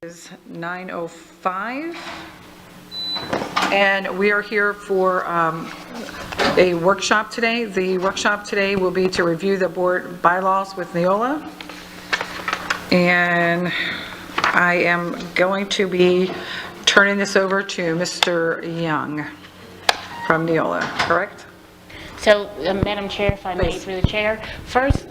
Is 9:05, and we are here for a workshop today. The workshop today will be to review the board bylaws with Neola, and I am going to be turning this over to Mr. Young from Neola, correct? So, Madam Chair, if I may, Please. through the chair, first,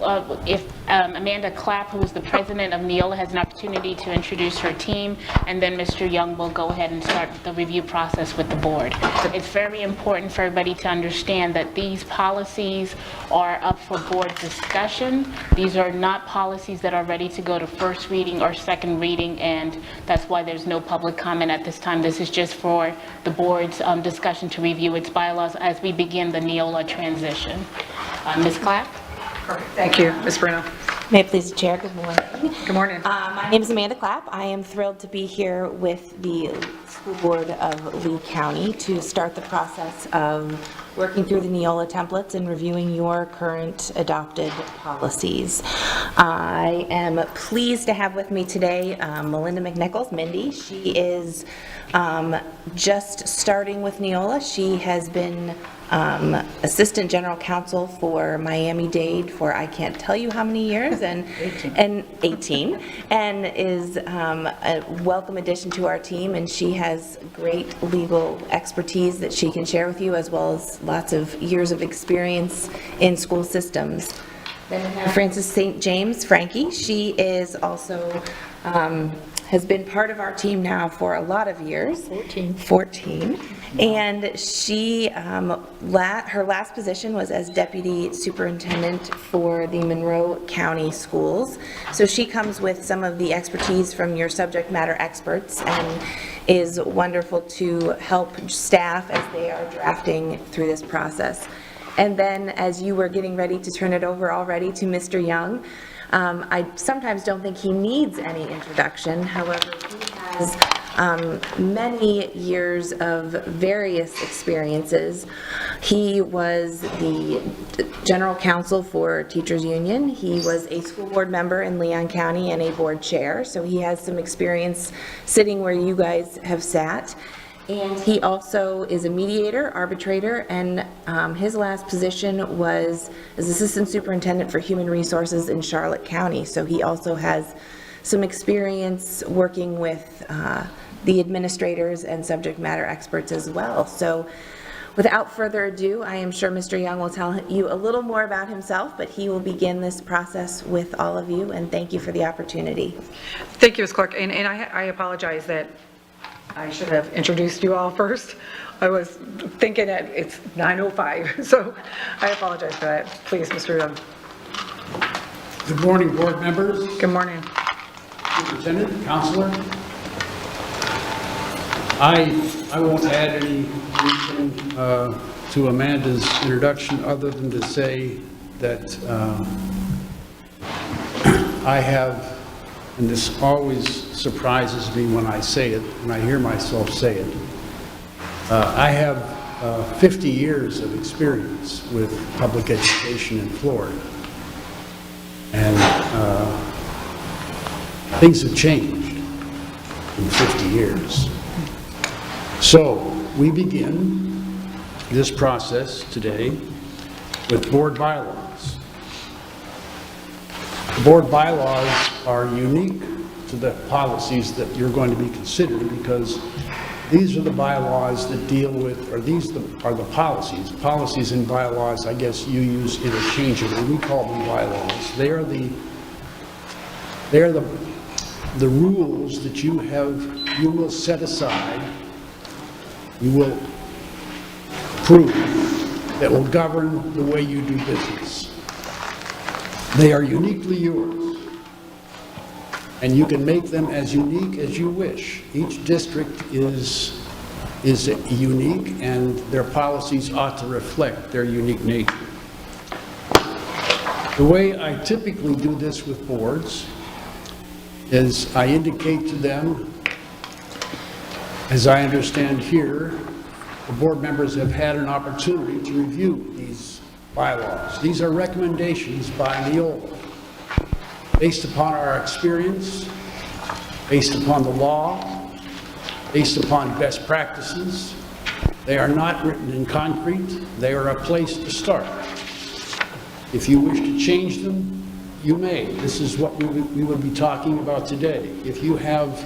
if Amanda Clapp, who is the president of Neola, has an opportunity to introduce her team, and then Mr. Young will go ahead and start the review process with the board. It's very important for everybody to understand that these policies are up for board discussion. These are not policies that are ready to go to first reading or second reading, and that's why there's no public comment at this time. This is just for the board's discussion to review its bylaws as we begin the Neola transition. Ms. Clapp? Thank you, Ms. Bruno. May it please the Chair, good morning. Good morning. My name is Amanda Clapp. I am thrilled to be here with the School Board of Lee County to start the process of working through the Neola templates and reviewing your current adopted policies. I am pleased to have with me today Melinda McNichols, Mindy. She is just starting with Neola. She has been Assistant General Counsel for Miami-Dade for I can't tell you how many years, and 18, and is a welcome addition to our team, and she has great legal expertise that she can share with you, as well as lots of years of experience in school systems. Then we have Frances St. James, Frankie. She is also has been part of our team now for a lot of years. 14. And she, her last position was as Deputy Superintendent for the Monroe County Schools. So she comes with some of the expertise from your subject matter experts and is wonderful to help staff as they are drafting through this process. And then as you were getting ready to turn it over already to Mr. Young, I sometimes don't think he needs any introduction. However, he has many years of various experiences. He was the general counsel for Teachers Union. He was a school board member in Leon County and a board chair, so he has some experience sitting where you guys have sat. And he also is a mediator, arbitrator, and his last position was as Assistant Superintendent for Human Resources in Charlotte County. So he also has some experience working with the administrators and subject matter experts as well. So without further ado, I am sure Mr. Young will tell you a little more about himself, but he will begin this process with all of you, and thank you for the opportunity. Thank you, Ms. Clark, and I apologize that I should have introduced you all first. I was thinking that it's 9:05, so I apologize for that. Please, Mr. Young. Good morning, board members. Good morning. Superintendent, counselor. I won't add anything to Amanda's introduction other than to say that I have, and this always surprises me when I say it, when I hear myself say it, I have 50 years of experience with public education in Florida. And things have changed in 50 years. So we begin this process today with board bylaws. The board bylaws are unique to the policies that you're going to be considering, because these are the bylaws that deal with, or these are the policies. Policies and bylaws, I guess you use interchangeably. We call them bylaws. They are the rules that you will set aside, you will approve, that will govern the way you do business. They are uniquely yours, and you can make them as unique as you wish. Each district is unique, and their policies ought to reflect their unique nature. The way I typically do this with boards is I indicate to them, as I understand here, the board members have had an opportunity to review these bylaws. These are recommendations by Neola based upon our experience based upon the law, based upon best practices. They are not written in concrete. They are a place to start. If you wish to change them, you may. This is what we will be talking about today. If you have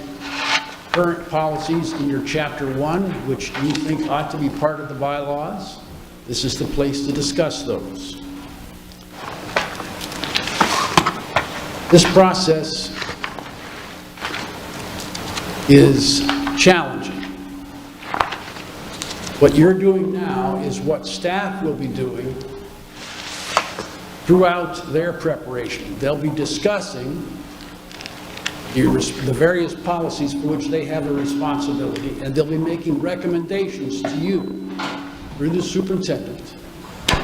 current policies in your Chapter 1, which you think ought to be part of the bylaws, this is the place to discuss those. This process is challenging. What you're doing now is what staff will be doing throughout their preparation. They'll be discussing the various policies for which they have a responsibility, and they'll be making recommendations to you through the superintendent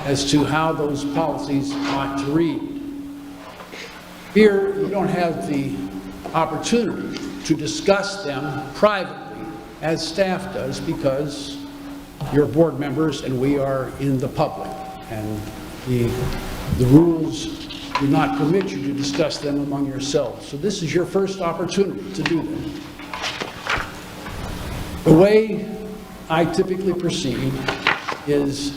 as to how those policies ought to read. Here, you don't have the opportunity to discuss them privately as staff does, because you're board members and we are in the public, and the rules do not permit you to discuss them among yourselves. So this is your first opportunity to do that. The way I typically proceed is,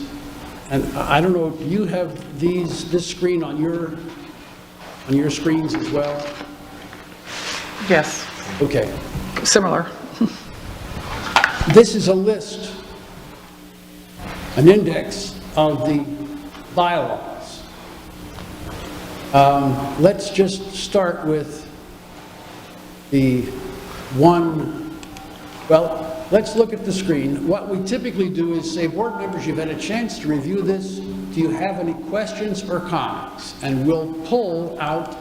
and I don't know, do you have this screen on your screens as well? Yes, Okay. similar. This is a list, an index of the bylaws. Let's just start with the one, well, let's look at the screen. What we typically do is say, board members, you've had a chance to review this. Do you have any questions or comments? And we'll pull out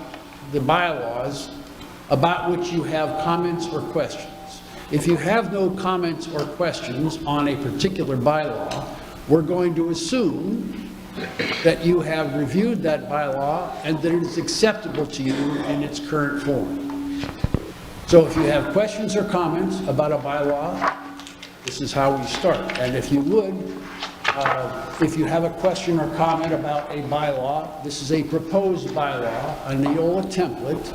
the bylaws about which you have comments or questions. If you have no comments or questions on a particular bylaw, we're going to assume that you have reviewed that bylaw and that it is acceptable to you in its current form. So if you have questions or comments about a bylaw, this is how we start. And if you would, if you have a question or comment about a bylaw, this is a proposed bylaw, a Neola template,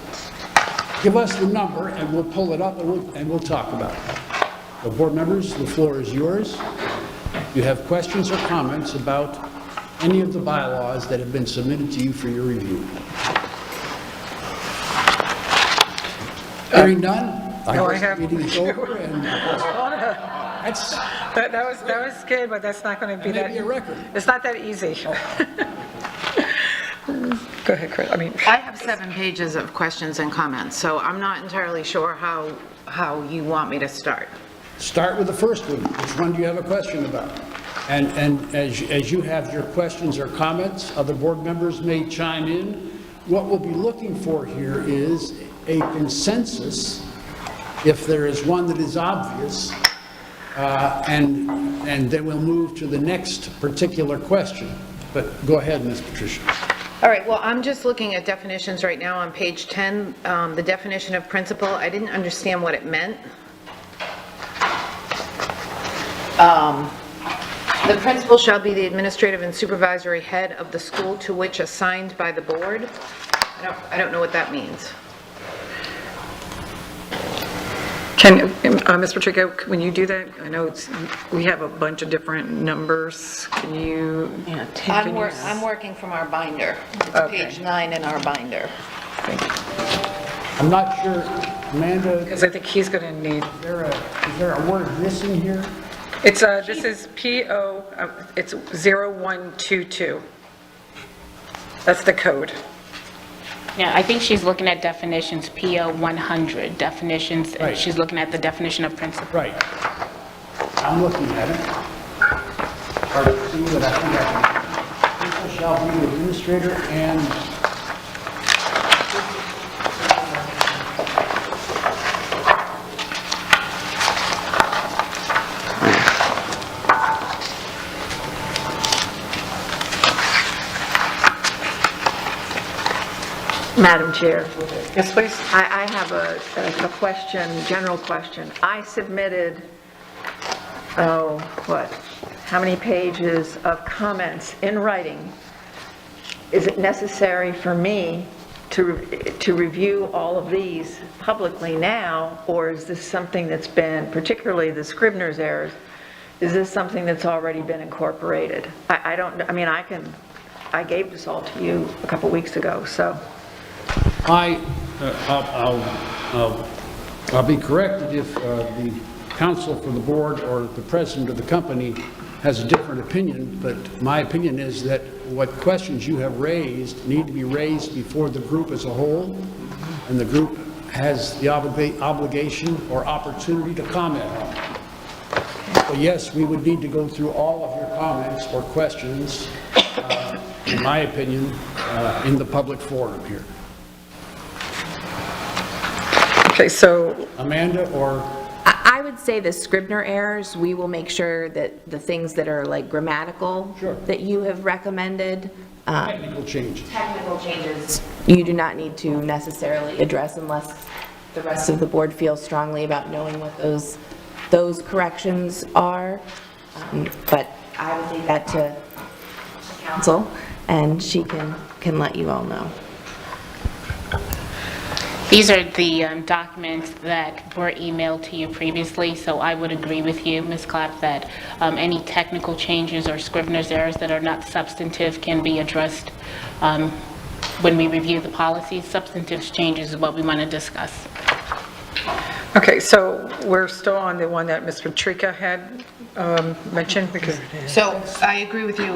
give us the number and we'll pull it up and we'll talk about it. So board members, the floor is yours. If you have questions or comments about any of the bylaws that have been submitted to you for your review. Hearing none, No, I guess have- the meeting is over, and that's That was good, but that's not going to be that. maybe a record. It's not that easy. Go ahead, Chris. I have 7 pages of questions and comments, so I'm not entirely sure how you want me to start. Start with the first one. Which one do you have a question about? And as you have your questions or comments, other board members may chime in. What we'll be looking for here is a consensus, if there is one that is obvious, and then we'll move to the next particular question. But go ahead, Ms. Patricia. All right, well, I'm just looking at definitions right now on page 10, the definition of principal. I didn't understand what it meant. The principal shall be the administrative and supervisory head of the school to which assigned by the board. I don't know what that means. Can, Ms. Patricia, when you do that, I know we have a bunch of different numbers. Can you? I'm working from our binder. It's Okay. page 9 in our binder. I'm not sure, Amanda, Because I think he's going to need, is there a word missing here? it's, this is PO, it's 0122. That's the code. Yeah, I think she's looking at definitions, PO 100 definitions, and Right. she's looking at the definition of principal. Right. I'm looking at it. Hard to see, but I think I can. Principal shall be the administrator and Madam Chair, Yes, please. I have a question, general question. I submitted, how many pages of comments in writing? Is it necessary for me to review all of these publicly now, or is this something that's been, particularly the Scrivener's errors, is this something that's already been incorporated? I don't, I mean, I gave this all to you a couple weeks ago, so. I'll be corrected if the counsel for the board or the president of the company has a different opinion, but my opinion is that what questions you have raised need to be raised before the group as a whole, and the group has the obligation or opportunity to comment on it. So yes, we would need to go through all of your comments or questions, in my opinion, in the public forum here. Okay, so, Amanda, or I would say the Scrivener errors, we will make sure that the things that are like grammatical Sure. that you have recommended, technical changes. technical changes, you do not need to necessarily address unless the rest of the board feels strongly about knowing what those corrections are. But I would take that to council, and she can let you all know. These are the documents that were emailed to you previously, so I would agree with you, Ms. Clapp, that any technical changes or Scrivener's errors that are not substantive can be addressed when we review the policies. Substantive changes is what we want to discuss. okay, so we're still on the one that Mr. Trika had mentioned, because, So I agree with you,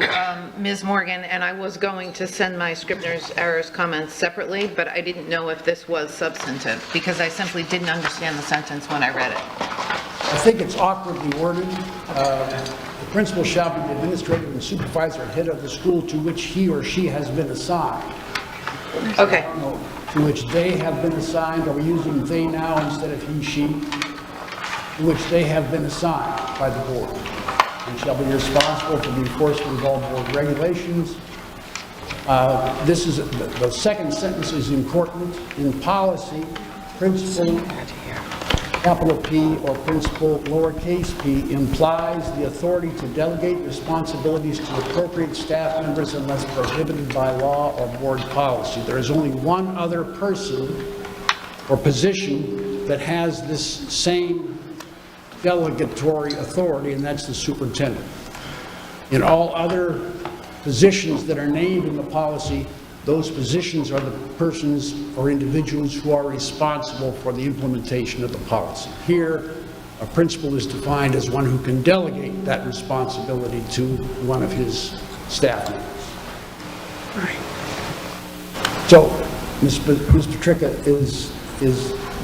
Ms. Morgan, and I was going to send my Scrivener's errors comments separately, but I didn't know if this was substantive, because I simply didn't understand the sentence when I read it. I think it's awkwardly worded. The principal shall be the administrative and supervisor head of the school to which he or she has been assigned. Okay. To which they have been assigned. Are we using they now instead of he, she? To which they have been assigned by the board, and shall be responsible for the enforcement of all board regulations. This is, the second sentence is important. In policy, principal, capital P, or principal, lowercase p, implies the authority to delegate responsibilities to appropriate staff members unless prohibited by law or board policy. There is only one other person or position that has this same delegatory authority, and that's the superintendent. In all other positions that are named in the policy, those positions are the persons or individuals who are responsible for the implementation of the policy. Here, a principal is defined as one who can delegate that responsibility to one of his staff members. So, Mr. Tricka, is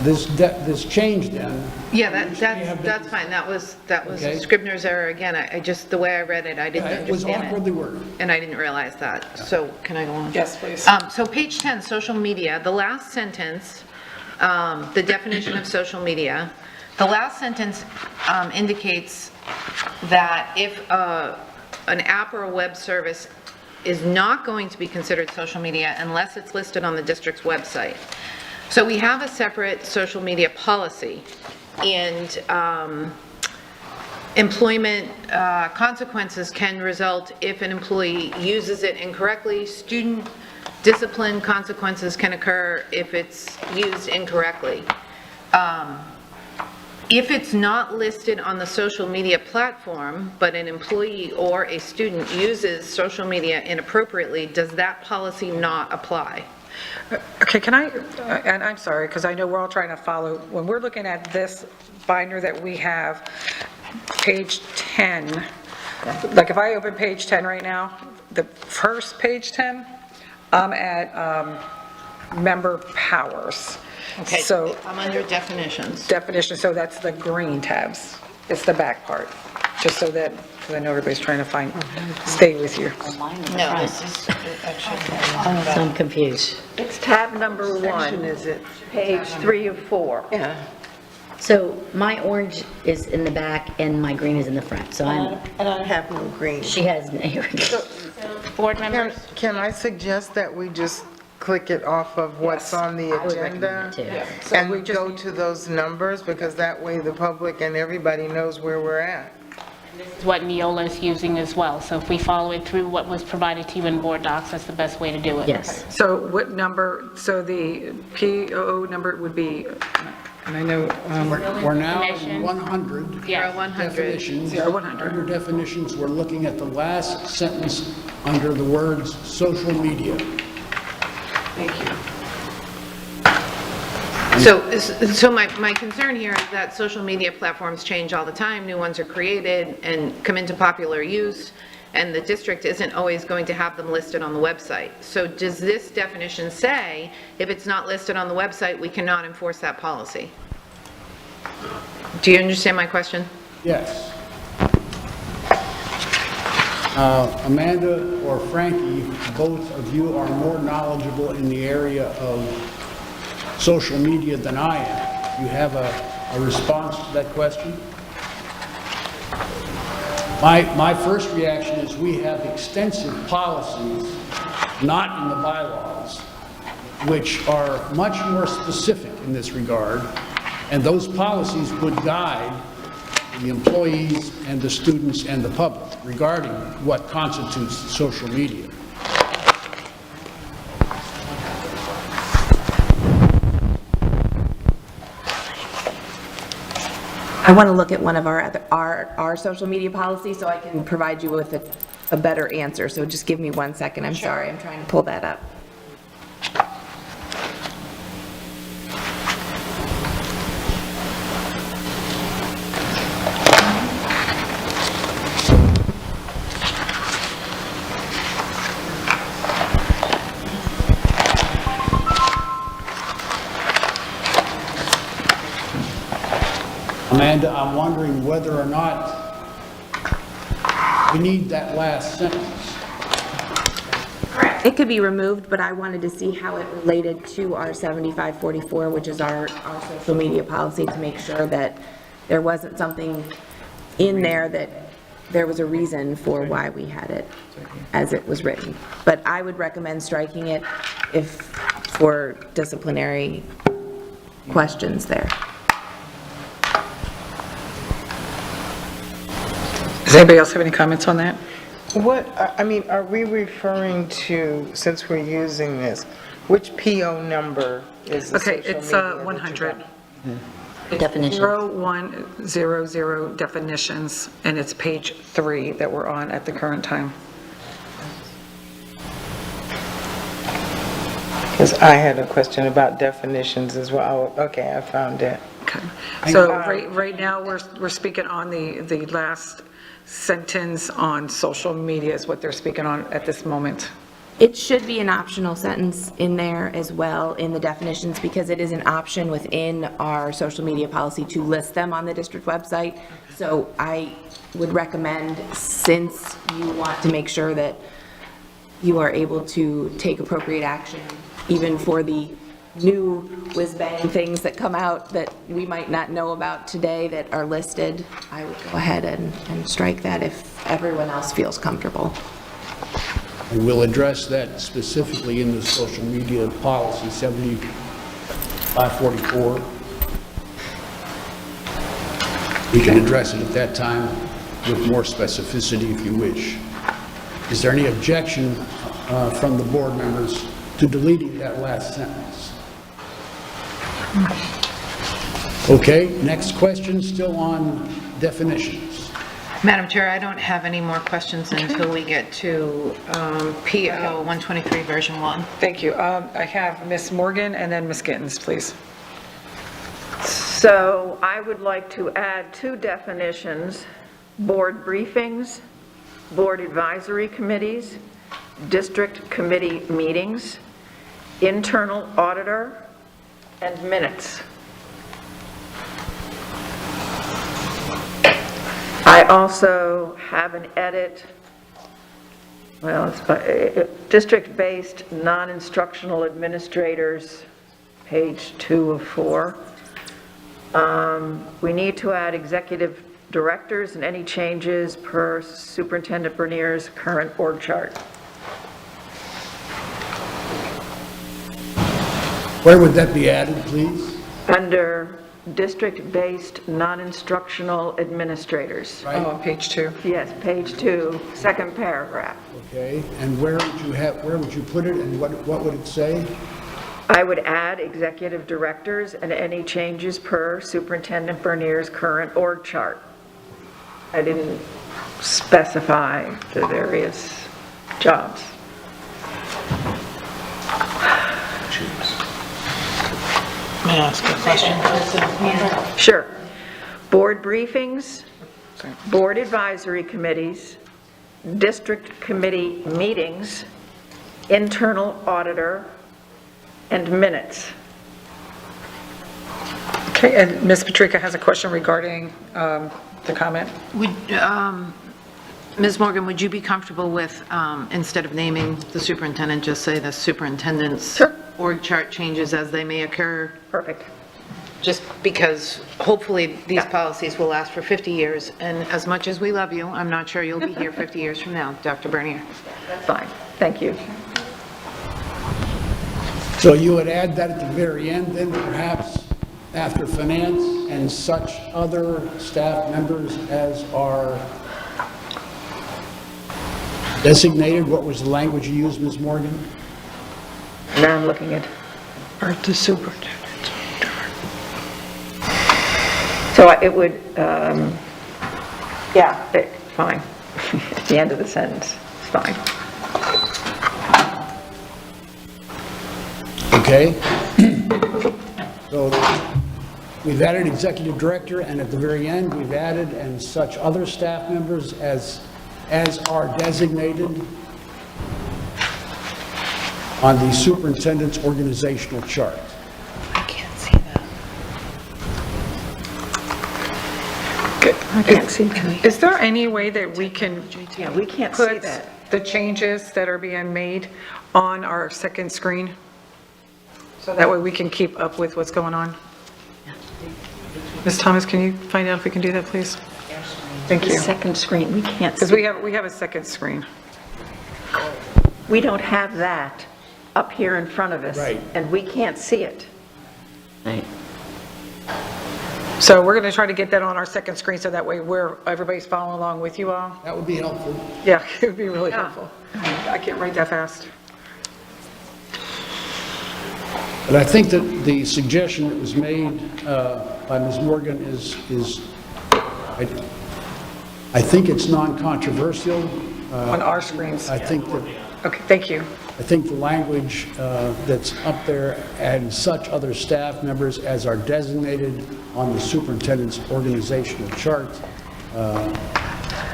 this change then? Yeah, that's fine. That was Okay. Scrivener's error again. I just, the way I read it, I didn't It was understand awkwardly it. worded. And I didn't realize that. So can I go on? yes, please. So page 10, social media, the last sentence, the definition of social media, the last sentence indicates that if an app or a web service is not going to be considered social media unless it's listed on the district's website. So we have a separate social media policy, and employment consequences can result if an employee uses it incorrectly. Student discipline consequences can occur if it's used incorrectly. If it's not listed on the social media platform, but an employee or a student uses social media inappropriately, does that policy not apply? Okay, can I, and I'm sorry, because I know we're all trying to follow, when we're looking at this binder that we have, page 10, like if I open page 10 right now, the first page 10, I'm at member powers. Okay, So I'm under definitions. definition, so that's the green tabs. It's the back part, just so that, because I know everybody's trying to find, stay with you. No, this is actually. Oh, so I'm confused. It's tab number 1. Is it? Page 3 of 4. Yeah. So my orange is in the back and my green is in the front, so I'm, And I have no green. she has, here we go. Board members? Can I suggest that we just click it off of what's on the I would recommend agenda? that too. So we And just go need- to those numbers, because that way the public and everybody knows where we're at. is what Neola is using as well. So if we follow it through what was provided to you in board docs, that's the best way to do it. Yes. So what number, so the POO number would be, and I know, We're now Definition. in 100 Yeah. 100. definitions. 100. Under definitions, we're looking at the last sentence under the words social media. thank you. So my concern here is that social media platforms change all the time, new ones are created and come into popular use, and the district isn't always going to have them listed on the website. So does this definition say, if it's not listed on the website, we cannot enforce that policy? Do you understand my question? Yes. Amanda or Frankie, both of you are more knowledgeable in the area of social media than I am. You have a response to that question? My first reaction is we have extensive policies, not in the bylaws, which are much more specific in this regard, and those policies would guide the employees and the students and the public regarding what constitutes social media. I want to look at one of our social media policies so I can provide you with a better answer. So just give me 1 second. I'm sorry, I'm trying to pull that up. Amanda, I'm wondering whether or not we need that last sentence. It could be removed, but I wanted to see how it related to our 7544, which is our social media policy, to make sure that there wasn't something in there that there was a reason for why we had it as it was written. But I would recommend striking it for disciplinary questions there. Does anybody else have any comments on that? What, I mean, are we referring to, since we're using this, which PO number is the Okay, social it's media that you're 100. talking- Definition. 0100 definitions, and it's page 3 that we're on at the current time. Because I had a question about definitions as well. Okay, I found it. Okay. So right now, we're speaking on the last sentence on social media is what they're speaking on at this moment. It should be an optional sentence in there as well in the definitions, because it is an option within our social media policy to list them on the district website. So I would recommend, since you want to make sure that you are able to take appropriate action, even for the new whiz-bang things that come out that we might not know about today that are listed, I would go ahead and strike that if everyone else feels comfortable. And we'll address that specifically in the social media policy 7544. We can address it at that time with more specificity if you wish. Is there any objection from the board members to deleting that last sentence? Okay, next question, still on definitions. Madam Chair, I don't have any more questions until we get to PO 123 version 1. Thank you. I have Ms. Morgan and then Ms. Gittens, please. So I would like to add 2 definitions: board briefings, board advisory committees, district committee meetings, internal auditor, and minutes. I also have an edit, well, it's district-based non-instructional administrators, page 2 of 4. We need to add executive directors and any changes per Superintendent Bernier's current org chart. Where would that be added, please? Under district-based non-instructional administrators. Oh, on page 2. Yes, page 2, second paragraph. Okay, and where would you put it, and what would it say? I would add executive directors and any changes per Superintendent Bernier's current org chart. I didn't specify the various jobs. May I ask a question? Sure. Board briefings, board advisory committees, district committee meetings, internal auditor, and minutes. Okay, and Ms. Patrica has a question regarding the comment. Ms. Morgan, would you be comfortable with, instead of naming the superintendent, just say the superintendent's Sure. org chart changes as they may occur? Perfect. Just because hopefully these policies will last for 50 years, and as much as we love you, I'm not sure you'll be here 50 years from now, Dr. Bernier. That's fine. Thank you. So you would add that at the very end, then perhaps after finance and such other staff members as are designated. What was the language you used, Ms. Morgan? Now I'm looking at, Or the superintendent. so it would, fine. At the end of the sentence, it's fine. Okay. So we've added executive director, and at the very end, we've added and such other staff members as are designated on the superintendent's organizational chart. I can't see that. I can't see that. Is there any way that we can Yeah, we can't see put that. the changes that are being made on our second screen? So that way we can keep up with what's going on? Ms. Thomas, can you find out if we can do that, please? Thank The you. second screen, we can't Because see. we have a second screen. We don't have that up here in front of us. Right. And we can't see it. So we're going to try to get that on our second screen so that way everybody's following along with you all. That would be helpful. Yeah, it would be really Yeah. helpful. I can't write that fast. But I think that the suggestion that was made by Ms. Morgan is I think it's non-controversial. On our screens. I think that Okay, thank you. I think the language that's up there, and such other staff members as are designated on the superintendent's organizational chart,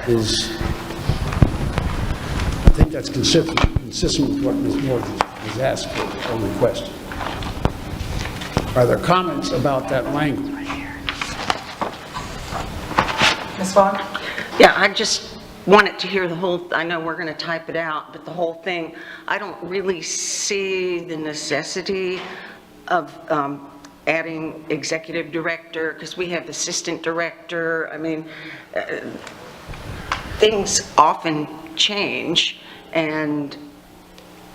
is, I think that's consistent with what Ms. Morgan was asking or requesting. Are there comments about that language? Ms. Vaughn? Yeah, I just wanted to hear the whole, I know we're going to type it out, but the whole thing, I don't really see the necessity of adding executive director, because we have assistant director. I mean, things often change, and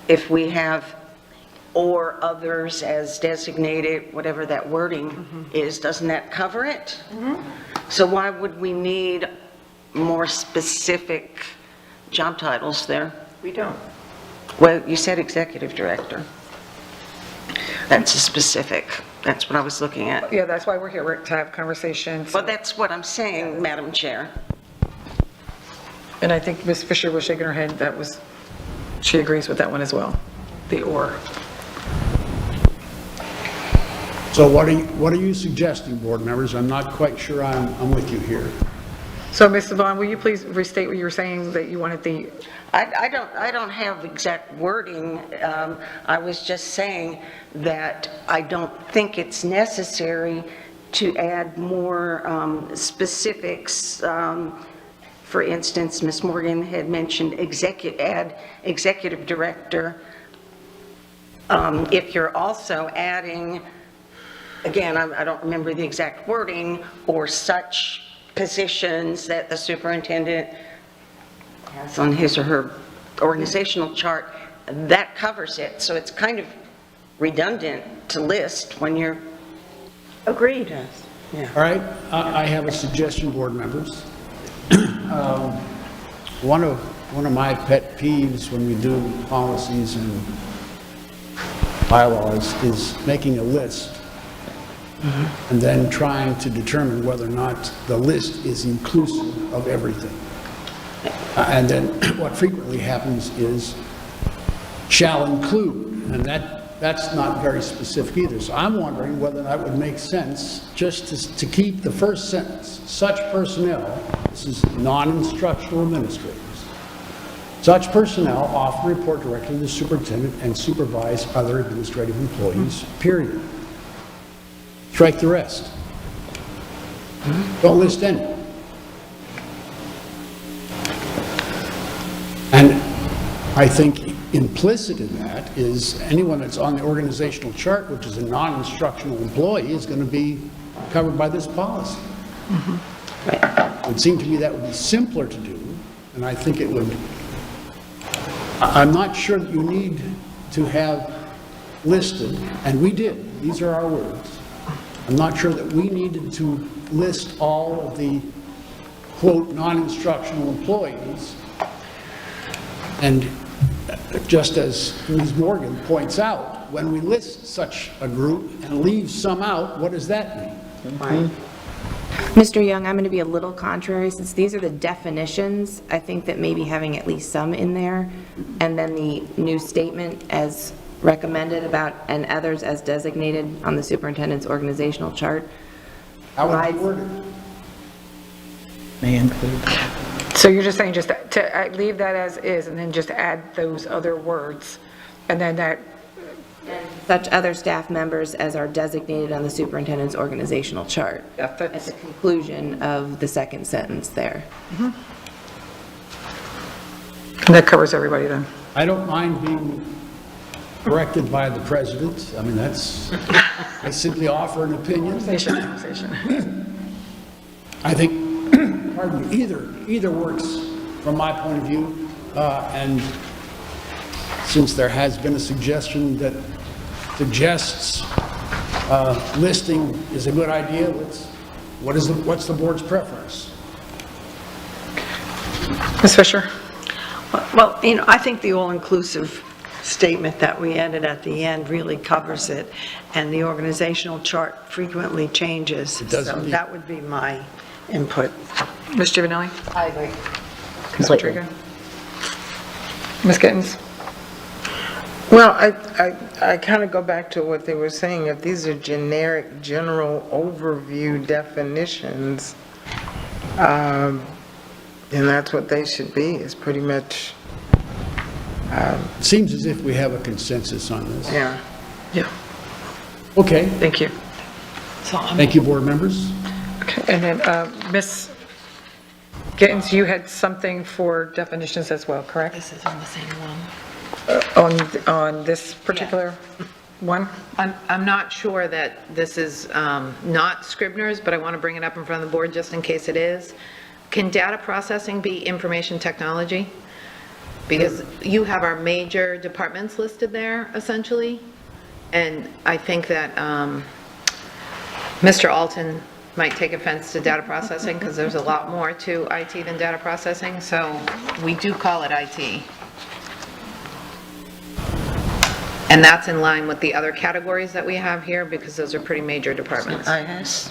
if we have or others as designated, whatever that wording is, doesn't that cover it? So why would we need more specific job titles there? We don't. Well, you said executive director. That's a specific, that's what I was looking at. Yeah, that's why we're here, to have conversations. Well, that's what I'm saying, Madam Chair. And I think Ms. Fisher was shaking her head, she agrees with that one as well, the or. So what are you suggesting, board members? I'm not quite sure I'm with you here. So, Ms. Vaughn, will you please restate what you were saying, that you wanted the, I don't have exact wording. I was just saying that I don't think it's necessary to add more specifics. For instance, Ms. Morgan had mentioned executive director. If you're also adding, again, I don't remember the exact wording, or such positions that the superintendent has on his or her organizational chart, that covers it. So it's kind of redundant to list when you're Agreed. Yes. All right, I have a suggestion, board members. One of my pet peeves when we do policies and bylaws is making a list and then trying to determine whether or not the list is inclusive of everything. And then what frequently happens is shall include, and that's not very specific either. So I'm wondering whether that would make sense just to keep the first sentence, such personnel, this is non-instructional administrators, such personnel often report directly to the superintendent and supervise other administrative employees, period. Strike the rest. Don't list any. And I think implicit in that is anyone that's on the organizational chart, which is a non-instructional employee, is going to be covered by this policy. It would seem to me that would be simpler to do, and I think it would. I'm not sure that you need to have listed, and we did, these are our words. I'm not sure that we needed to list all of the, quote, non-instructional employees. And just as Ms. Morgan points out, when we list such a group and leave some out, what does that mean? Mr. Young, I'm going to be a little contrary, since these are the definitions. I think that maybe having at least some in there, and then the new statement as recommended about and others as designated on the superintendent's organizational chart. How would you word it? May include. So you're just saying just to leave that as is and then just add those other words, and then that, Such other staff members as are designated on the superintendent's organizational chart. Yeah, At that's- the conclusion of the second sentence there. and that covers everybody then. I don't mind being corrected by the president. I mean, I simply offer an opinion. Conversation. I think, pardon me, either works from my point of view, and since there has been a suggestion that suggests listing is a good idea, what's the board's preference? Ms. Fisher? Well, I think the all-inclusive statement that we added at the end really covers it, and the organizational chart frequently changes. It does So indeed. that would be my input. Ms. Giovanelli? I agree. Ms. Rodriguez? Ms. Gittens? Well, I kind of go back to what they were saying. If these are generic, general overview definitions, then that's what they should be, is pretty much, It seems as if we have a consensus on this. yeah. Yeah, Okay, thank you. thank you, board members. Okay, and then Ms. Gittens, you had something for definitions as well, correct? This is on the same one. On this particular one? I'm not sure that this is not Scribner's, but I want to bring it up in front of the board just in case it is. Can data processing be information technology? Because you have our major departments listed there, essentially, and I think that Mr. Alton might take offense to data processing, because there's a lot more to IT than data processing, so we do call it IT. And that's in line with the other categories that we have here, because those are pretty major departments. IS.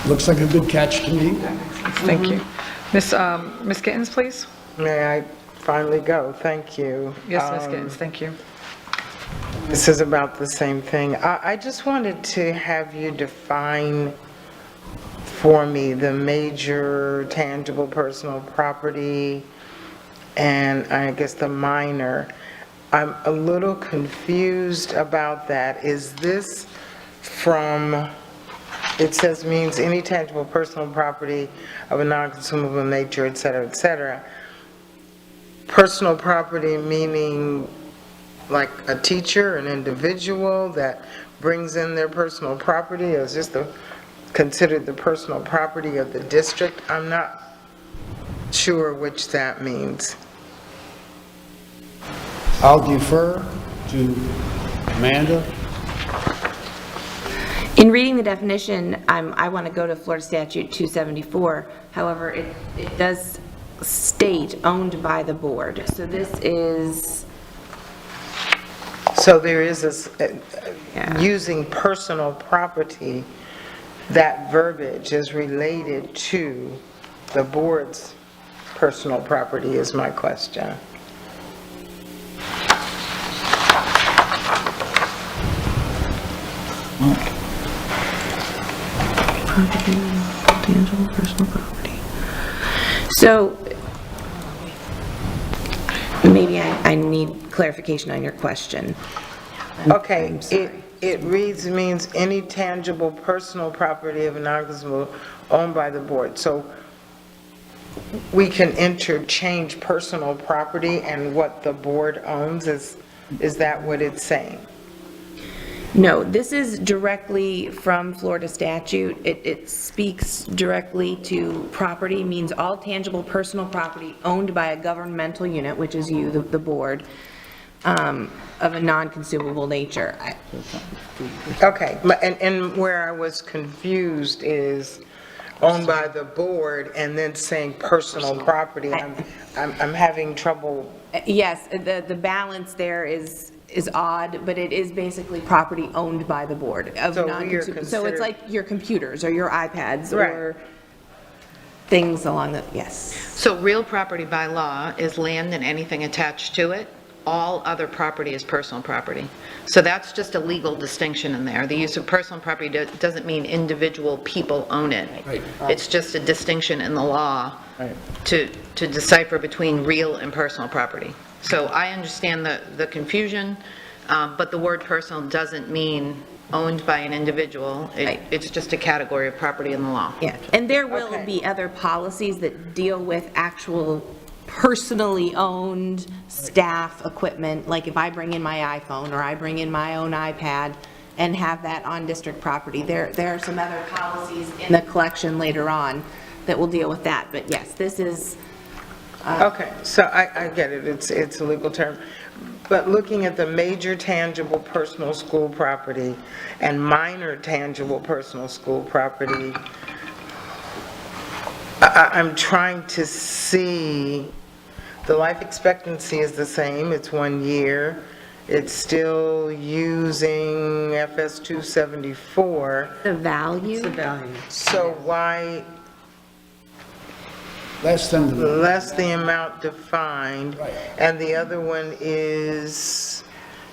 Looks like a good catch to me. Thank you. Ms. Gittens, please? May I finally go? Thank you. Yes, Ms. Gittens, thank you. This is about the same thing. I just wanted to have you define for me the major tangible personal property and I guess the minor. I'm a little confused about that. Is this from, it says means any tangible personal property of a non-consumable nature, et cetera, et cetera. Personal property meaning like a teacher, an individual that brings in their personal property, or is this considered the personal property of the district? I'm not sure which that means. I'll defer to Amanda. In reading the definition, I want to go to Florida Statute 274. However, it does state owned by the board. So this is, So there is Yeah. using personal property, that verbiage is related to the board's personal property is my question. tangible personal property. So maybe I need clarification on your question. Okay, it means any tangible personal property of an organism owned by the board. So we can interchange personal property and what the board owns, is that what it's saying? No, this is directly from Florida statute. It speaks directly to property, means all tangible personal property owned by a governmental unit, which is you, the board, of a non-consumable nature. Okay, and where I was confused is owned by the board and then saying personal property. I'm having trouble. Yes, the balance there is odd, but it is basically property owned by the board of So non-consumable. So considered- it's like your computers or your iPads Right. or things along the, yes. So real property by law is land and anything attached to it. All other property is personal property. So that's just a legal distinction in there. The use of personal property doesn't mean individual people own it. Right. It's just a distinction in the law Right. to decipher between real and personal property. So I understand the confusion, but the word personal doesn't mean owned by an individual. Right. It's just a category of property in the law. Yeah, and there will Okay. be other policies that deal with actual personally owned staff equipment, like if I bring in my iPhone or I bring in my own iPad and have that on district property. There are some other policies in the collection later on that will deal with that, but yes, this is, Okay, so I get it, it's a legal term. But looking at the major tangible personal school property and minor tangible personal school property, I'm trying to see, the life expectancy is the same, it's 1 year. It's still using FS 274. the value. So why Less than the, less the amount defined? Right. And the other one is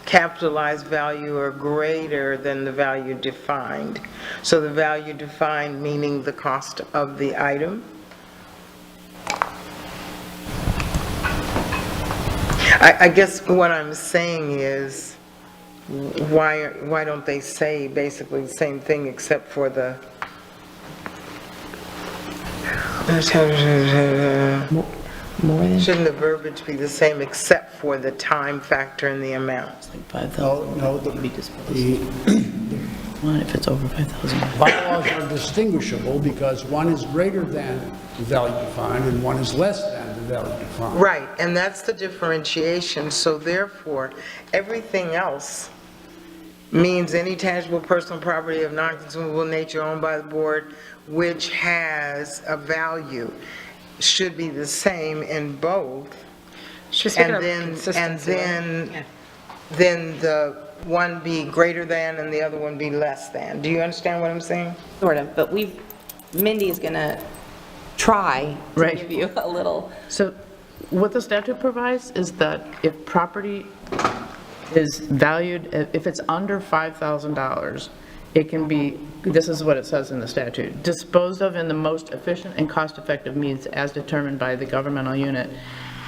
capitalized value or greater than the value defined. So the value defined meaning the cost of the item? I guess what I'm saying is, why don't they say basically the same thing except for the... More than, Shouldn't the verbiage be the same except for the time factor and the amount? no, the If it's over 5,000. bylaws are distinguishable because one is greater than the value defined and one is less than the value defined. Right, and that's the differentiation, so therefore, everything else means any tangible personal property of non-consumable nature owned by the board which has a value should be the same in both. She's speaking And of then, consistency. then the one be greater than and the other one be less than. Do you understand what I'm saying? sort of, but Mindy's gonna try to Right. give you a little. So what the statute provides is that if property is valued, if it's under $5,000, it can be, this is what it says in the statute, disposed of in the most efficient and cost-effective means as determined by the governmental unit.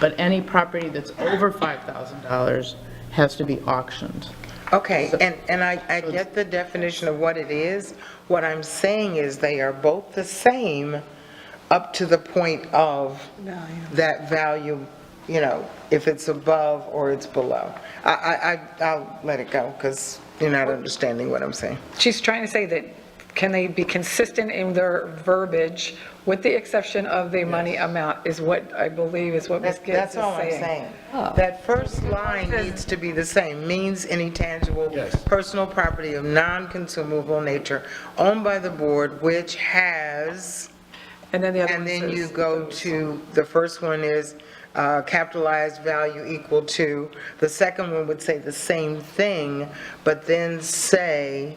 But any property that's over $5,000 has to be auctioned. Okay, and I get the definition of what it is. What I'm saying is they are both the same up to the point of that value, you know, if it's above or it's below. I'll let it go because you're not understanding what I'm saying. She's trying to say that can they be consistent in their verbiage with the exception of the money amount is what I believe is what Ms. Gibbs is saying. That's all I'm saying. That first line needs to be the same, means any tangible Yes. personal property of non-consumable nature owned by the board which has, And then the other one and then you says- go to, the first one is capitalized value equal to, the second one would say the same thing, but then say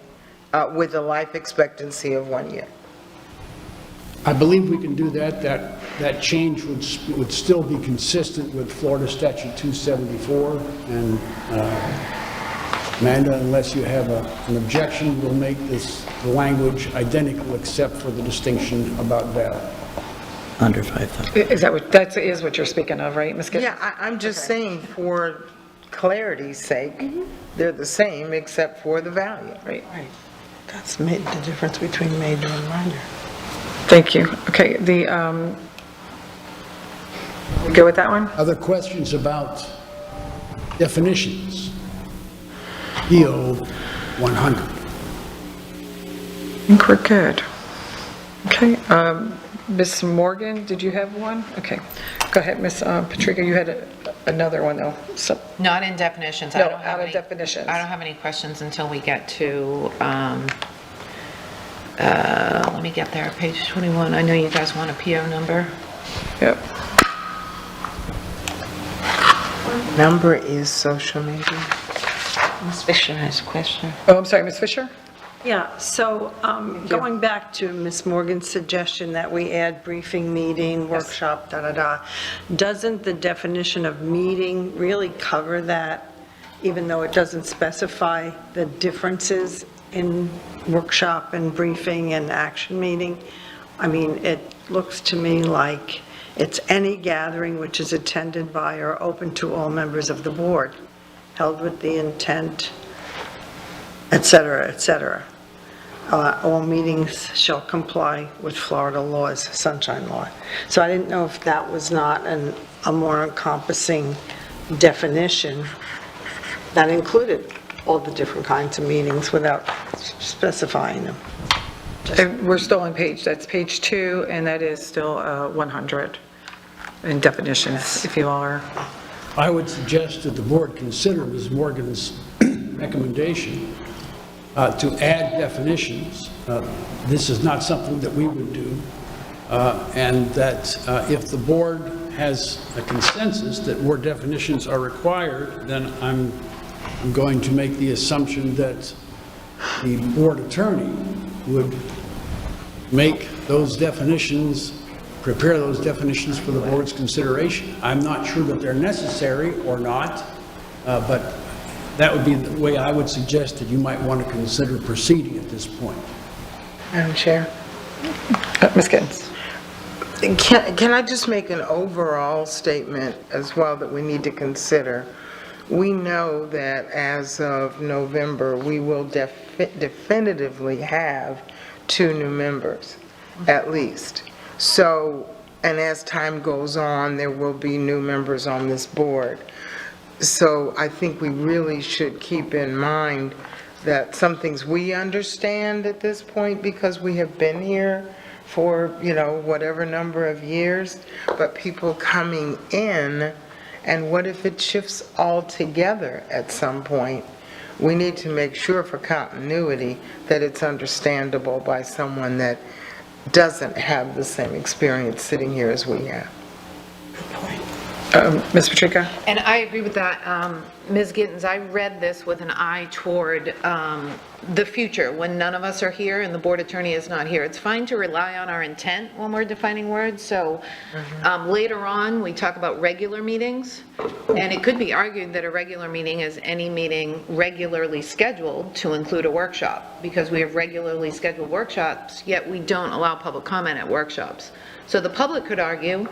with a life expectancy of 1 year. I believe we can do that. That change would still be consistent with Florida Statute 274. And Amanda, unless you have an objection, we'll make the language identical except for the distinction about value. Under 5,000. Is that is what you're speaking of, right, Ms. Gibbs? Yeah, I'm just saying for clarity's sake, they're the same except for the value. Right. That's made the difference between major and minor. Thank you. Okay, we go with that one? Other questions about definitions? EO 100. I think we're good. Okay, Ms. Morgan, did you have one? Okay, go ahead, Ms. Patrica, you had another one though. So, Not in definitions. No, I don't have out of any- definitions. I don't have any questions until we get to, let me get there, page 21. I know you guys want a PO number. yep. Number is social media. Ms. Fisher has a question. Oh, I'm sorry, Ms. Fisher? Yeah, so going back to Ms. Morgan's suggestion that we add briefing, meeting, workshop, da-da-da, doesn't the definition of meeting really cover that, even though it doesn't specify the differences in workshop and briefing and action meeting? I mean, it looks to me like it's any gathering which is attended by or open to all members of the board, held with the intent, et cetera, et cetera. All meetings shall comply with Florida laws, Sunshine Law. So I didn't know if that was not a more encompassing definition that included all the different kinds of meetings without specifying them. And we're still on that's page 2, and that is still 100 in definitions, if you all are. I would suggest that the board consider Ms. Morgan's recommendation to add definitions. This is not something that we would do, and that if the board has a consensus that more definitions are required, then I'm going to make the assumption that the board attorney would make those definitions, prepare those definitions for the board's consideration. I'm not sure that they're necessary or not, but that would be the way I would suggest that you might want to consider proceeding at this point. Madam Chair? Ms. Gibbs? Can I just make an overall statement as well that we need to consider? We know that as of November, we will definitively have 2 new members, at least. So, and as time goes on, there will be new members on this board. So I think we really should keep in mind that some things we understand at this point because we have been here for, whatever number of years, but people coming in, and what if it shifts altogether at some point? We need to make sure for continuity that it's understandable by someone that doesn't have the same experience sitting here as we have. Ms. Patrica? And I agree with that. Ms. Gittens, I read this with an eye toward the future, when none of us are here and the board attorney is not here. It's fine to rely on our intent when we're defining words, so later on, we talk about regular meetings, and it could be argued that a regular meeting is any meeting regularly scheduled to include a workshop, because we have regularly scheduled workshops, yet we don't allow public comment at workshops. So the public could argue,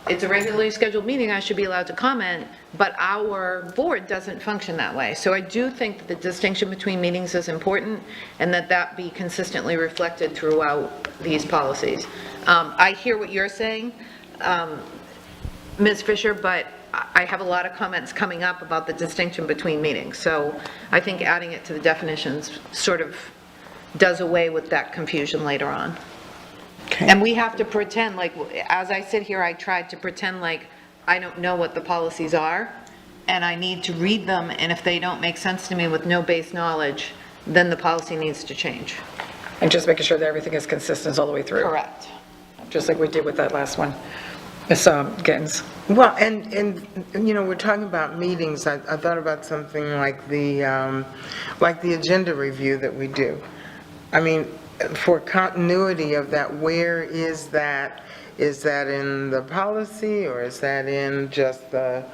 it's a regularly scheduled meeting, I should be allowed to comment, but our board doesn't function that way. So I do think that the distinction between meetings is important, and that be consistently reflected throughout these policies. I hear what you're saying, Ms. Fisher, but I have a lot of comments coming up about the distinction between meetings. So I think adding it to the definitions sort of does away with that confusion later on. Okay. And we have to pretend, like, as I sit here, I tried to pretend like I don't know what the policies are, and I need to read them, and if they don't make sense to me with no base knowledge, then the policy needs to change. And just making sure that everything is consistent all the way through. Correct. Just like we did with that last one. Ms. Gittens. Well, and you know, we're talking about meetings. I thought about something like the agenda review that we do. I mean, for continuity of that, where is that? Is that in the policy, or is that in just the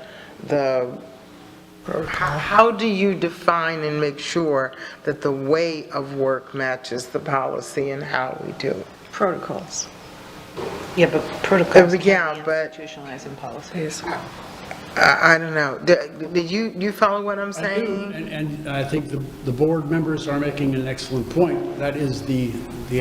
how do you define and make sure that the way of work matches the policy and how we do it? Protocols. Yeah, but protocols Yeah, can be but- institutionalized in policy. Please. I don't know. Did you follow what I'm I do, saying? and I think the board members are making an excellent point. That is the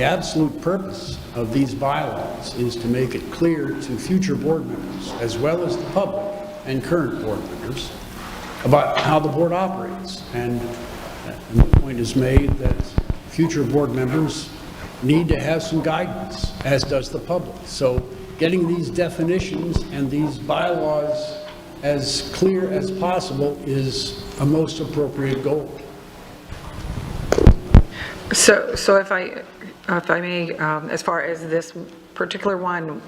absolute purpose of these bylaws, is to make it clear to future board members, as well as the public and current board members, about how the board operates. And the point is made that future board members need to have some guidance, as does the public. So getting these definitions and these bylaws as clear as possible is a most appropriate goal. So if I may, as far as this particular one,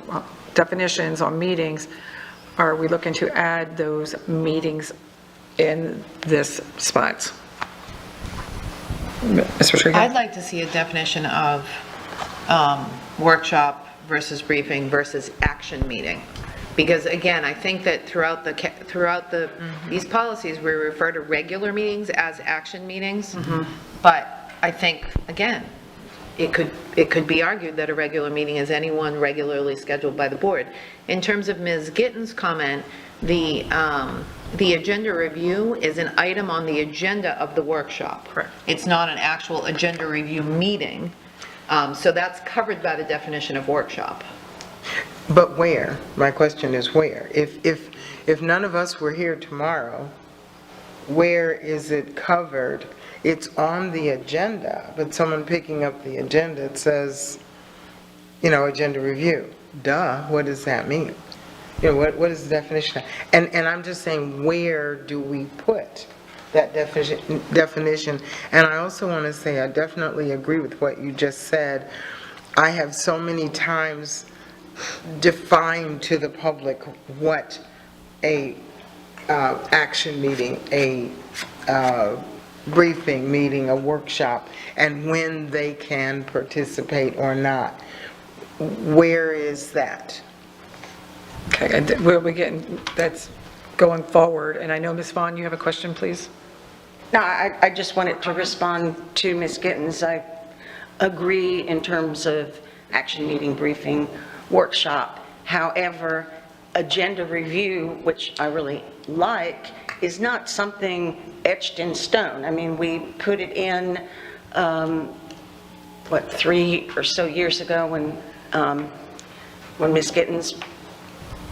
definitions on meetings, are we looking to add those meetings in this spot? Ms. Patricia? I'd like to see a definition of workshop versus briefing versus action meeting. Because again, I think that throughout these policies, we refer to regular meetings as action meetings. But I think, again, it could be argued that a regular meeting is anyone regularly scheduled by the board. In terms of Ms. Gittens' comment, the agenda review is an item on the agenda of the workshop. Correct. It's not an actual agenda review meeting. So that's covered by the definition of workshop. But where? My question is where? If none of us were here tomorrow, where is it covered? It's on the agenda, but someone picking up the agenda, it says, you know, agenda review. Duh, what does that mean? You know, what is the definition? And I'm just saying, where do we put that definition? And I also want to say, I definitely agree with what you just said. I have so many times defined to the public what a action meeting, a briefing meeting, a workshop, and when they can participate or not. Where is that? Okay, and we'll be getting, that's going forward. And I know, Ms. Vaughn, you have a question, please? No, I just wanted to respond to Ms. Gittens. I agree in terms of action meeting, briefing, workshop. However, agenda review, which I really like, is not something etched in stone. I mean, we put it in, 3 or so years ago when Ms. Gittens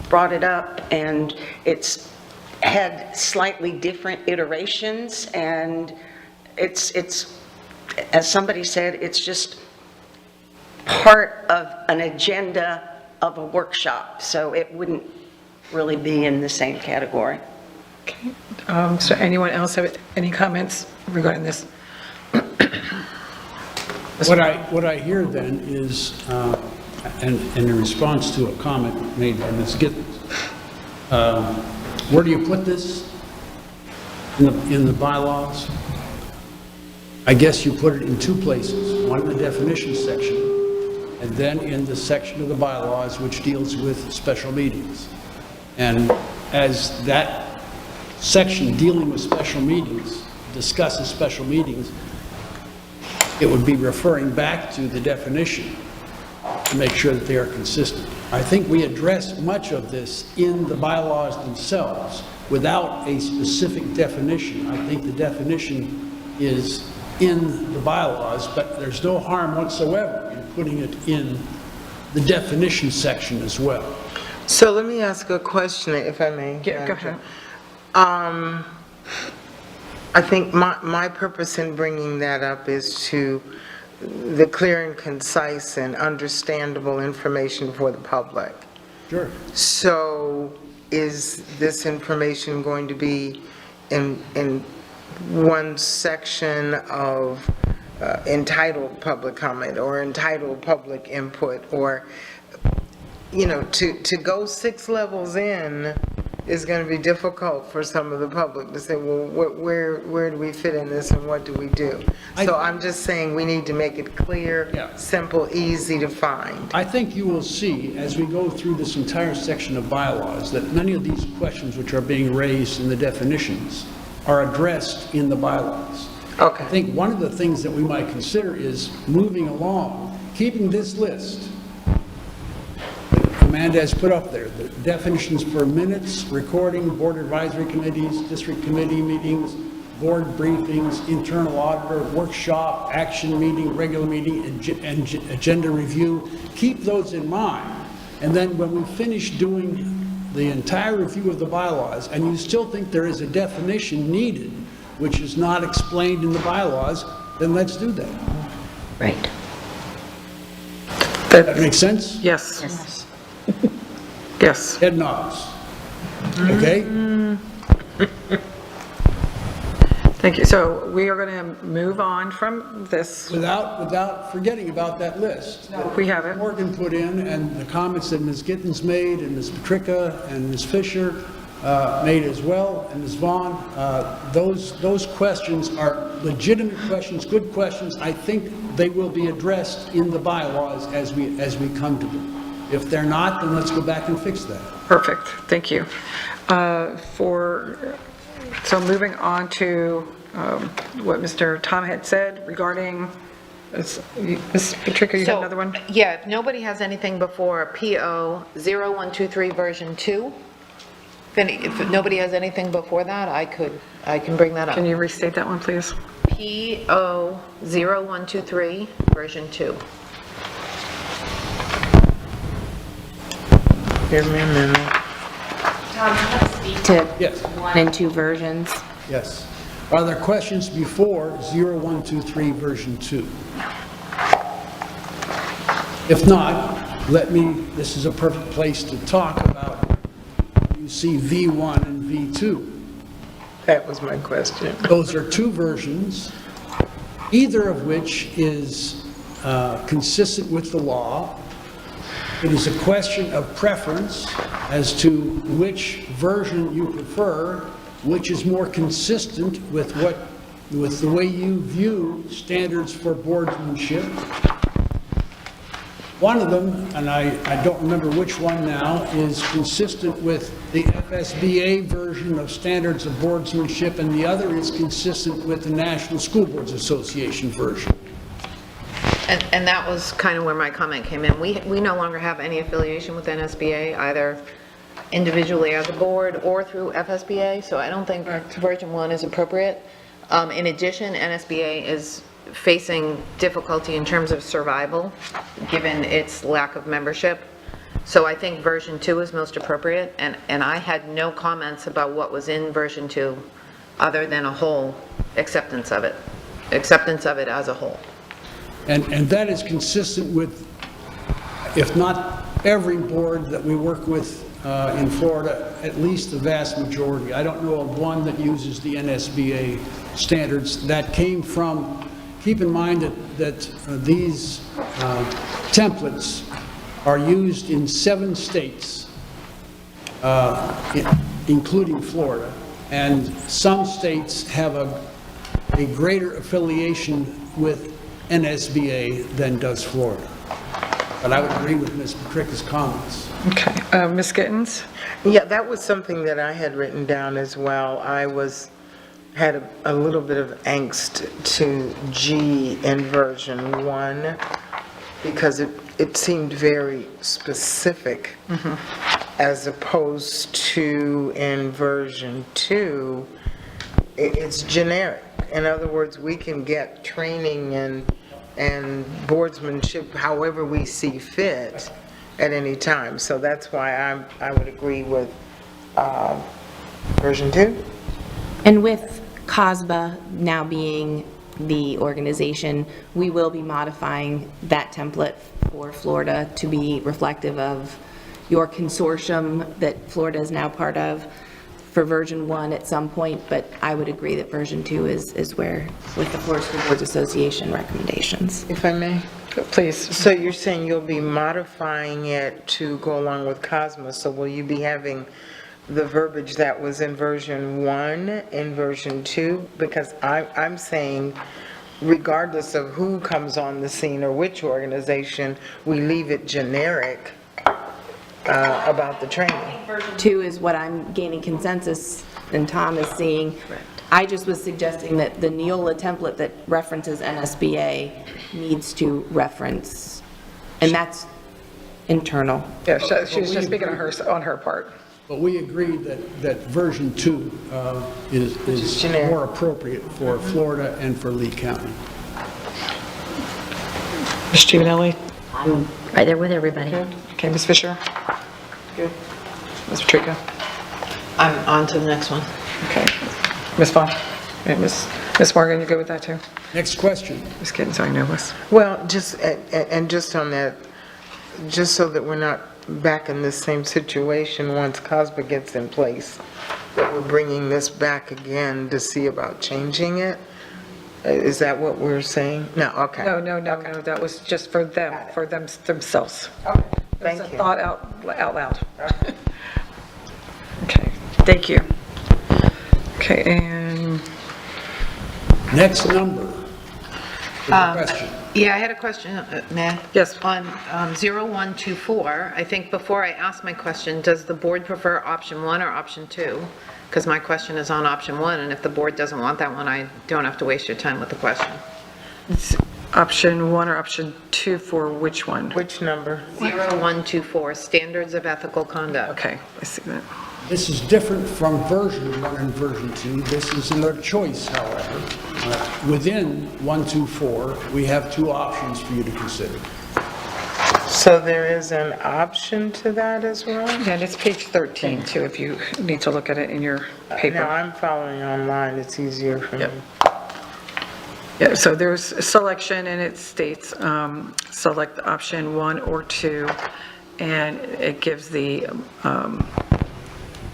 brought it up, and it's had slightly different iterations, and it's as somebody said, it's just part of an agenda of a workshop, so it wouldn't really be in the same category. Okay. So anyone else have any comments regarding this? What I hear then is, and in response to a comment made by Ms. Gittens, where do you put this in the bylaws? I guess you put it in two places, one in the definition section, and then in the section of the bylaws which deals with special meetings. And as that section dealing with special meetings discusses special meetings, it would be referring back to the definition to make sure that they are consistent. I think we address much of this in the bylaws themselves without a specific definition. I think the definition is in the bylaws, but there's no harm whatsoever in putting it in the definition section as well. So let me ask a question, if I may. Yeah, go ahead. I think my purpose in bringing that up is to the clear and concise and understandable information for the public. Sure. So is this information going to be in one section of entitled public comment or entitled public input, or, you know, to go 6 levels in is going to be difficult for some of the public to say, well, where do we fit in this and what do we do? So I'm just saying we need to make it clear, Yeah. simple, easy to find. I think you will see, as we go through this entire section of bylaws, that many of these questions which are being raised in the definitions are addressed in the bylaws. Okay. I think one of the things that we might consider is moving along, keeping this list that Amanda has put up there, the definitions for minutes, recording, board advisory committees, district committee meetings, board briefings, internal auditor, workshop, action meeting, regular meeting, and agenda review. Keep those in mind. And then when we finish doing the entire review of the bylaws, and you still think there is a definition needed, which is not explained in the bylaws, then let's do that. Right. That makes sense? Yes. Yes. Head nods. Okay? Thank you. So we are going to move on from this. Without forgetting about that list. We have it. Morgan put in, and the comments that Ms. Gittens made, and Ms. Patrica, and Ms. Fisher made as well, and Ms. Vaughn, those questions are legitimate questions, good questions. I think they will be addressed in the bylaws as we come to them. If they're not, then let's go back and fix that. Perfect. Thank you. So moving on to what Mr. Tom had said regarding, Ms. Patrica, you have another one? Yeah, if nobody has anything before PO 0123 version 2, if nobody has anything before that, I can bring that up. Can you restate that one, please? PO 0123 version 2. Give me a minute. Tom, can you speak to Yes. 1 and 2 versions? Yes. Are there questions before 0123 version 2? If not, this is a perfect place to talk about, you see V1 and V2. That was my question. Those are 2 versions, either of which is consistent with the law. It is a question of preference as to which version you prefer, which is more consistent with the way you view standards for boardsmanship. One of them, and I don't remember which one now, is consistent with the FSBA version of standards of boardsmanship, and the other is consistent with the National School Boards Association version. And that was kind of where my comment came in. We no longer have any affiliation with NSBA, either individually as a board or through FSBA, so I don't think version 1 is appropriate. In addition, NSBA is facing difficulty in terms of survival, given its lack of membership. So I think version 2 is most appropriate, and I had no comments about what was in version 2 other than a whole acceptance of it as a whole. And that is consistent with, if not every board that we work with in Florida, at least the vast majority. I don't know of one that uses the NSBA standards. That came from, keep in mind that these templates are used in 7 states, including Florida, and some states have a greater affiliation with NSBA than does Florida. But I would agree with Ms. Patrica's comments. Okay. Ms. Gittens? Yeah, that was something that I had written down as well. I had a little bit of angst to G in version 1 because it seemed very specific as opposed to in version 2, it's generic. In other words, we can get training and boardsmanship however we see fit at any time. So that's why I would agree with version 2. And with COSBA now being the organization. We will be modifying that template for Florida to be reflective of your consortium that Florida is now part of for version 1 at some point, but I would agree that version 2 is where, with the Florida School Boards Association recommendations. If I may? Please. So you're saying you'll be modifying it to go along with Cosmos, so will you be having the verbiage that was in version 1 in version 2? Because I'm saying, regardless of who comes on the scene or which organization, we leave it generic about the training. Version 2 is what I'm gaining consensus, and Tom is seeing. I just was suggesting that the Neola template that references NSBA needs to reference, and that's internal. Yeah, she was just speaking on her part. But we agree that version 2 is generic. more appropriate for Florida and for Lee County. Ms. Giovanelli? I'm right there with everybody. Okay, Ms. Fisher? Good. Ms. Patrica? I'm on to the next one. Okay. Ms. Vaughn? And Ms. Morgan, you good with that too? Next question. Ms. Gittens, I know this. Well, just on that, just so that we're not back in this same situation once COSBA gets in place, that we're bringing this back again to see about changing it? Is that what we're saying? No, okay. No, that was just for them, themselves. Okay, It was thank a you. thought out loud. Okay, thank you. Okay, and Next number. Question. Yeah, I had a question, Matt. Yes. On 0124, I think before I ask my question, does the board prefer option 1 or option 2? Because my question is on option 1, and if the board doesn't want that one, I don't have to waste your time with the question. it's option 1 or option 2 for which one? Which number? 0124, standards of ethical conduct. Okay, I see that. This is different from version 1 and version 2. This is another choice, however. Within 124, we have 2 options for you to consider. So there is an option to that as well? Yeah, and it's page 13 too, if you need to look at it in your No, paper. I'm following online, it's easier for me. Yep. Yeah, so there's a selection and it states, select option 1 or 2, and it gives the,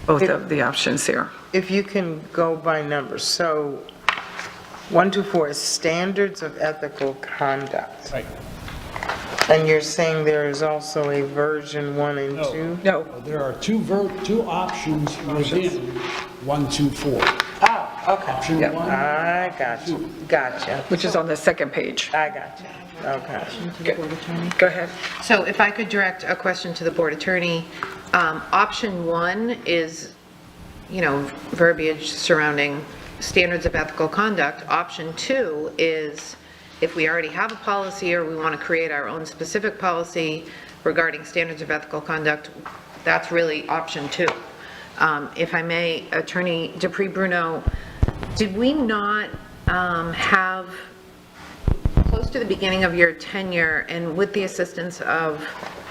both of the options here. If you can go by numbers, so 124 is standards of ethical conduct. Right. And you're saying there is also a version 1 and 2? No, There are two options within 124. Oh, okay. Option Yeah. 1, I got you, gotcha. which is on the second page. I got you, okay. Go ahead. So if I could direct a question to the board attorney, option 1 is, verbiage surrounding standards of ethical conduct. Option 2 is if we already have a policy or we want to create our own specific policy regarding standards of ethical conduct, that's really option 2. If I may, Attorney Dupree-Bruno, did we not have, close to the beginning of your tenure and with the assistance of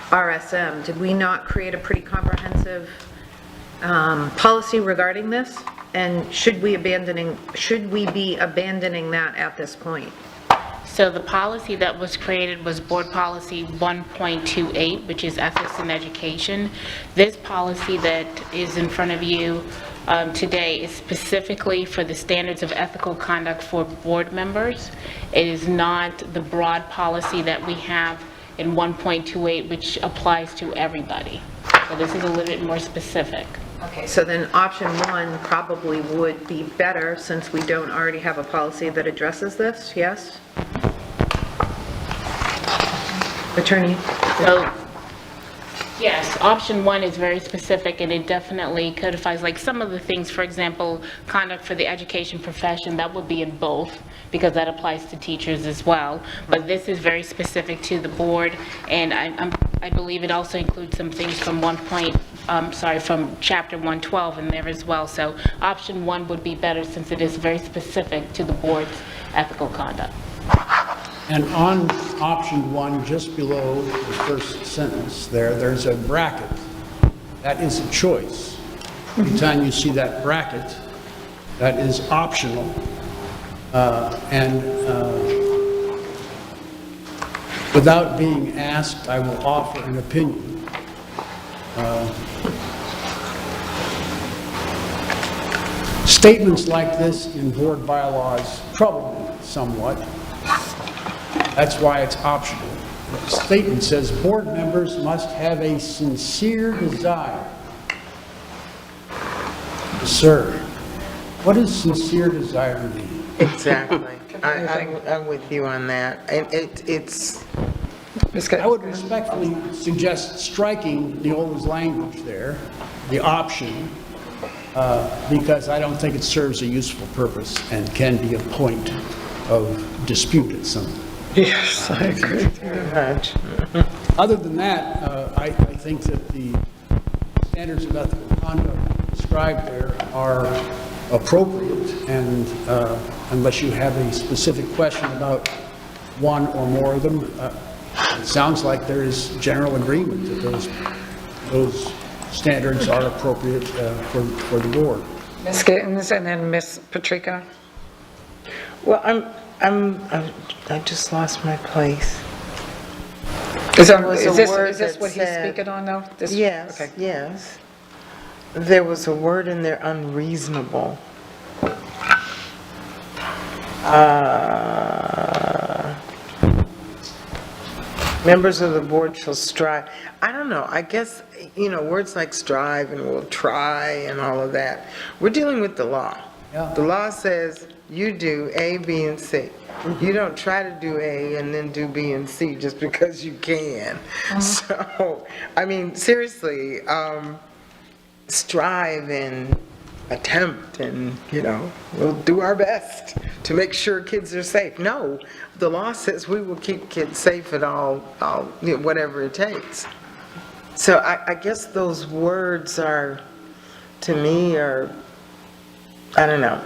RSM, did we not create a pretty comprehensive policy regarding this? And should we be abandoning that at this point? So the policy that was created was Board Policy 1.28, which is ethics in education. This policy that is in front of you today is specifically for the standards of ethical conduct for board members. It is not the broad policy that we have in 1.28, which applies to everybody. So this is a little bit more specific. Okay, so then option 1 probably would be better since we don't already have a policy that addresses this, yes? Attorney? So, yes, option 1 is very specific, and it definitely codifies, like some of the things, for example, conduct for the education profession, that would be in both, because that applies to teachers as well. But this is very specific to the board, and I believe it also includes some things from from chapter 112 in there as well. So option 1 would be better since it is very specific to the board's ethical conduct. And on option 1, just below the first sentence there's a bracket. That is a choice. Anytime you see that bracket, that is optional. And without being asked, I will offer an opinion. Statements like this in board bylaws trouble me somewhat. That's why it's optional. The statement says, board members must have a sincere desire to serve. What does sincere desire mean? Exactly. I'm with you on that. And it's, I would respectfully suggest striking Neola's language there, the option, because I don't think it serves a useful purpose and can be a point of dispute at some. Yes, I agree. much. Other than that, I think that the standards of ethical conduct described there are appropriate, and unless you have a specific question about one or more of them, it sounds like there is general agreement that those standards are appropriate for the board. Ms. Gittens and then Ms. Patrica. Well, I just lost my place. Is was a this word that what he's said- speaking on now? This- Yes, okay. yes. There was a word in there, unreasonable. Members of the board shall strive. I don't know, I guess, words like strive and will try and all of that. We're dealing with the law. Yeah. The law says you do A, B, and C. You don't try to do A and then do B and C just because you can. So, I mean, seriously, strive and attempt and, we'll do our best to make sure kids are safe. No, the law says we will keep kids safe at all whatever it takes. So I guess those words are, to me, I don't know.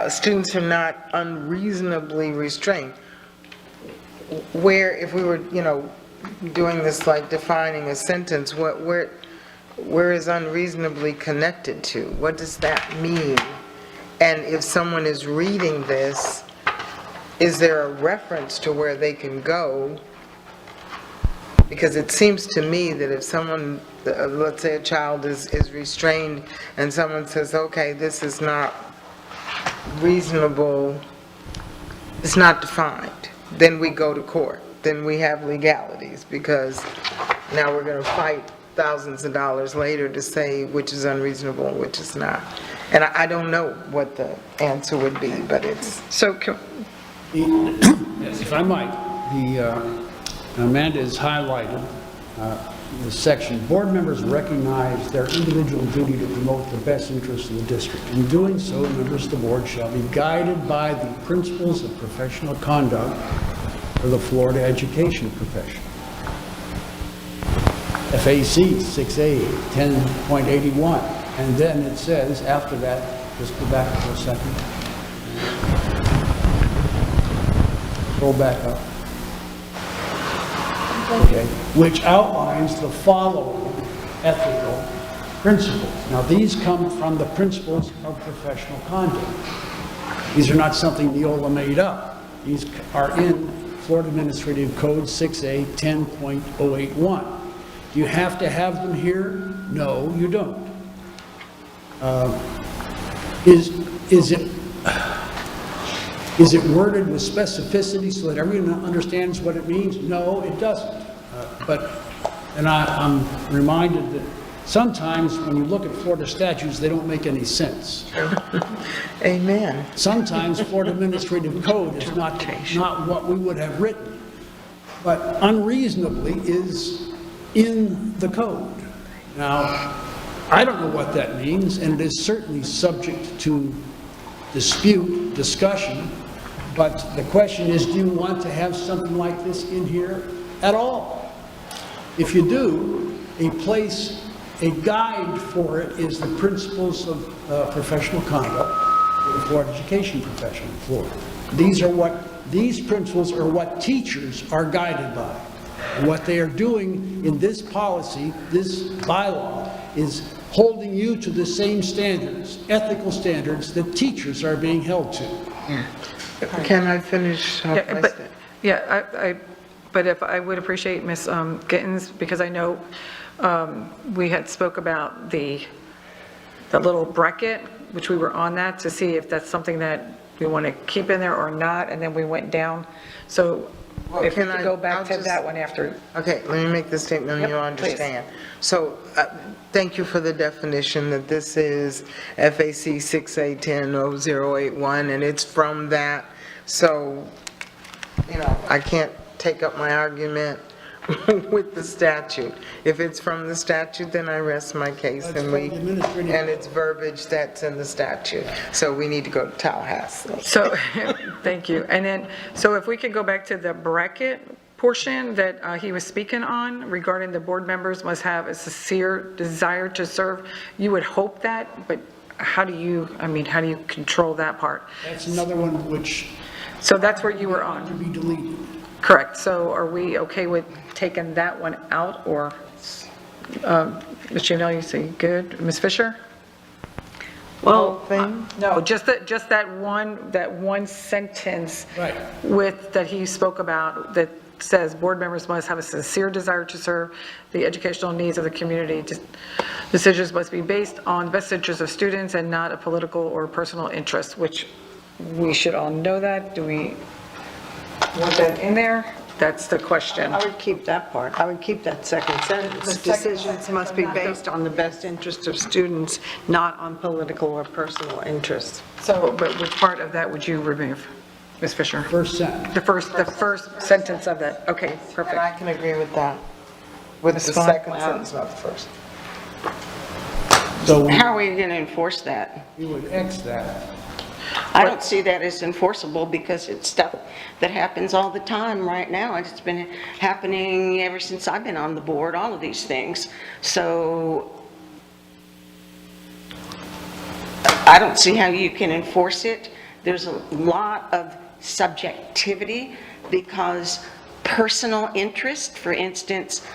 Students are not unreasonably restrained. Where, if we were, doing this like defining a sentence, where is unreasonably connected to? What does that mean? And if someone is reading this, is there a reference to where they can go? Because it seems to me that if someone, let's say a child is restrained and someone says, okay, this is not reasonable, it's not defined, then we go to court. Then we have legalities, because now we're going to fight thousands of dollars later to say which is unreasonable and which is not. And I don't know what the answer would be, but it's... So, If I might, Amanda has highlighted the section, board members recognize their individual duty to promote the best interests of the district. In doing so, members of the board shall be guided by the principles of professional conduct for the Florida education profession. FAC 6A 10.81, and then it says after that, just go back for a second, scroll back up, okay, which outlines the following ethical principles. Now, these come from the principles of professional conduct. These are not something Neola made up. These are in Florida Administrative Code 6A 10.081. Do you have to have them here? No, you don't. Is it worded with specificity so that everyone understands what it means? No, it doesn't. And I'm reminded that sometimes when you look at Florida statutes, they don't make any sense. Amen. Sometimes Florida Administrative Code is not what we would have written, but unreasonably is in the code. Now, I don't know what that means, and it is certainly subject to dispute, discussion, but the question is, do you want to have something like this in here at all? If you do, a guide for it is the principles of professional conduct for the Florida education profession in Florida. These principles are what teachers are guided by. And what they are doing in this policy, this bylaw, is holding you to the same standards, ethical standards that teachers are being held to. Can I finish? But if I would appreciate Ms. Gittens, because I know we had spoke about the little bracket, which we were on that, to see if that's something that we want to keep in there or not, and then we went down. So if we could go back to that one after. Okay, let me make the statement and you understand. So, thank you for the definition that this is FAC 6810-0081, and it's from that. So, I can't take up my argument with the statute. If it's from the statute, then I rest my case, and it's verbiage that's in the statute. So we need to go to Tallahassee. So, thank you. And then, so if we could go back to the bracket portion that he was speaking on regarding the board members must have a sincere desire to serve, you would hope that, but how do you control that part? That's another one which. So that's where you were on. To be deleted. Correct. So are we okay with taking that one out, or, Ms. Janelle, you say good? Ms. Fisher? Well, No, just that one sentence. Right. That he spoke about that says board members must have a sincere desire to serve the educational needs of the community. Decisions must be based on the best interests of students and not a political or personal interest, which we should all know that. Do we want that in there? That's the question. I would keep that part. I would keep that second sentence. Decisions must be based on the best interest of students, not on political or personal interests. So, but which part of that would you remove, Ms. Fisher? First sentence. The first sentence of that. Okay, perfect. And I can agree with that, with the second sentence, not the first. So how are we going to enforce that? we would X that. I don't see that as enforceable because it's stuff that happens all the time right now. It's been happening ever since I've been on the board, all of these things. So I don't see how you can enforce it. There's a lot of subjectivity because personal interest, for instance,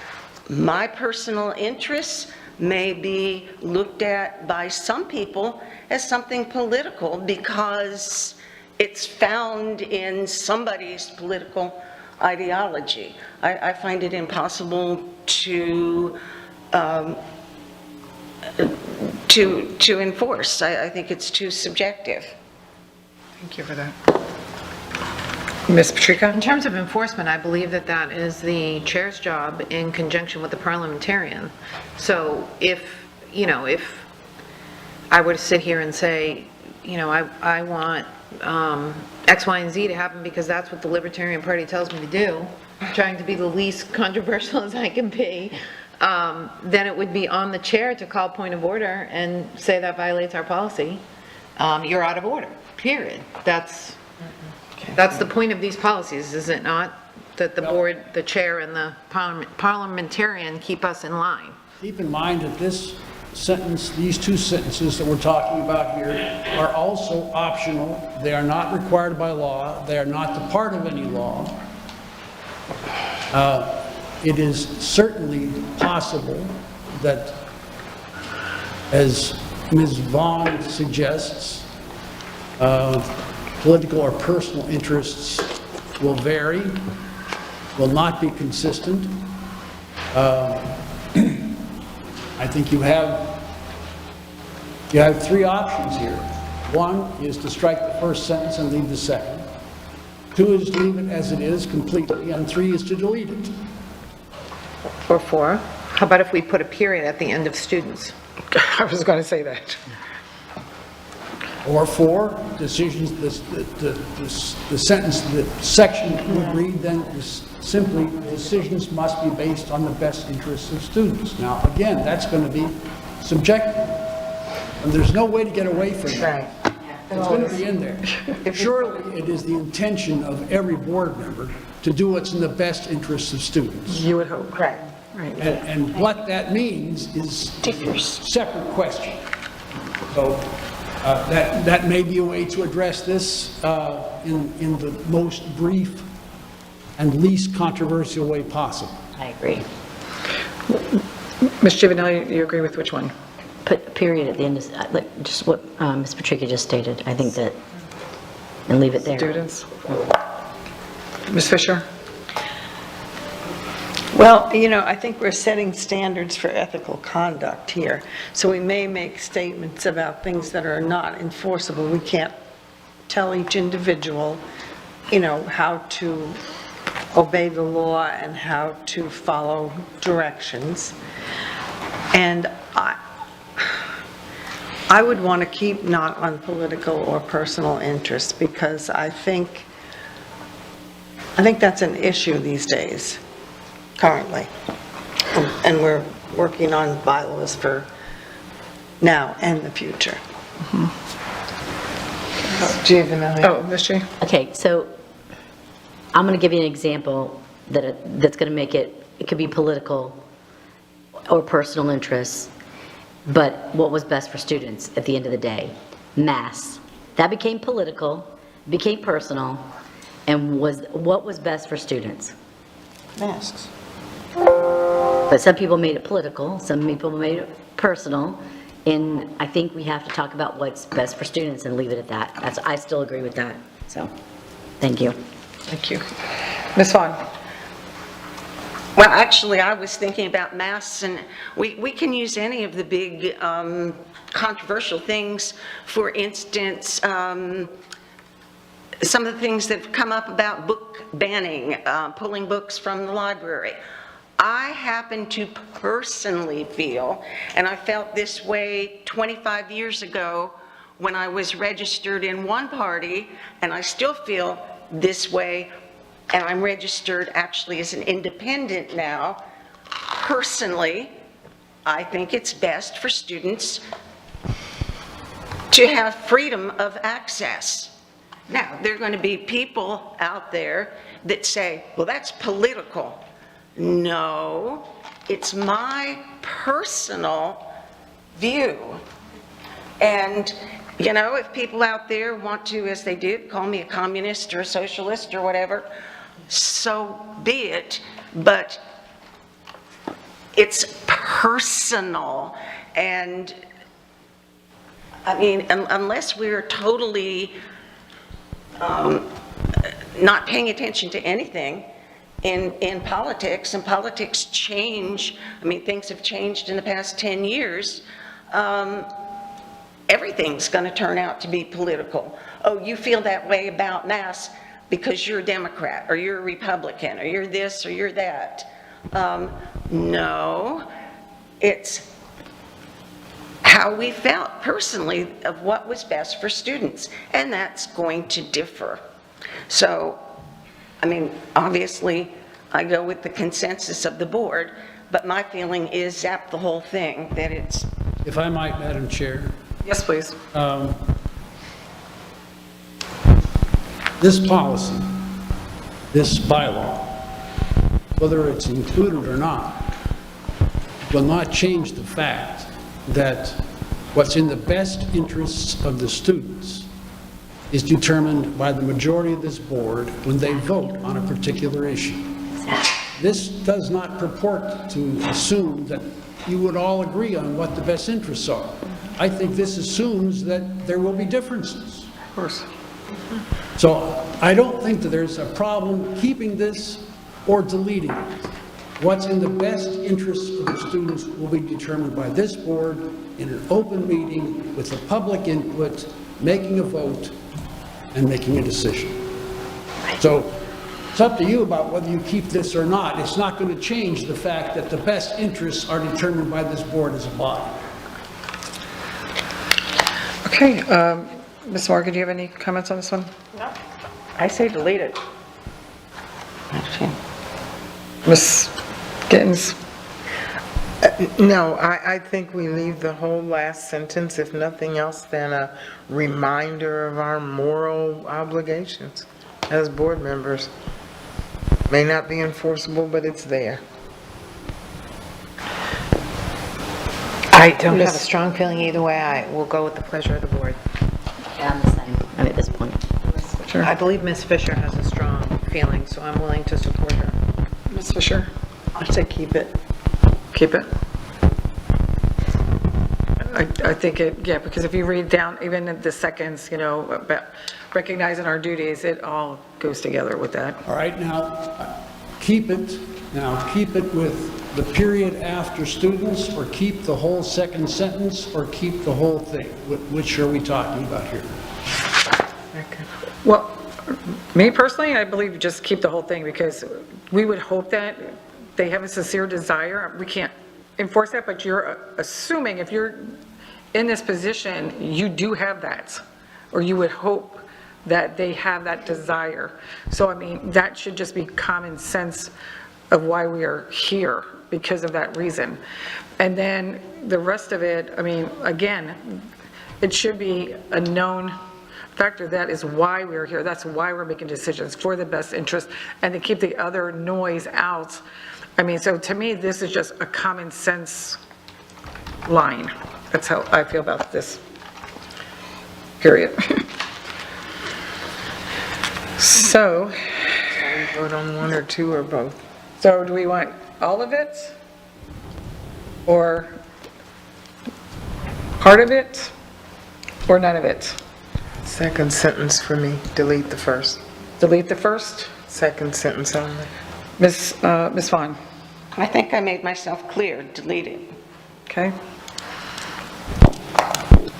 my personal interests may be looked at by some people as something political because it's found in somebody's political ideology. I find it impossible to enforce. I think it's too subjective. Thank you for that. Ms. Patrica? In terms of enforcement, I believe that that is the chair's job in conjunction with the parliamentarian. So if I were to sit here and say, I want X, Y, and Z to happen because that's what the Libertarian Party tells me to do, trying to be the least controversial as I can be, then it would be on the chair to call point of order and say that violates our policy. You're out of order, period. That's the point of these policies, is it not? That the board, the chair, and the parliamentarian keep us in line. Keep in mind that this sentence, these two sentences that we're talking about here are also optional. They are not required by law. They are not the part of any law. It is certainly possible that, as Ms. Vaughn suggests, political or personal interests will vary, will not be consistent. I think you have three options here. One is to strike the first sentence and leave the second. Two is to leave it as it is completely, and three is to delete it. Or four. How about if we put a period at the end of students? I was going to say that. Or four, decisions, the sentence, the section would read then is simply, decisions must be based on the best interests of students. Now, again, that's going to be subjective, and there's no way to get away from that. It's going to be in there. Surely it is the intention of every board member to do what's in the best interests of students. You would hope. Right. Right. And what that means is a separate question. So that may be a way to address this in the most brief and least controversial way possible. I agree. Ms. Giovanelli, you agree with which one? Put a period at the end of, like, just what Ms. Patrica just stated. I think that and leave it there. Students. Ms. Fisher? Well, I think we're setting standards for ethical conduct here. So we may make statements about things that are not enforceable. We can't tell each individual, how to obey the law and how to follow directions. And I would want to keep not on political or personal interests, because I think that's an issue these days, currently. And we're working on bylaws for now and the future. Oh, Ms. G? Okay, so I'm going to give you an example that's going to make it could be political or personal interests, but what was best for students at the end of the day? Masks. That became political, became personal, and what was best for students? Masks. But some people made it political, some people made it personal, and I think we have to talk about what's best for students and leave it at that. I still agree with that, so, thank you. Thank you. Ms. Vaughn? Well, actually, I was thinking about masks, and we can use any of the big controversial things. For instance, some of the things that have come up about book banning, pulling books from the library. I happen to personally feel, and I felt this way 25 years ago when I was registered in one party, and I still feel this way, and I'm registered actually as an independent now. Personally, I think it's best for students to have freedom of access. Now, there are going to be people out there that say, well, that's political. No, it's my personal view. And, if people out there want to, as they did, call me a communist or a socialist or whatever, so be it. But it's personal. And, unless we're totally not paying attention to anything in politics, and politics change, things have changed in the past 10 years, everything's going to turn out to be political. Oh, you feel that way about masks because you're a Democrat, or you're a Republican, or you're this, or you're that. No, it's how we felt personally of what was best for students, and that's going to differ. So, obviously, I go with the consensus of the board, but my feeling is zap the whole thing, that it's... If I might, Madam Chair, Yes, please. this policy, this bylaw, whether it's included or not, will not change the fact that what's in the best interests of the students is determined by the majority of this board when they vote on a particular issue. This does not purport to assume that you would all agree on what the best interests are. I think this assumes that there will be differences. Of course. So I don't think that there's a problem keeping this or deleting it. What's in the best interests of the students will be determined by this board in an open meeting with the public input, making a vote and making a decision. So it's up to you about whether you keep this or not. It's not going to change the fact that the best interests are determined by this board as a body. Okay, Ms. Morgan, do you have any comments on this one? No. I say delete it. Ms. Gittens? No, I think we leave the whole last sentence, if nothing else, than a reminder of our moral obligations as board members. May not be enforceable, but it's there. I don't have a strong feeling either way. I will go with the pleasure of the board. Yeah, I'm the same, at this point. I believe Ms. Fisher has a strong feeling, so I'm willing to support her. Ms. Fisher? I'd say keep it. Keep it. I think yeah, because if you read down, even in the seconds, about recognizing our duties, it all goes together with that. All right, now, keep it with the period after students, or keep the whole second sentence, or keep the whole thing? Which are we talking about here? Well, me personally, I believe just keep the whole thing, because we would hope that they have a sincere desire. We can't enforce that, but you're assuming if you're in this position, you do have that, or you would hope that they have that desire. So, I mean, that should just be common sense of why we are here, because of that reason. And then the rest of it, I mean, again, it should be a known factor. That is why we're here. That's why we're making decisions, for the best interest, and to keep the other noise out. I mean, so to me, this is just a common sense line. That's how I feel about this, period. So, Vote on one or two or both. so do we want all of it? Or part of it? Or none of it? Second sentence for me, delete the first. Delete the first? Second sentence only. Ms. Vaughn, I think I made myself clear, delete it. okay?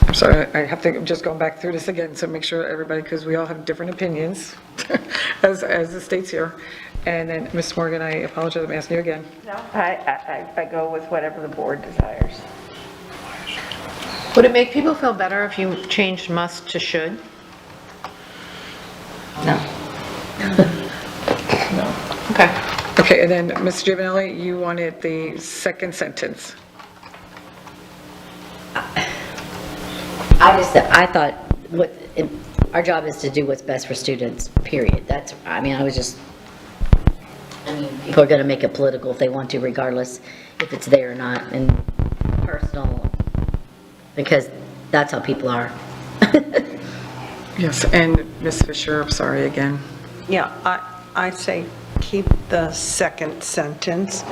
I'm sorry, I have to just go back through this again, so make sure everybody, because we all have different opinions, as it states here. And then, Ms. Morgan, I apologize, I'm asking you again. No, I go with whatever the board desires. Would it make people feel better if you changed must to should? No. Okay. Okay, and then, Ms. Giovanelli, you wanted the second sentence. I thought our job is to do what's best for students, period. People are going to make it political if they want to, regardless if it's there or not, and personal, because that's how people are. Yes, and Ms. Fisher, I'm sorry again. Yeah, I say keep the second sentence,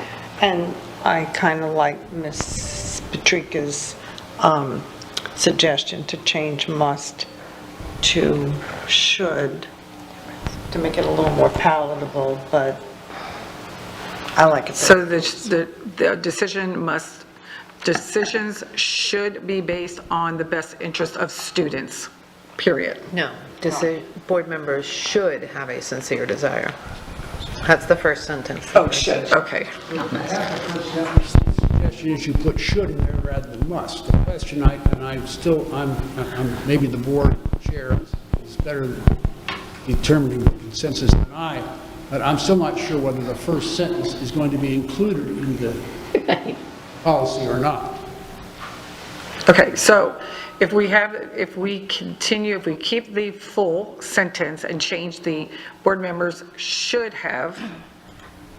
and I kind of like Ms. Patrica's suggestion to change must to should, to make it a little more palatable, but I like it. So the decisions should be based on the best interest of students, period. No, board members should have a sincere desire. That's the first sentence. Oh, should, okay. Suggestion is you put should in there rather than must. The question, I'm maybe the board chair is better determining the consensus than I, but I'm still not sure whether the first sentence is going to be included in the policy or not. Okay, so if we keep the full sentence and change the board members should have,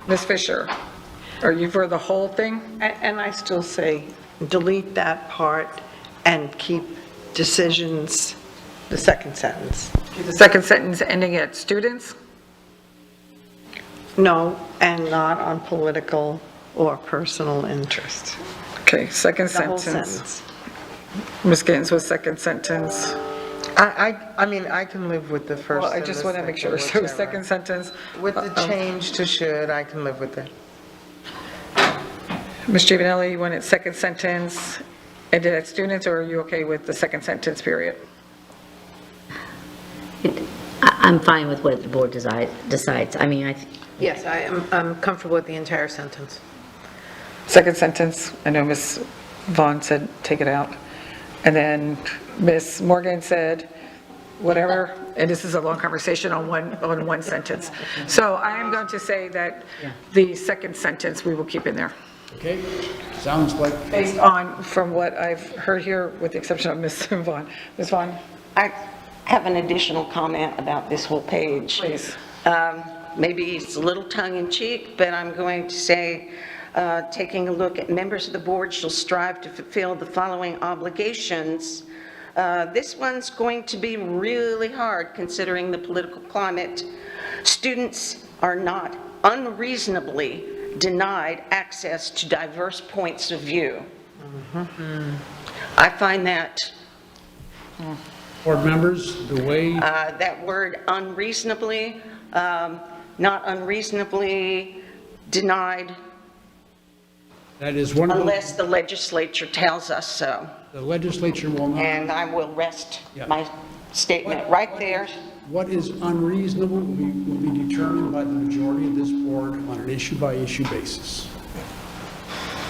Ms. Fisher, are you for the whole thing? And I still say delete that part and keep decisions, the second sentence. The second sentence ending at students? No, and not on political or personal interest. Okay, second The whole sentence. sentence. Ms. Gittens with second sentence. I mean, I can live with the first. Well, I and just the want to make second, sure, so whichever. second sentence. With the change to should, I can live with that. Ms. Giovanelli, you wanted second sentence ended at students, or are you okay with the second sentence, period? I'm fine with what the board decides. I mean, Yes, I'm comfortable with the entire sentence. Second sentence, I know Ms. Vaughn said take it out. And then Ms. Morgan said whatever, and this is a long conversation on one sentence. So I am going to say that the second sentence we will keep in there. Okay? Sounds like. Based on, from what I've heard here, with the exception of Ms. Vaughn. Ms. Vaughn? I have an additional comment about this whole page. Please. Maybe it's a little tongue-in-cheek, but I'm going to say, taking a look at members of the board shall strive to fulfill the following obligations. This one's going to be really hard considering the political climate. Students are not unreasonably denied access to diverse points of view. I find that Board members, the way, that word unreasonably, not unreasonably denied, that is one of unless the legislature tells us so. the legislature will not. And I will rest Yeah. my statement right there. What is unreasonable will be determined by the majority of this board on an issue-by-issue basis.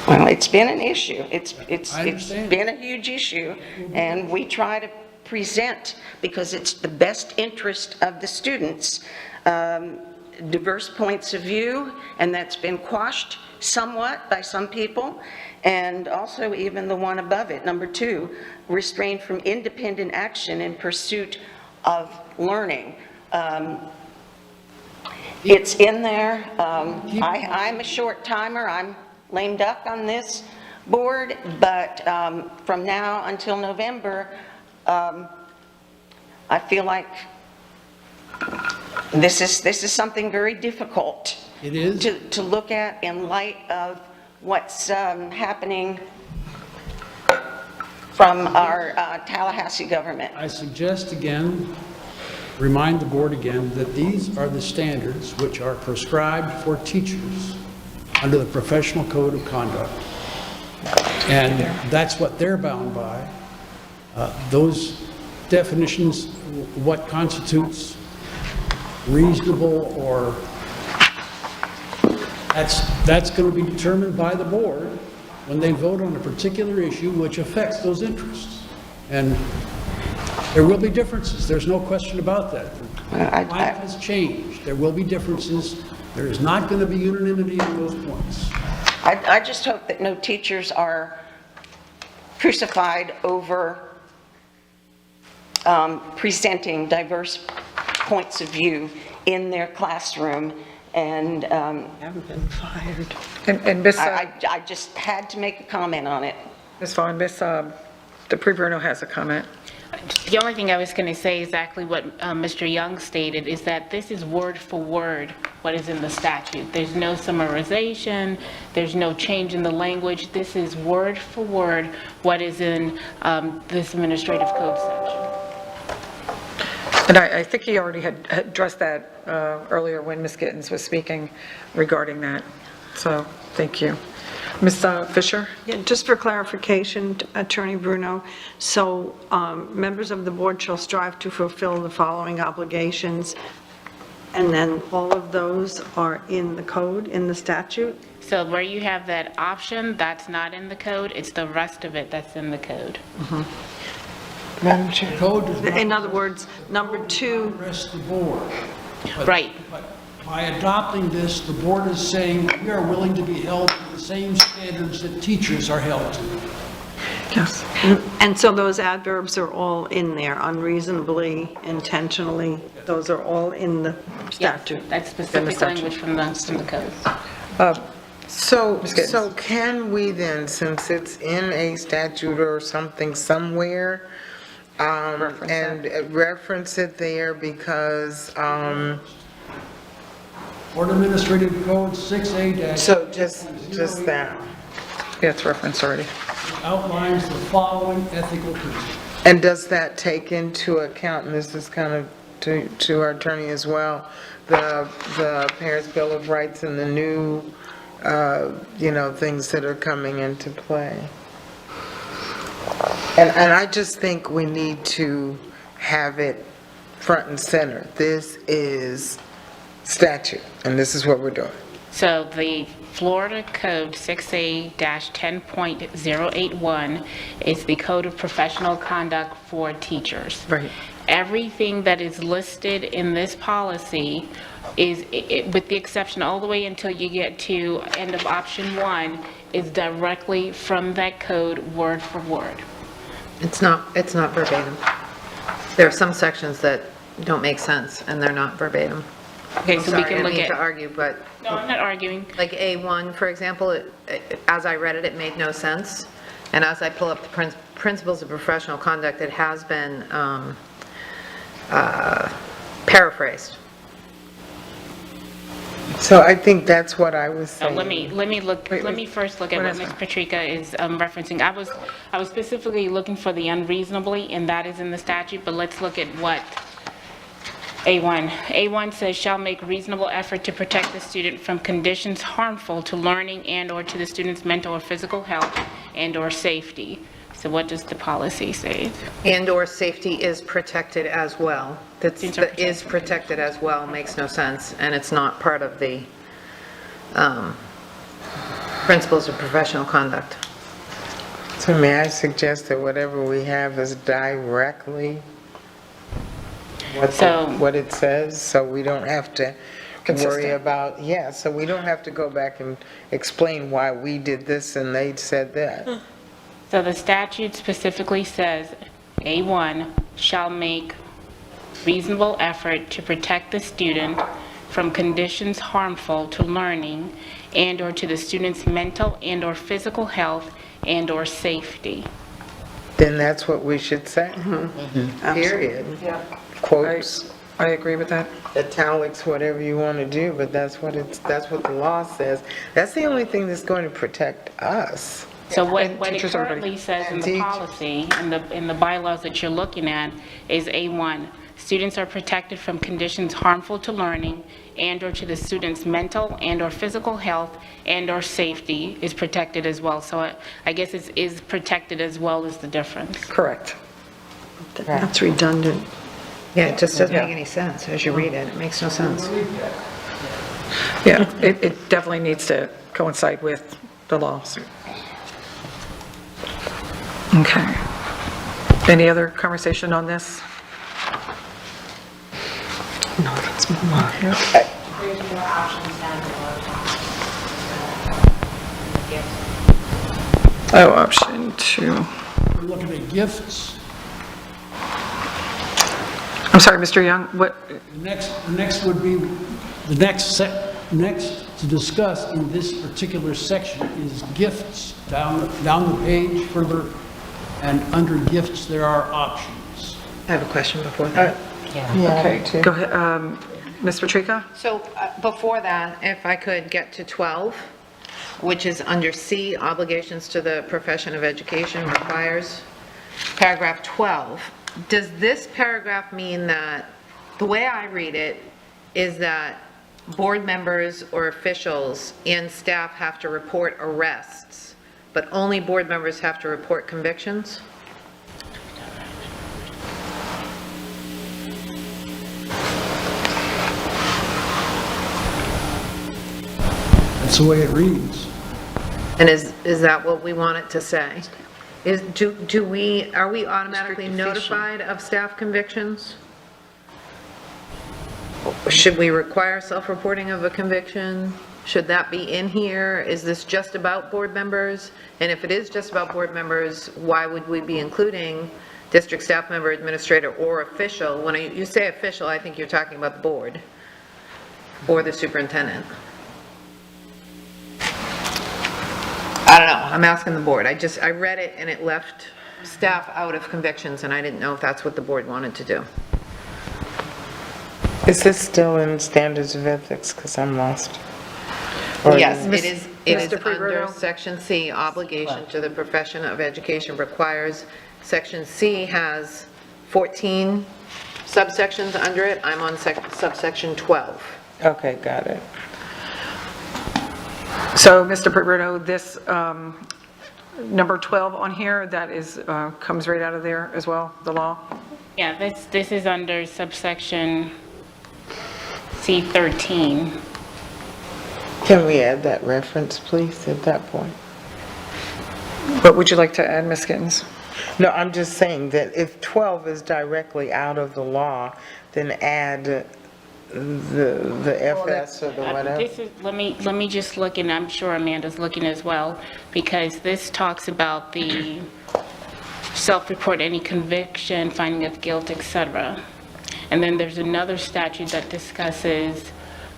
Well, it's been an issue. It's I understand. been a huge issue, and we try to present, because it's the best interest of the students, diverse points of view, and that's been quashed somewhat by some people, and also even the one above it, number 2, restrained from independent action in pursuit of learning. It's in there. I'm a short timer. I'm lame duck on this board, but from now until November, I feel like this is something very difficult. It is. To look at in light of what's happening from our Tallahassee government. I suggest again, remind the board again, that these are the standards which are prescribed for teachers under the Professional Code of Conduct. And that's what they're bound by. Those definitions, what constitutes reasonable or, that's going to be determined by the board when they vote on a particular issue which affects those interests. And there will be differences, there's no question about that. Life has changed, there will be differences, there is not going to be unanimity on those points. I just hope that no teachers are crucified over presenting diverse points of view in their classroom, and Haven't been fired. And Ms. I just had to make a comment on it. Ms. Vaughn, Ms. DePree-Bruno has a comment. The only thing I was going to say exactly what Mr. Young stated is that this is word for word what is in the statute. There's no summarization, there's no change in the language. This is word for word what is in this administrative code section. And I think he already had addressed that earlier when Ms. Gittens was speaking regarding that. So, thank you. Ms. Fisher? Yeah, just for clarification, Attorney Bruno, so members of the board shall strive to fulfill the following obligations, and then all of those are in the code, in the statute? So where you have that option, that's not in the code, it's the rest of it that's in the code. Madam Chair. Code does not In other words, number 2, rest the board. But- Right. But by adopting this, the board is saying we are willing to be held to the same standards that teachers are held to. Yes. and so those adverbs are all in there, unreasonably, intentionally, those are all in the statute? Yes, that's specific language from the code. So can we then, since it's in a statute or something somewhere, and reference it there because, Board Administrative Code 6A- so just that. Yeah, it's referenced already. outlines the following ethical principles. And does that take into account, and this is kind of to our attorney as well, the Parents' Bill of Rights and the new, things that are coming into play? And I just think we need to have it front and center. This is statute, and this is what we're doing. So the Florida Code 6A-10.081 is the Code of Professional Conduct for Teachers. Right. Everything that is listed in this policy is, with the exception all the way until you get to end of option 1, is directly from that code, word for word. It's not verbatim. There are some sections that don't make sense, and they're not verbatim. Okay, I'm so sorry, we can I look didn't mean to at, argue, but no, I'm not arguing. like A1, for example, as I read it, it made no sense. And as I pull up the principles of professional conduct, it has been paraphrased. So I think that's what I was So saying. let me first look at what Ms. Patrica is referencing. I was specifically looking for the unreasonably, and that is in the statute, but let's look at what A1. A1 says, shall make reasonable effort to protect the student from conditions harmful to learning and/or to the student's mental or physical health and/or safety. So what does the policy say? And/or safety is protected as well. That's, Students are that is protected as well, makes no sense, and it's not part of the principles of professional conduct. So may I suggest that whatever we have is directly what it says, so we don't have to worry about, so we don't have to go back and explain why we did this and they said that. So the statute specifically says, A1 shall make reasonable effort to protect the student from conditions harmful to learning and/or to the student's mental and/or physical health and/or safety. Then that's what we should say. Period. Quotes, I agree with that. italics, whatever you want to do, but that's what the law says. That's the only thing that's going to protect us. So what it teachers are ready. currently says in And the teach- policy, in the bylaws that you're looking at, is A1, students are protected from conditions harmful to learning and/or to the student's mental and/or physical health and/or safety is protected as well. So I guess it's is protected as well is the difference. Correct. That's redundant. Yeah, it just doesn't make any sense as you read it. It makes no sense. Yeah, it definitely needs to coincide with the laws. Okay. Any other conversation on this? No, let's move on. There's more options down below. Oh, option 2. We're looking at gifts. I'm sorry, Mr. Young, what, Next would be, next to discuss in this particular section is gifts. Down the page further, and under gifts, there are options. I have a question before that. okay, go ahead, Ms. Patrica? So before that, if I could get to 12, which is under C, obligations to the profession of education requires, paragraph 12. Does this paragraph mean that, the way I read it, is that board members or officials and staff have to report arrests, but only board members have to report convictions? That's the way it reads. And is that what we want it to say? Are we automatically notified of staff convictions? Should we require self-reporting of a conviction? Should that be in here? Is this just about board members? And if it is just about board members, why would we be including district staff member, administrator, or official? When you say official, I think you're talking about the board or the superintendent. I don't know, I'm asking the board. I read it and it left staff out of convictions, and I didn't know if that's what the board wanted to do. Is this still in standards of ethics? Because I'm lost. Or- Yes, it is Mr. under Prieto? section C, obligation to the profession of education requires. Section C has 14 subsections under it. I'm on subsection 12. Okay, got it. So, Mr. Perberto, this number 12 on here, that is, comes right out of there as well, the law? Yeah, this is under subsection C13. Can we add that reference, please, at that point? What would you like to add, Ms. Gittens? No, I'm just saying that if 12 is directly out of the law, then add the FS or the whatever. This is, let me just look, and I'm sure Amanda's looking as well, because this talks about the self-report any conviction, finding of guilt, etc. And then there's another statute that discusses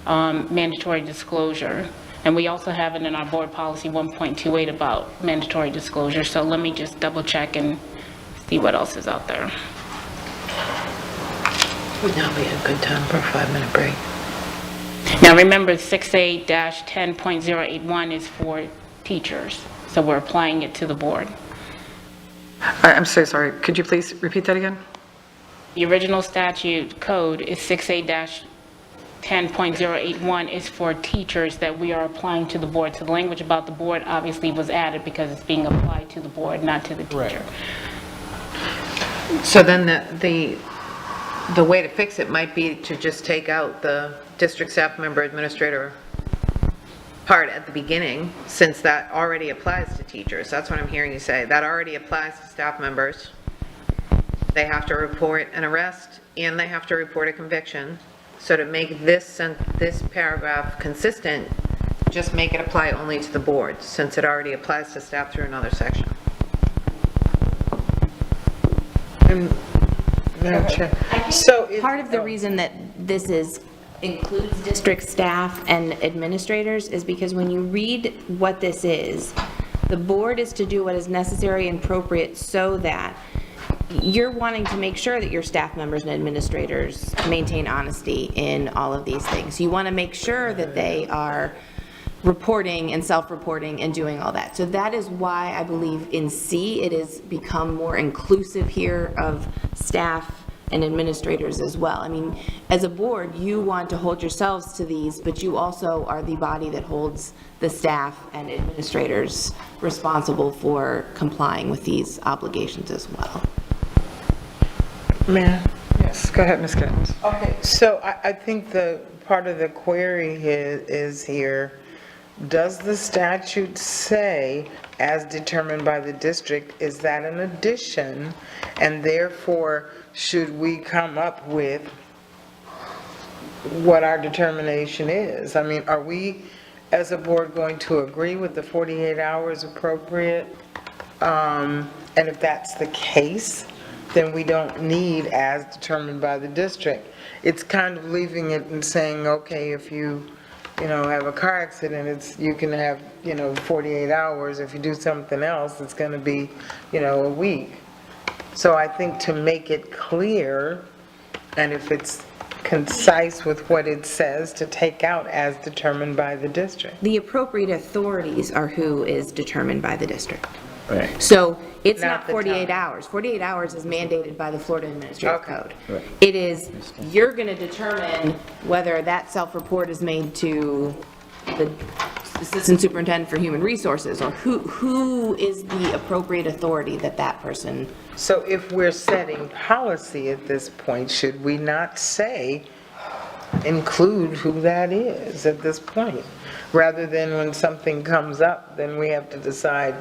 mandatory disclosure. And we also have it in our board policy 1.28 about mandatory disclosure. So let me just double check and see what else is out there. Would now be a good time for a 5-minute break. Now, remember, 6A-10.081 is for teachers, so we're applying it to the board. I'm so sorry, could you please repeat that again? The original statute code is 6A-10.081 is for teachers that we are applying to the board. So the language about the board obviously was added because it's being applied to the board, not to the teacher. So then the way to fix it might be to just take out the district staff member administrator part at the beginning, since that already applies to teachers. That's what I'm hearing you say. That already applies to staff members. They have to report an arrest and they have to report a conviction. So to make this paragraph consistent, just make it apply only to the board, since it already applies to staff through another section. Part of the reason that this includes district staff and administrators is because when you read what this is, the board is to do what is necessary and appropriate so that you're wanting to make sure that your staff members and administrators maintain honesty in all of these things. You want to make sure that they are reporting and self-reporting and doing all that. So that is why I believe in C, it has become more inclusive here of staff and administrators as well. I mean, as a board, you want to hold yourselves to these, but you also are the body that holds the staff and administrators responsible for complying with these obligations as well. Mayor? Yes, go ahead, Ms. Gittens. Okay, so I think the part of the query is here, does the statute say, as determined by the district, is that an addition? And therefore, should we come up with what our determination is? I mean, are we, as a board, going to agree with the 48 hours appropriate? And if that's the case, then we don't need as determined by the district. It's kind of leaving it and saying, okay, if you have a car accident, you can have, 48 hours. If you do something else, it's going to be, a week. So I think to make it clear, and if it's concise with what it says, to take out as determined by the district. The appropriate authorities are who is determined by the district. Right. So it's Not not the 48 time. hours. 48 hours is mandated by the Florida Administrative Okay. Code. It is, you're going to determine whether that self-report is made to the Assistant Superintendent for Human Resources, or who is the appropriate authority that person. So if we're setting policy at this point, should we not say, include who that is at this point? Rather than when something comes up, then we have to decide.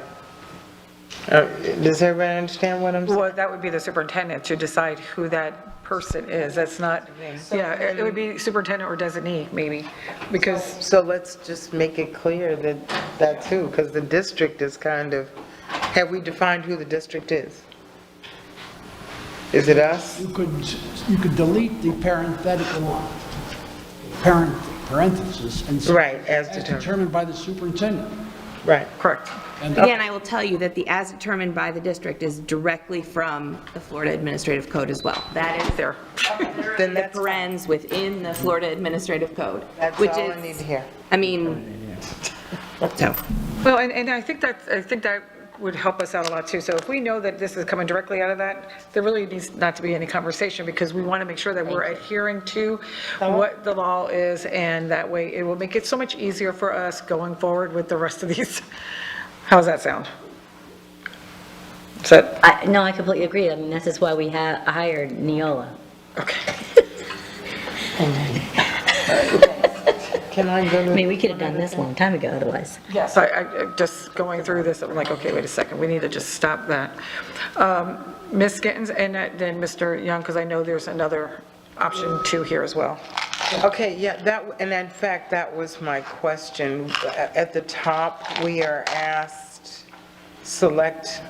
Does everybody understand what I'm saying? Well, that would be the superintendent to decide who that person is. That's not, yeah, it would be superintendent or designee, maybe, because, So let's just make it clear that too, because the district is kind of, have we defined who the district is? Is it us? You could delete the parenthetical, parenthesis and say. Right, as determined. determined by the superintendent. Right. correct. And Again, I will tell you that the as determined by the district is directly from the Florida Administrative Code as well. That is There. Then the that's, parens within the Florida Administrative Code. that's which all I is- need to hear. I mean, so. Well, and I think that would help us out a lot too. So if we know that this is coming directly out of that, there really needs not to be any conversation, because we want to make sure that we're adhering to what the law is, and that way it will make it so much easier for us going forward with the rest of these. How's that sound? Is that, No, I completely agree. I mean, this is why we hired Neola. okay. Can I go to? I mean, we could have done this a long time ago otherwise. Yes, I just going through this, I'm like, okay, wait a second, we need to just stop that. Ms. Gittens, and then Mr. Young, because I know there's another option too here as well. Okay, yeah, and in fact, that was my question. At the top, we are asked, select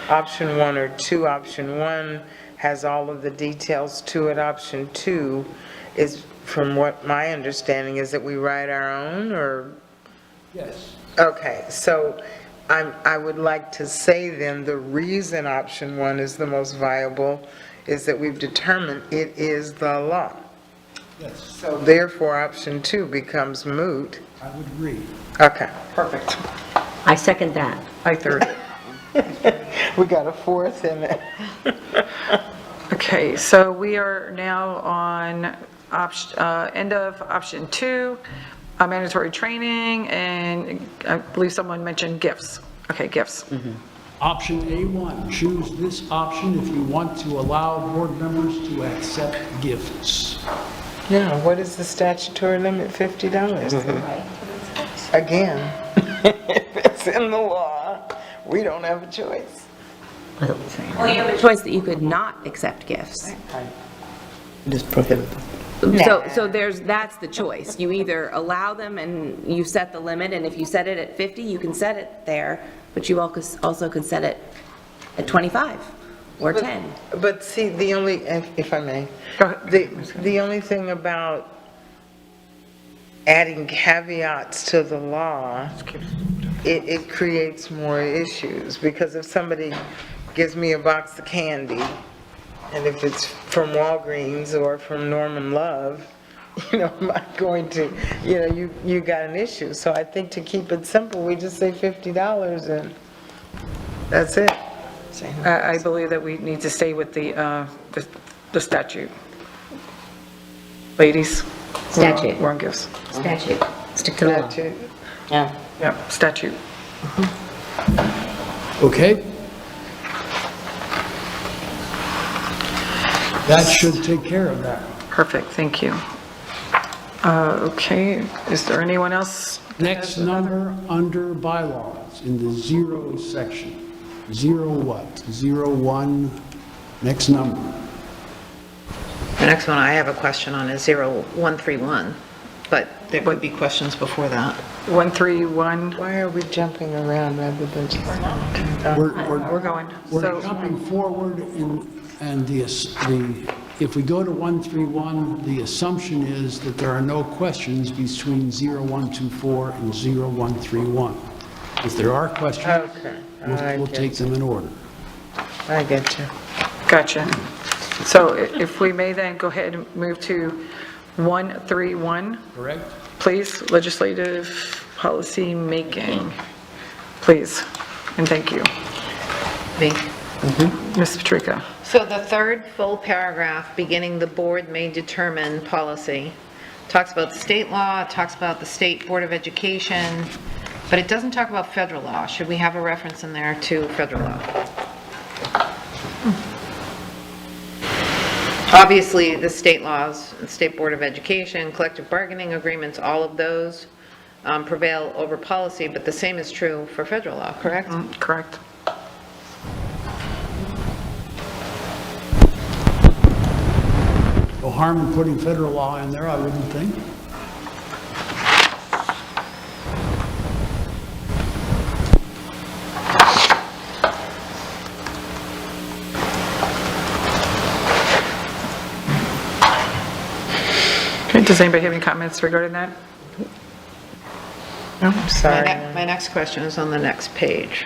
option 1 or 2. Option 1 has all of the details to it. Option 2 is, from what my understanding is, that we write our own, or? Yes. Okay, so I would like to say then, the reason option 1 is the most viable is that we've determined it is the law. Yes, So therefore, option 2 becomes moot. I would agree. Okay, perfect. I second that. I third. We got a fourth in it. Okay, so we are now on end of option 2, mandatory training, and I believe someone mentioned gifts. Okay, gifts. Option A1, choose this option if you want to allow board members to accept gifts. Yeah, what is the statutory limit? $50? Again, if it's in the law, we don't have a choice. Well, you have a choice that you could not accept gifts. Just prohibit them. So that's the choice. You either allow them and you set the limit, and if you set it at 50, you can set it there, but you also could set it at 25 or 10. But see, the only, if I may, Go ahead. the only thing about adding caveats to the law, it creates more issues, because if somebody gives me a box of candy, and if it's from Walgreens or from Norman Love, am I going to, you got an issue. So I think to keep it simple, we just say $50 and that's it. I believe that we need to stay with the statute. Ladies? Statute. We're on gifts. Statute. Stick to the law. Yeah. Yeah, statute. Okay? That should take care of that. Perfect, thank you. Okay, is there anyone else? Next number under bylaws in the 0 section. 0 what? 01, next number. The next one I have a question on is 0131, but there would be questions before that. 131, Why are we jumping around rather than just... we're going. We're So, jumping forward and if we go to 131, the assumption is that there are no questions between 0124 and 0131. If there are questions, Okay, we'll take them in order. I get you. gotcha. So if we may then go ahead and move to 131, Correct? please, legislative policy making, please, and thank you. Me? Ms. Patrica. So the third full paragraph, beginning the board may determine policy, talks about the state law, it talks about the State Board of Education, but it doesn't talk about federal law. Should we have a reference in there to federal law? Obviously, the state laws, the State Board of Education, collective bargaining agreements, all of those prevail over policy, but the same is true for federal law, correct? Correct. No harm in putting federal law in there, I wouldn't think. Okay, does anybody have any comments regarding that? Sorry. My next question is on the next page.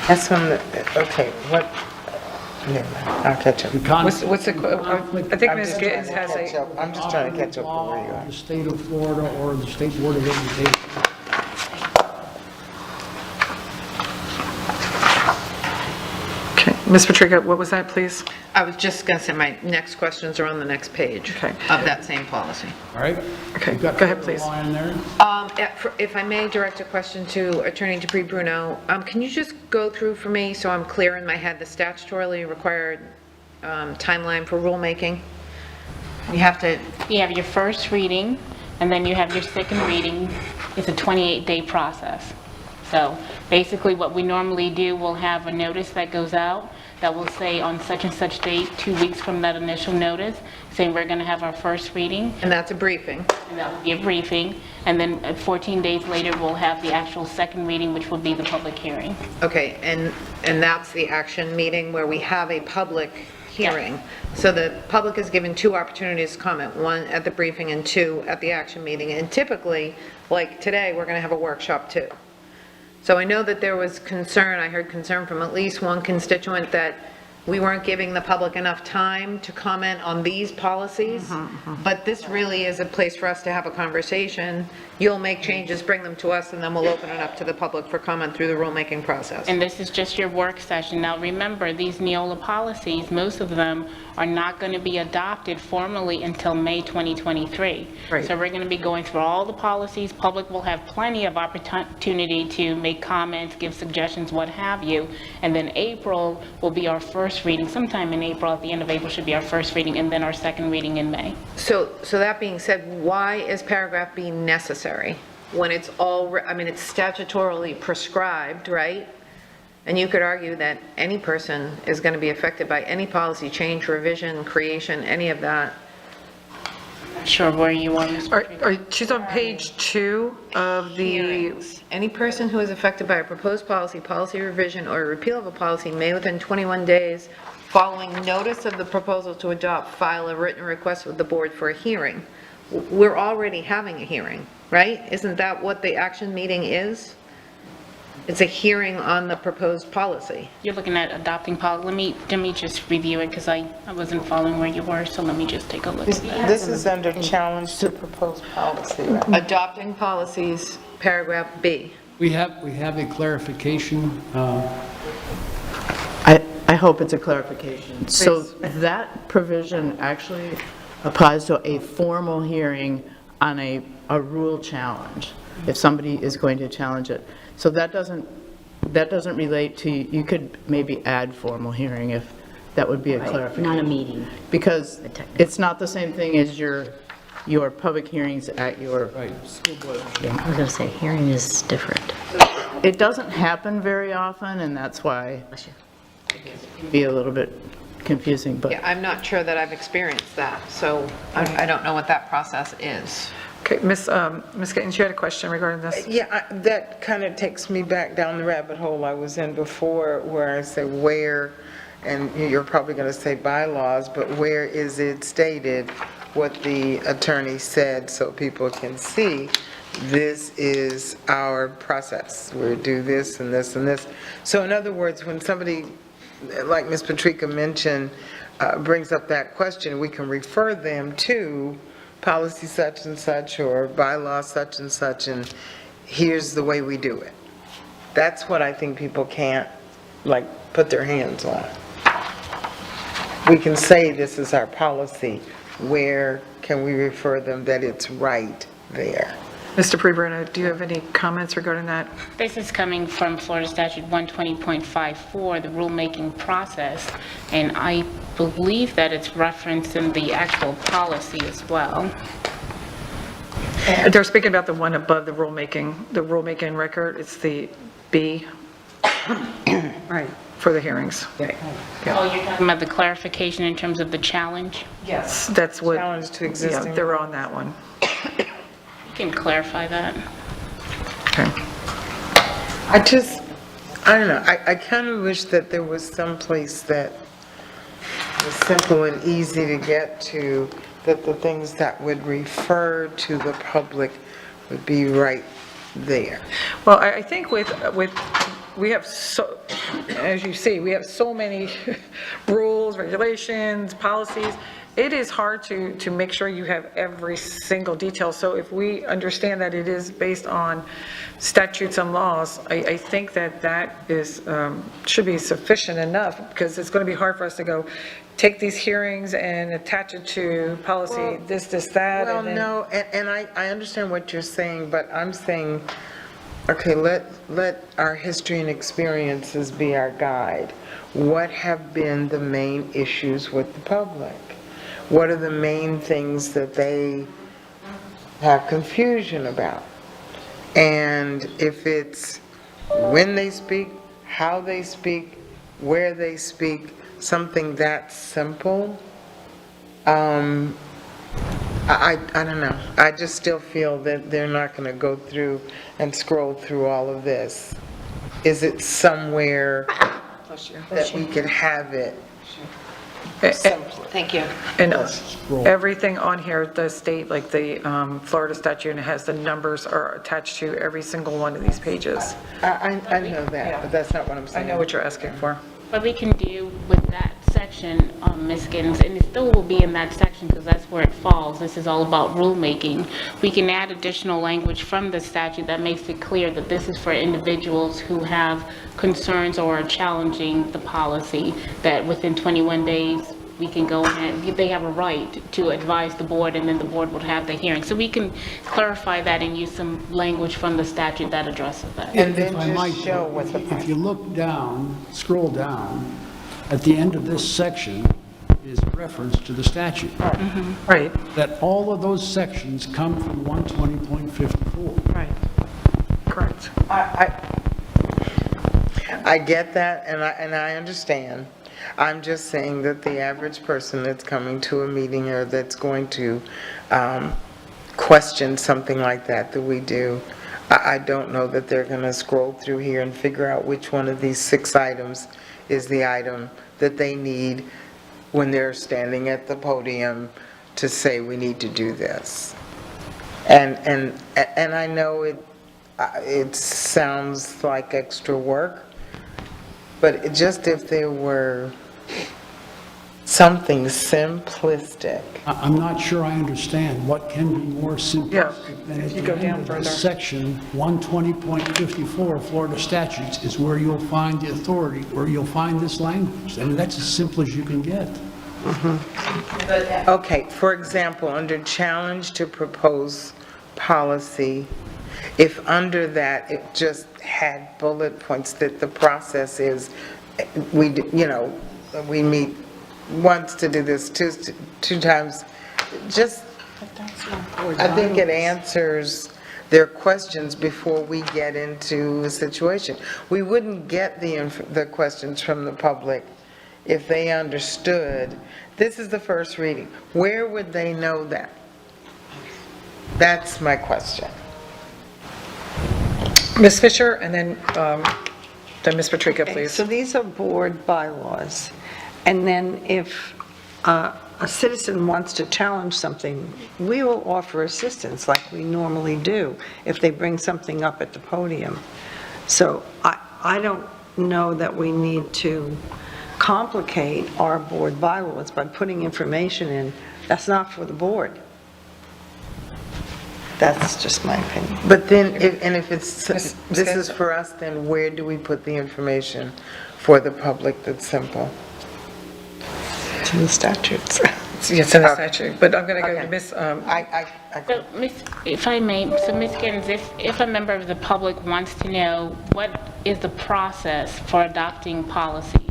That's on the, okay, what, never mind, I'll catch up. What's the, I think I'm Ms. just Gittens trying to has catch a, up. I'm just trying to catch up to where you are. The state of Florida or the State Board of Education. okay, Ms. Patrica, what was that, please? I was just going to say my next questions are on the next page Okay. of that same policy. All right? Okay, You've got go ahead, federal please. law in there? If I may direct a question to Attorney Dupree Bruno, can you just go through for me so I'm clear in my head the statutorily required timeline for rulemaking? You have to, You have your first reading, and then you have your second reading. It's a 28-day process. So basically, what we normally do, we'll have a notice that goes out that will say on such and such date, 2 weeks from that initial notice, saying we're going to have our first reading, and that's a briefing. and that will be a briefing. And then 14 days later, we'll have the actual second reading, which will be the public hearing. Okay, and that's the action meeting where we have a public hearing. So the public is given 2 opportunities to comment, 1 at the briefing and 2 at the action meeting. And typically, like today, we're going to have a workshop too. So I know that there was concern, I heard concern from at least one constituent that we weren't giving the public enough time to comment on these policies, but this really is a place for us to have a conversation. You'll make changes, bring them to us, and then we'll open it up to the public for comment through the rulemaking process. And this is just your work session. Now, remember, these Neola policies, most of them are not going to be adopted formally until May 2023. Right. So we're going to be going through all the policies. Public will have plenty of opportunity to make comments, give suggestions, what have you. And then April will be our first reading. Sometime in April, at the end of April, should be our first reading, and then our second reading in May. So that being said, why is paragraph B necessary when it's it's statutorily prescribed, right? And you could argue that any person is going to be affected by any policy change, revision, creation, any of that. Sure, where you are, Mr. She's on page 2 of the, Hearings. Any person who is affected by a proposed policy, policy revision, or a repeal of a policy may within 21 days following notice of the proposal to adopt, file a written request with the board for a hearing. We're already having a hearing, right? Isn't that what the action meeting is? It's a hearing on the proposed policy. You're looking at adopting policy. Let me just review it, because I wasn't following where you were, so let me just take a look at that. This is under challenge to proposed policy, right? Adopting policies, paragraph B. We have a clarification. I hope it's a clarification. So that provision actually applies to a formal hearing on a rule challenge, if somebody is going to challenge it. So that doesn't relate to, you could maybe add formal hearing if that would be a clarification. Not a meeting. Because it's not the same thing as your public hearings at your school board. I was going to say, hearing is different. It doesn't happen very often, and that's why it can be a little bit confusing, but. Yeah, I'm not sure that I've experienced that, so I don't know what that process is. okay, Ms. Gaines, you had a question regarding this? Yeah, that kind of takes me back down the rabbit hole I was in before, where I say where, and you're probably going to say bylaws, but where is it stated what the attorney said so people can see this is our process. We do this and this and this. So in other words, when somebody, like Ms. Patrica mentioned, brings up that question, we can refer them to policy such and such or bylaw such and such, and here's the way we do it. That's what I think people can't, put their hands on. We can say this is our policy. Where can we refer them that it's right there? Mr. Prebrena, do you have any comments regarding that? This is coming from Florida Statute 120.54, the rulemaking process, and I believe that it's referenced in the actual policy as well. They're speaking about the one above the rulemaking record. It's the B. Right. For the hearings. Oh, you're talking about the clarification in terms of the challenge? Yes. That's what. Challenge to existing. Yeah, they're on that one. You can clarify that. Okay. I don't know, I kind of wish that there was some place that was simple and easy to get to, that the things that would refer to the public would be right there. Well, I think we have so, as you see, we have so many rules, regulations, policies. It is hard to make sure you have every single detail. So if we understand that it is based on statutes and laws, I think that is, should be sufficient enough, because it's going to be hard for us to go take these hearings and attach it to policy, this, that. Well, and then, no, and I understand what you're saying, but I'm saying, okay, let our history and experiences be our guide. What have been the main issues with the public? What are the main things that they have confusion about? And if it's when they speak, how they speak, where they speak, something that simple, I don't know. I just still feel that they're not going to go through and scroll through all of this. Is it somewhere that we could have it? Thank you. and everything on here does state, like the Florida statute, and it has the numbers are attached to every single one of these pages. I know that, but that's not what I'm saying. I know what you're asking for. What we can do with that section, Ms. Giddens, and it still will be in that section because that's where it falls. This is all about rulemaking. We can add additional language from the statute that makes it clear that this is for individuals who have concerns or are challenging the policy, that within 21 days, we can go ahead, they have a right to advise the board, and then the board would have the hearing. So we can clarify that and use some language from the statute that addresses that. And then If I might, just show what the if you look down, scroll down, at the end of this section is a reference to the statute. Right, That all of those sections come from 120.54. right, correct. I get that, and I understand. I'm just saying that the average person that's coming to a meeting or that's going to question something like that we do, I don't know that they're going to scroll through here and figure out which one of these 6 items is the item that they need when they're standing at the podium to say, we need to do this. And I know it sounds like extra work, but just if there were something simplistic. I'm not sure I understand what can be more Yeah, simplistic than if at you the go end down of further. this section, 120.54 Florida statutes is where you'll find the authority, where you'll find this language. I mean, that's as simple as you can get. Okay, for example, under challenge to propose policy, if under that it just had bullet points that the process is, we meet once to do this, two times, just, I think it answers their questions before we get into a situation. We wouldn't get the questions from the public if they understood, this is the first reading. Where would they know that? That's my question. Ms. Fisher, and then Ms. Patrica, Okay, please. so these are board bylaws. And then if a citizen wants to challenge something, we will offer assistance like we normally do if they bring something up at the podium. So I don't know that we need to complicate our board bylaws by putting information in. That's not for the board. That's just my opinion. But then, if it's, Ms. this is Gaines? for us, then where do we put the information for the public that's simple? To the statutes. Yes, in the statute, but I'm going to go to Okay. Ms., So, if I may, so Ms. Giddens, if a member of the public wants to know what is the process for adopting policies,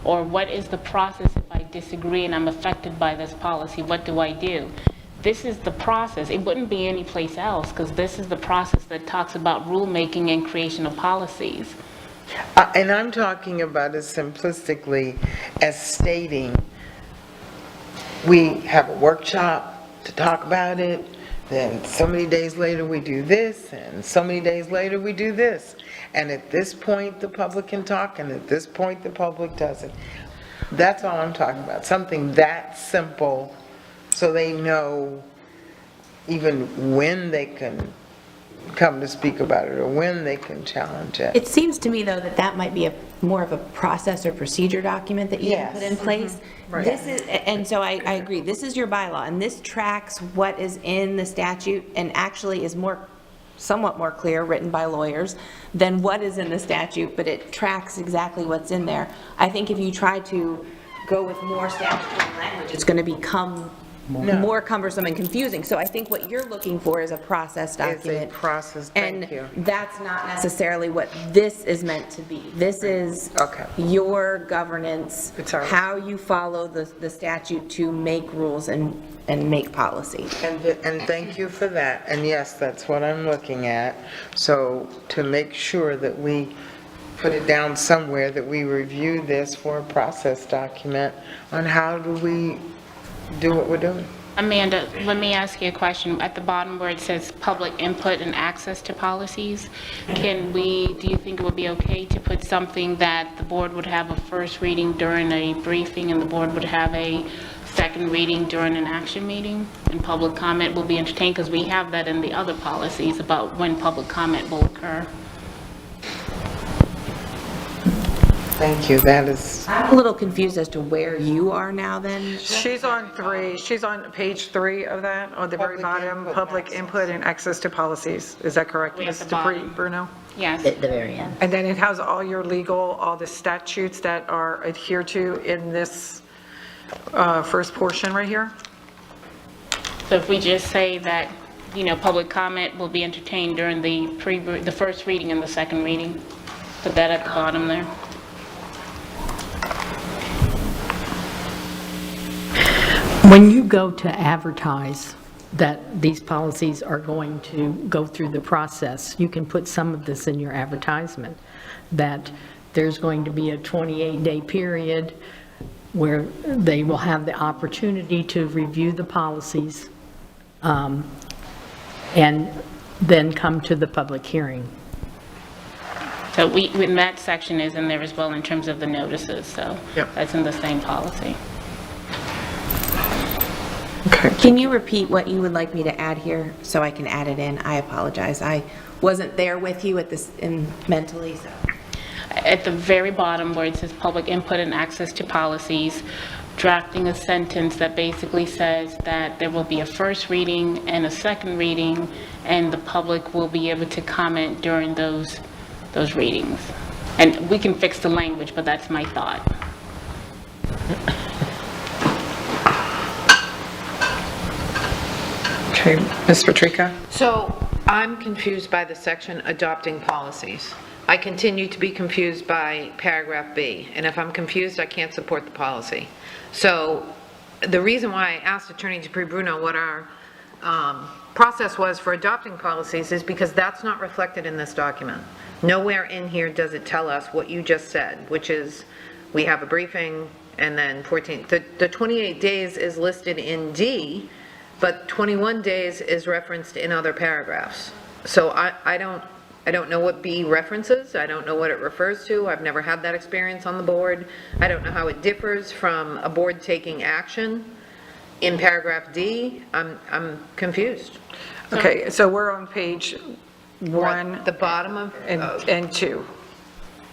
or what is the process if I disagree and I'm affected by this policy, what do I do? This is the process. It wouldn't be anyplace else, because this is the process that talks about rulemaking and creation of policies. And I'm talking about as simplistically as stating, we have a workshop to talk about it, then so many days later we do this, and so many days later we do this. And at this point, the public can talk, and at this point, the public doesn't. That's all I'm talking about, something that simple, so they know even when they can come to speak about it, or when they can challenge it. It seems to me, though, that that might be more of a process or procedure document that you can Yes. put in place. This is, and so I agree, this is your bylaw, and this tracks what is in the statute, and actually is somewhat more clear, written by lawyers, than what is in the statute, but it tracks exactly what's in there. I think if you try to go with more statutory language, it's going to become more cumbersome and confusing. So I think what you're looking for is a process document. It's a process, thank you. And that's not necessarily what this is meant to be. This is Okay. your governance, It's ours. how you follow the statute to make rules and make policy. And thank you for that, and yes, that's what I'm looking at. So to make sure that we put it down somewhere, that we review this for a process document on how do we do what we're doing. Amanda, let me ask you a question. At the bottom where it says public input and access to policies, do you think it would be okay to put something that the board would have a first reading during a briefing and the board would have a second reading during an action meeting, and public comment will be entertained, because we have that in the other policies about when public comment will occur? Thank you, that is, I'm a little confused as to where you are now then. She's on 3, she's on page 3 of that, on the very bottom, public input and access to policies. Is that correct, Way at Ms. the Dupree, bottom. Bruno? Yes. At the very end. And then it has all your legal, all the statutes that are adhered to in this first portion right here? So if we just say that, public comment will be entertained during the first reading and the second reading, put that at the bottom there. When you go to advertise that these policies are going to go through the process, you can put some of this in your advertisement, that there's going to be a 28-day period where they will have the opportunity to review the policies and then come to the public hearing. So when that section is in there as well in terms of the notices, so that's in the same policy. Can you repeat what you would like me to add here so I can add it in? I apologize. I wasn't there with you mentally, so. At the very bottom where it says public input and access to policies, drafting a sentence that basically says that there will be a first reading and a second reading, and the public will be able to comment during those readings. And we can fix the language, but that's my thought. Okay, Ms. Patrica? So I'm confused by the section adopting policies. I continue to be confused by paragraph B, and if I'm confused, I can't support the policy. So the reason why I asked Attorney Dupree Bruno what our process was for adopting policies is because that's not reflected in this document. Nowhere in here does it tell us what you just said, which is we have a briefing and then 14. The 28 days is listed in D, but 21 days is referenced in other paragraphs. So I don't know what B references. I don't know what it refers to. I've never had that experience on the board. I don't know how it differs from a board taking action. In paragraph D, I'm confused. Okay, so we're on page 1 The bottom of, and 2.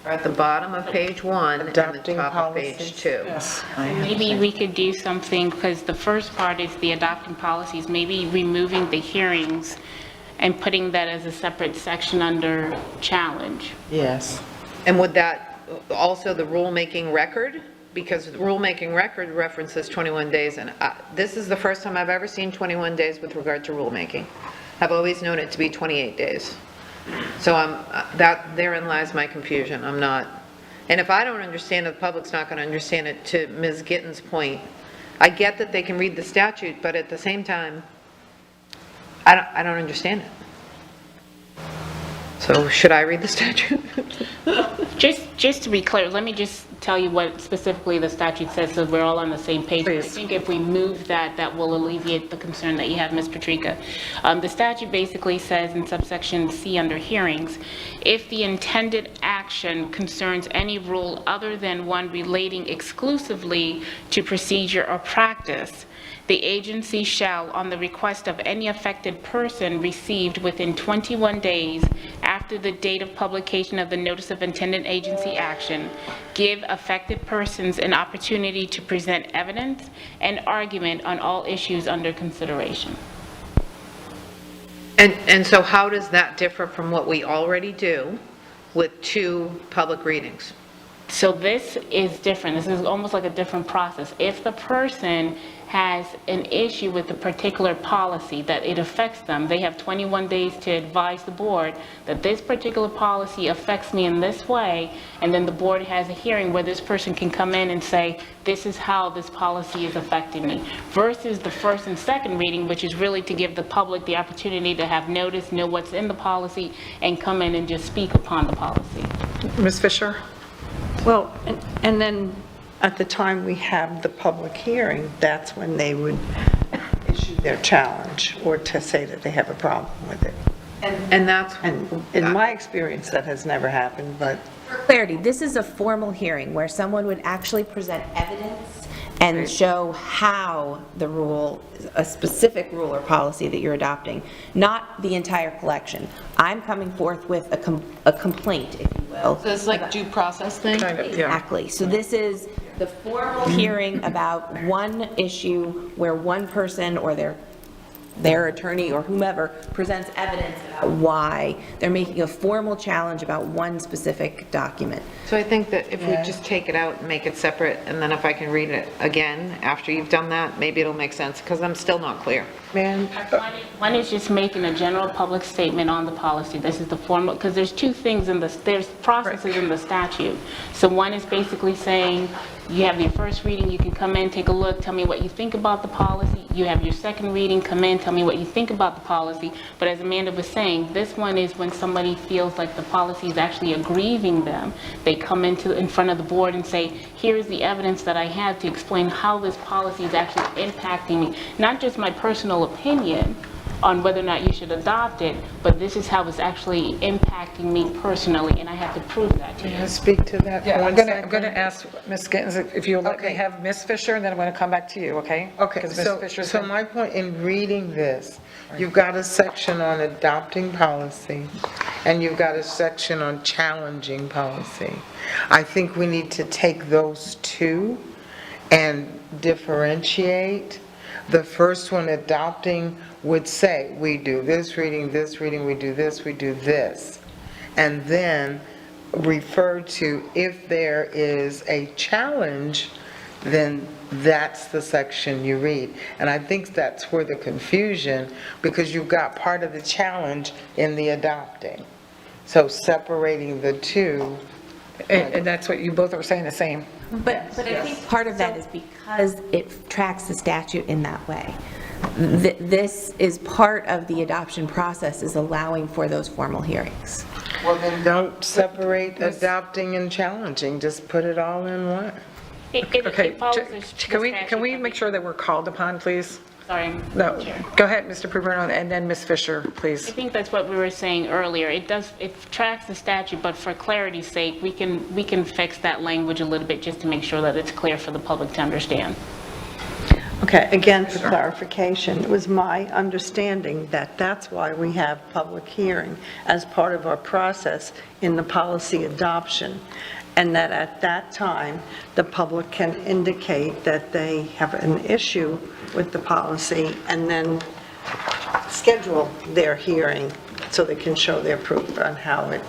we're at the bottom of page 1 and the Adopting top of page policies. 2. Yes. Maybe we could do something, because the first part is the adopting policies, maybe removing the hearings and putting that as a separate section under challenge. yes. And would that also the rulemaking record? Because the rulemaking record references 21 days, and this is the first time I've ever seen 21 days with regard to rulemaking. I've always known it to be 28 days. So therein lies my confusion. I'm not, and if I don't understand it, the public's not going to understand it. To Ms. Gitten's point, I get that they can read the statute, but at the same time, I don't understand it. So should I read the statute? Just to be clear, let me just tell you what specifically the statute says, so we're all on the same page. I Please. think if we move that, that will alleviate the concern that you have, Ms. Patrica. The statute basically says in subsection C under hearings, if the intended action concerns any rule other than one relating exclusively to procedure or practice, the agency shall, on the request of any affected person received within 21 days after the date of publication of the notice of intended agency action, give affected persons an opportunity to present evidence and argument on all issues under consideration. And so how does that differ from what we already do with 2 public readings? So this is different. This is almost like a different process. If the person has an issue with a particular policy that it affects them, they have 21 days to advise the board that this particular policy affects me in this way, and then the board has a hearing where this person can come in and say, this is how this policy is affecting me, versus the first and second reading, which is really to give the public the opportunity to have notice, know what's in the policy, and come in and just speak upon the policy. Ms. Fisher? Well, and then at the time we have the public hearing, that's when they would issue their challenge or to say that they have a problem with it. And that's, And in my experience, that has never happened, but For clarity, this is a formal hearing where someone would actually present evidence and show how the rule, a specific rule or policy that you're adopting, not the entire collection. I'm coming forth with a complaint, if you will. So it's like due process thing? Kind of, yeah. Exactly. So this is the formal hearing about one issue where one person or their attorney or whomever presents evidence about why they're making a formal challenge about one specific document. So I think that if we just take it out and make it separate, and then if I can read it again after you've done that, maybe it'll make sense, because I'm still not clear. One is just making a general public statement on the policy. This is the formal, because there's two things there's processes in the statute. So one is basically saying, you have your first reading, you can come in, take a look, tell me what you think about the policy. You have your second reading, come in, tell me what you think about the policy. But as Amanda was saying, this one is when somebody feels like the policy is actually aggrieving them. They come in front of the board and say, here's the evidence that I have to explain how this policy is actually impacting me. Not just my personal opinion on whether or not you should adopt it, but this is how it's actually impacting me personally, and I have to prove that to you. Can I speak to that Yeah, for I'm a going second? to ask Ms. Gittens if you'll let me Okay. have Ms. Fisher, and then I'm going to come back to you, okay? Okay, 'Cause Ms. Fisher's so been- my point in reading this, you've got a section on adopting policy, and you've got a section on challenging policy. I think we need to take those two and differentiate. The first one, adopting, would say, we do this reading, we do this, we do this. And then refer to if there is a challenge, then that's the section you read. And I think that's where the confusion, because you've got part of the challenge in the adopting. So separating the two. And that's what you both are saying the same. But I think part of that is because it tracks the statute in that way. This is part of the adoption process, is allowing for those formal hearings. Well, then don't separate adopting and challenging, just put it all in one. Okay, It follows the can we statute. make sure that we're called upon, please? Sorry, No, Chair. go ahead, Mr. Bruno, and then Ms. Fisher, I please. think that's what we were saying earlier. It tracks the statute, but for clarity's sake, we can fix that language a little bit just to make sure that it's clear for the public to understand. Okay, again, for clarification, it was my understanding that that's why we have public hearing as part of our process in the policy adoption, and that at that time, the public can indicate that they have an issue with the policy and then schedule their hearing so they can show their proof on how it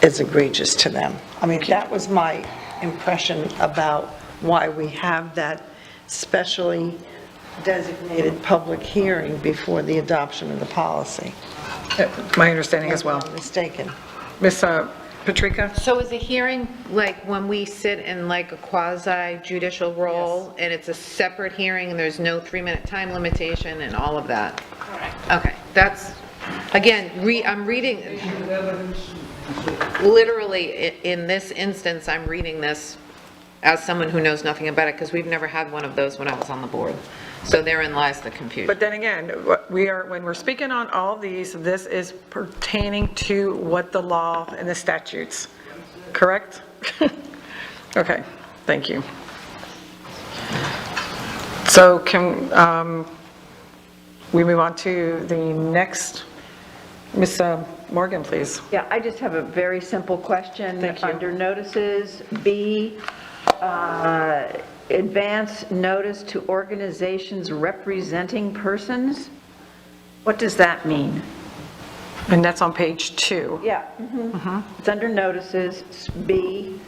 is egregious to them. I mean, that was my impression about why we have that specially designated public hearing before the adoption of the policy. My understanding as well. If I'm not mistaken. Ms. Patrica? So is a hearing like when we sit in like a quasi judicial role, and it's a separate hearing, and there's no 3-minute time limitation and all of that? Correct. Okay, that's, again, I'm reading, literally, in this instance, I'm reading this as someone who knows nothing about it, because we've never had one of those when I was on the board. So therein lies the confusion. But then again, when we're speaking on all these, this is pertaining to what the law and the statutes, correct? Okay, thank you. So can we move on to the next? Ms. Morgan, please. Yeah, I just have a very simple question. Thank you. Under notices, B, advance notice to organizations representing persons. What does that mean? And that's on page 2. Yeah. It's under notices, B.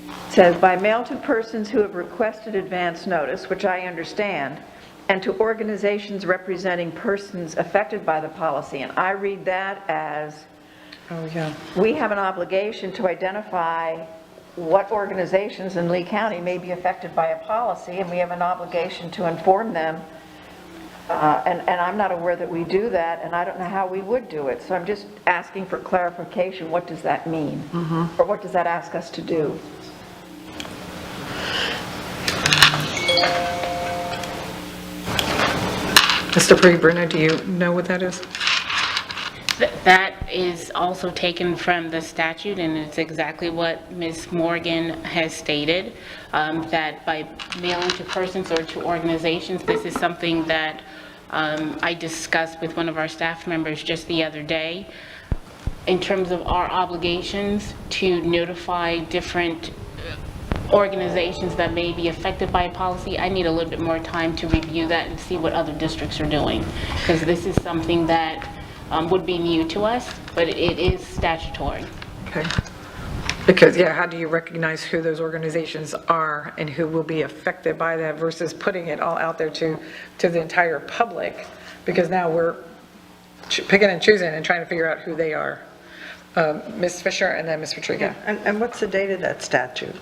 It says, by mail to persons who have requested advance notice, which I understand, and to organizations representing persons affected by the policy. And I read that as, Oh, yeah. we have an obligation to identify what organizations in Lee County may be affected by a policy, and we have an obligation to inform them. And I'm not aware that we do that, and I don't know how we would do it. So I'm just asking for clarification. What does that mean? Or what does that ask us to do? Mr. Bruno, do you know what that is? That is also taken from the statute, and it's exactly what Ms. Morgan has stated, that by mailing to persons or to organizations, this is something that I discussed with one of our staff members just the other day. in terms of our obligations to notify different organizations that may be affected by a policy, I need a little bit more time to review that and see what other districts are doing, because this is something that would be new to us, but it is statutory. Okay. Because, yeah, how do you recognize who those organizations are and who will be affected by that versus putting it all out there to the entire public? Because now we're picking and choosing and trying to figure out who they are. Ms. Fisher and then Ms. Patrica. And what's the date of that statute?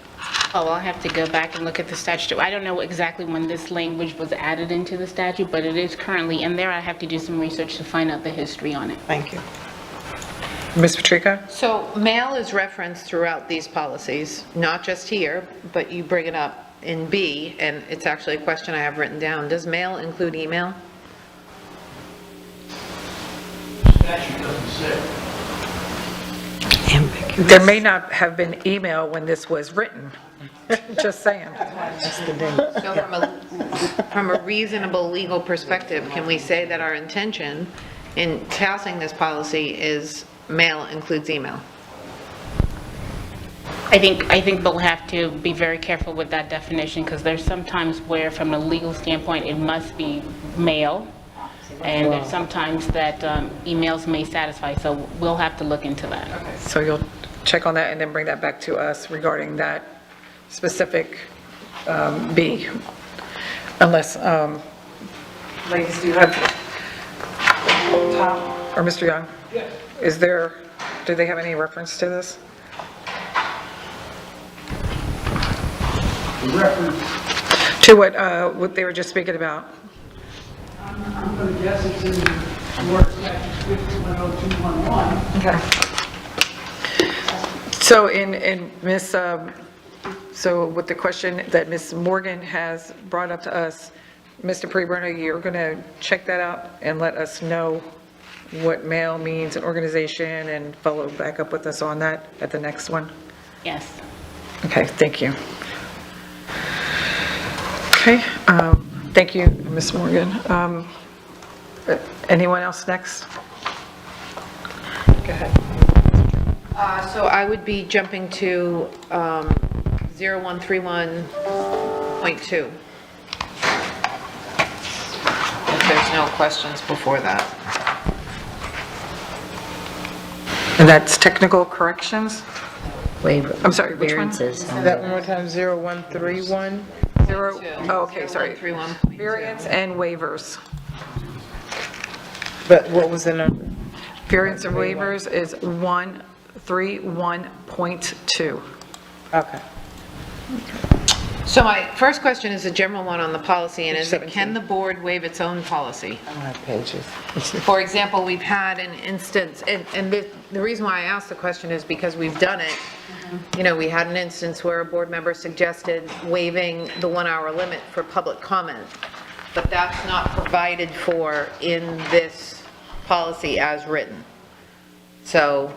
Oh, I'll have to go back and look at the statute. I don't know exactly when this language was added into the statute, but it is currently in there. I have to do some research to find out the history on it. Thank you. Ms. Patrica? So mail is referenced throughout these policies, not just here, but you bring it up in B, and it's actually a question I have written down. Does mail include email? Statute doesn't say. There may not have been email when this was written, just saying. So from a reasonable legal perspective, can we say that our intention in passing this policy is mail includes email? I think we'll have to be very careful with that definition, because there's some times where, from a legal standpoint, it must be mail, and there's sometimes that emails may satisfy, so we'll have to look into that. So you'll check on that and then bring that back to us regarding that specific B. Unless, ladies, do you have, Tom or Mr. Young? Yes. Is there, do they have any reference to this? The reference, To what they were just speaking about? I'm going to guess it's in Florida Statute 510211. Okay. So so with the question that Ms. Morgan has brought up to us, Mr. Preburner, you're going to check that out and let us know what mail means, an organization, and follow back up with us on that at the next one? Yes. Okay, thank you. Okay, thank you, Ms. Morgan. Anyone else next? Go ahead. So I would be jumping to 0131.2. If there's no questions before that. And that's technical corrections? Waiver. I'm sorry, which one? Variances. That one more time, 0131? Zero, oh, okay, sorry. 0131.2. Variance and waivers. But what was the number? Variance and waivers is 131.2. Okay. So my first question is a general one on the policy, and is it, 17. can the board waive its own policy? I don't have pages. For example, we've had an instance, and the reason why I asked the question is because we've done it. You know, we had an instance where a board member suggested waiving the 1 hour limit for public comment, but that's not provided for in this policy as written. So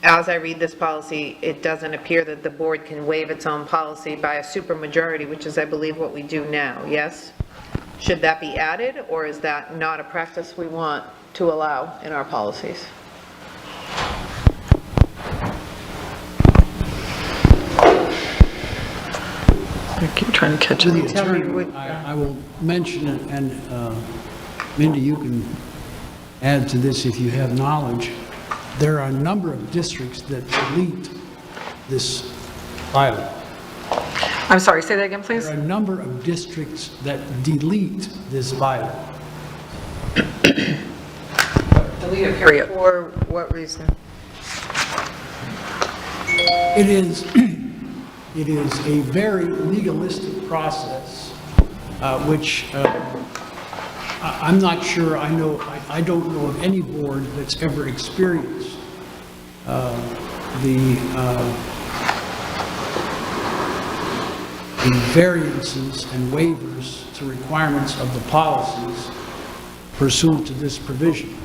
as I read this policy, it doesn't appear that the board can waive its own policy by a supermajority, which is, I believe, what we do now, yes? Should that be added, or is that not a practice we want to allow in our policies? I keep trying to catch To it. the attorney, I will mention it, and Mindy, you can add to this if you have knowledge. There are a number of districts that delete this bylaw. I'm sorry, say that again, please? There are a number of districts that delete this bylaw. Delete it, period. For what reason? It is a very legalistic process, which I'm not sure I don't know of any board that's ever experienced the variances and waivers to requirements of the policies pursuant to this provision.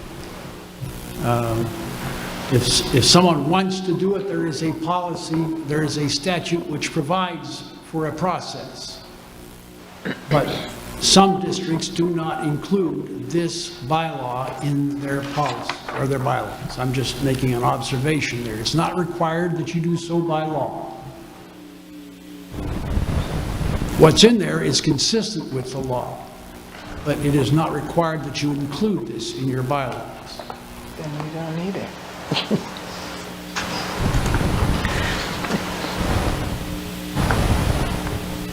If someone wants to do it, there is a policy, there is a statute which provides for a process. But some districts do not include this bylaw in their policy. or their bylaws. I'm just making an observation there. It's not required that you do so by law. What's in there is consistent with the law, but it is not required that you include this in your bylaws. Then we don't need it.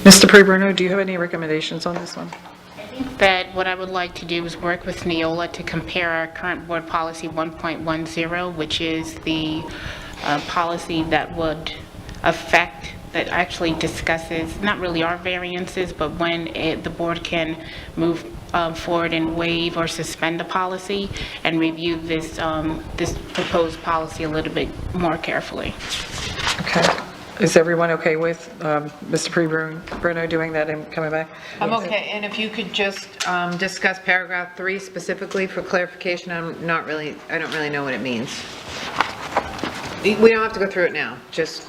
Mr. Bruno, do you have any recommendations on this one? That what I would like to do is work with Neola to compare our current board policy 1.10, which is the policy that would affect, that actually discusses, not really our variances, but when the board can move forward and waive or suspend a policy, and review this, this proposed policy a little bit more carefully. Okay. Is everyone okay with Mr. Bruno doing that and coming back? I'm okay, and if you could just discuss paragraph 3 specifically for clarification, I don't really know what it means. We don't have to go through it now, just,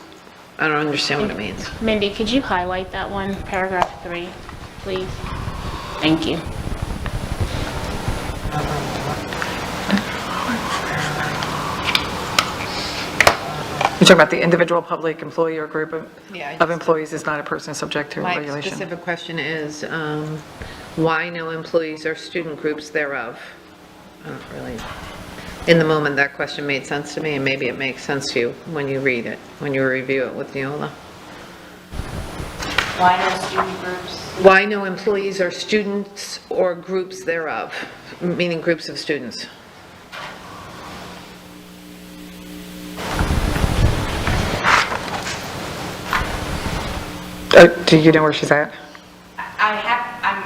I don't understand what it means. Mindy, could you highlight that one, paragraph 3, please? Thank you. You're talking about the individual public employee or group Yeah, I of just- employees is not a person subject to My regulation. specific question is, why no employees or student groups thereof? I don't really, in the moment, that question made sense to me, and maybe it makes sense to you when you read it, when you review it with Neola. Why no student groups? Why no employees or students or groups thereof, meaning groups of students? Do you know where she's at? I'm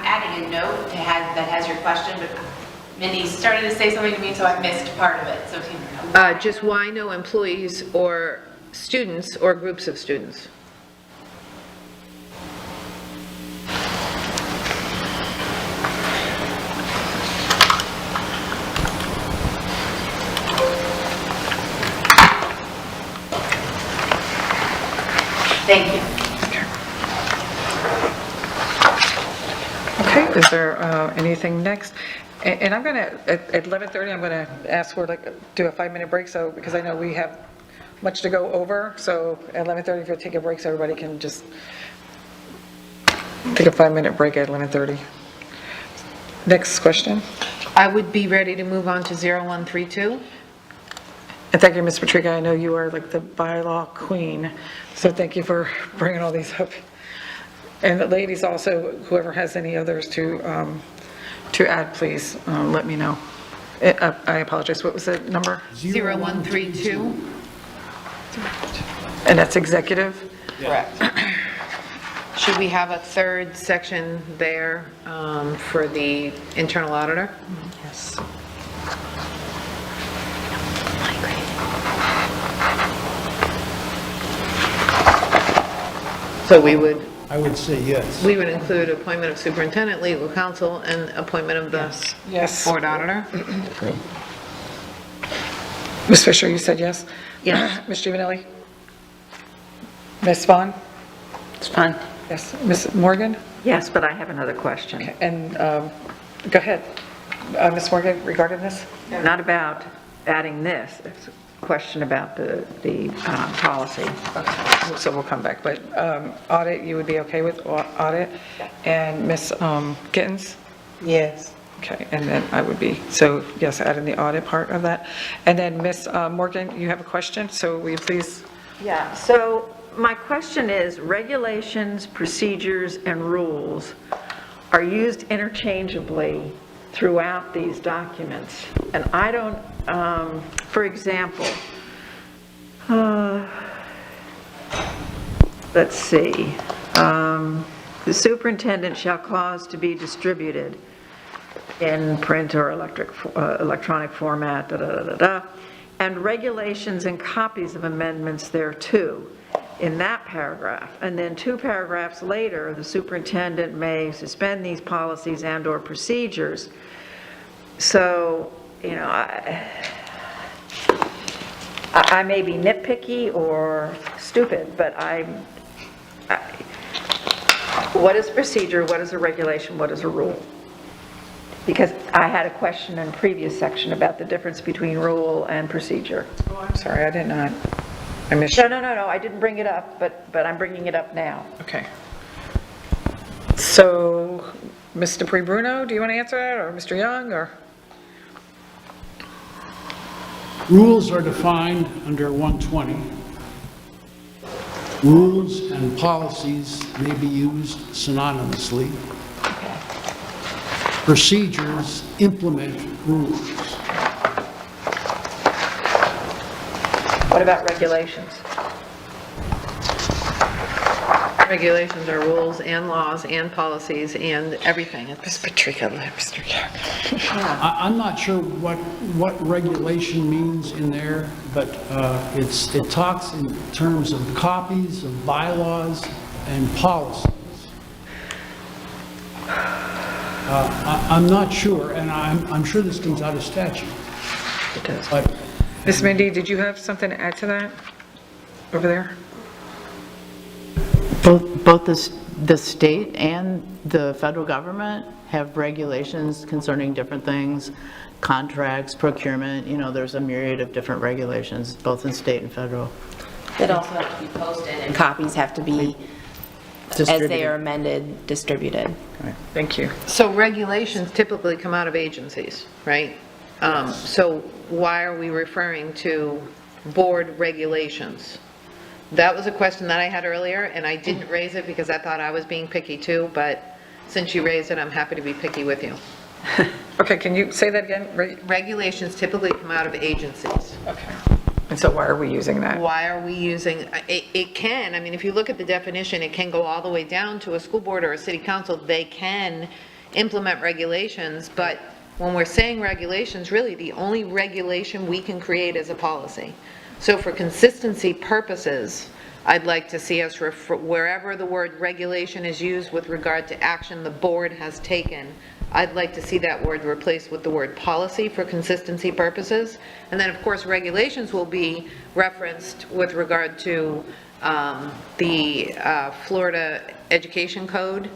adding a note that has your question, but Mindy started to say something to me, so I missed part of it, so if you... Just why no employees or students or groups of students? Thank you. Okay, is there anything next? And I'm going to, at 11:30, I'm going to ask for, do a 5-minute break, so, because I know we have much to go over, so at 11:30, if you'll take a break, so everybody can just take a 5-minute break at 11:30. Next question. I would be ready to move on to 0132. And thank you, Ms. Patrica, I know you are like the bylaw queen, so thank you for bringing all these up. And the ladies also, whoever has any others to add, please let me know. I apologize, what was the number? 0132. And that's executive? Correct. Should we have a third section there for the internal auditor? Yes. So we would I would say yes. We would include appointment of superintendent, legal counsel, and appointment of the Yes. board auditor. Ms. Fisher, you said yes? Yes. Ms. Giovanelli? Ms. Vaughn? It's fine. Yes. Ms. Morgan? Yes, but I have another question. And go ahead. Ms. Morgan, regarding this? Not about adding this, it's a question about the policy. Okay, so we'll come back, but audit, you would be okay with audit? And Ms. Gittens? Yes. Okay, and then I would be, so yes, adding the audit part of that. And then Ms. Morgan, you have a question, so will you please? Yeah, so my question is, regulations, procedures, and rules are used interchangeably throughout these documents. And I don't, for example, let's see, the superintendent shall cause to be distributed in print or electronic format, and regulations and copies of amendments thereto, in that paragraph. And then 2 paragraphs later, the superintendent may suspend these policies and/or procedures. So, you know, I may be nitpicky or stupid, but what is procedure, what is a regulation, what is a rule? Because I had a question in a previous section about the difference between rule and procedure. Oh, I'm sorry, I did not. I missed No, I didn't bring it up, but I'm bringing it up now. Okay. So, Mr. Bruno, do you want to answer that, or Mr. Young, or? Rules are defined under 120. Rules and policies may be used synonymously. Procedures implement rules. What about regulations? Regulations are rules and laws and policies and everything. I'm not sure what regulation means in there, but it talks in terms of copies of bylaws and policies. I'm not sure, and I'm sure this comes out of statute. It does. But Ms. Mindy, did you have something to add to that over there? Both the state and the federal government have regulations concerning different things, contracts, procurement, there's a myriad of different regulations, both in state and federal. That also have to be posted, and copies have to be, as they are amended, distributed. Thank you. So regulations typically come out of agencies, right? So why are we referring to board regulations? That was a question that I had earlier, and I didn't raise it because I thought I was being picky too, but since you raised it, I'm happy to be picky with you. Okay, can you say that again? Regulations typically come out of agencies. Okay. And so why are we using that? Why are we using, it can, if you look at the definition, it can go all the way down to a school board or a city council. They can implement regulations, but when we're saying regulations, really the only regulation we can create is a policy. So for consistency purposes, I'd like to see us, wherever the word regulation is used with regard to action the board has taken, I'd like to see that word replaced with the word policy for consistency purposes. And then, of course, regulations will be referenced with regard to the Florida Education Code,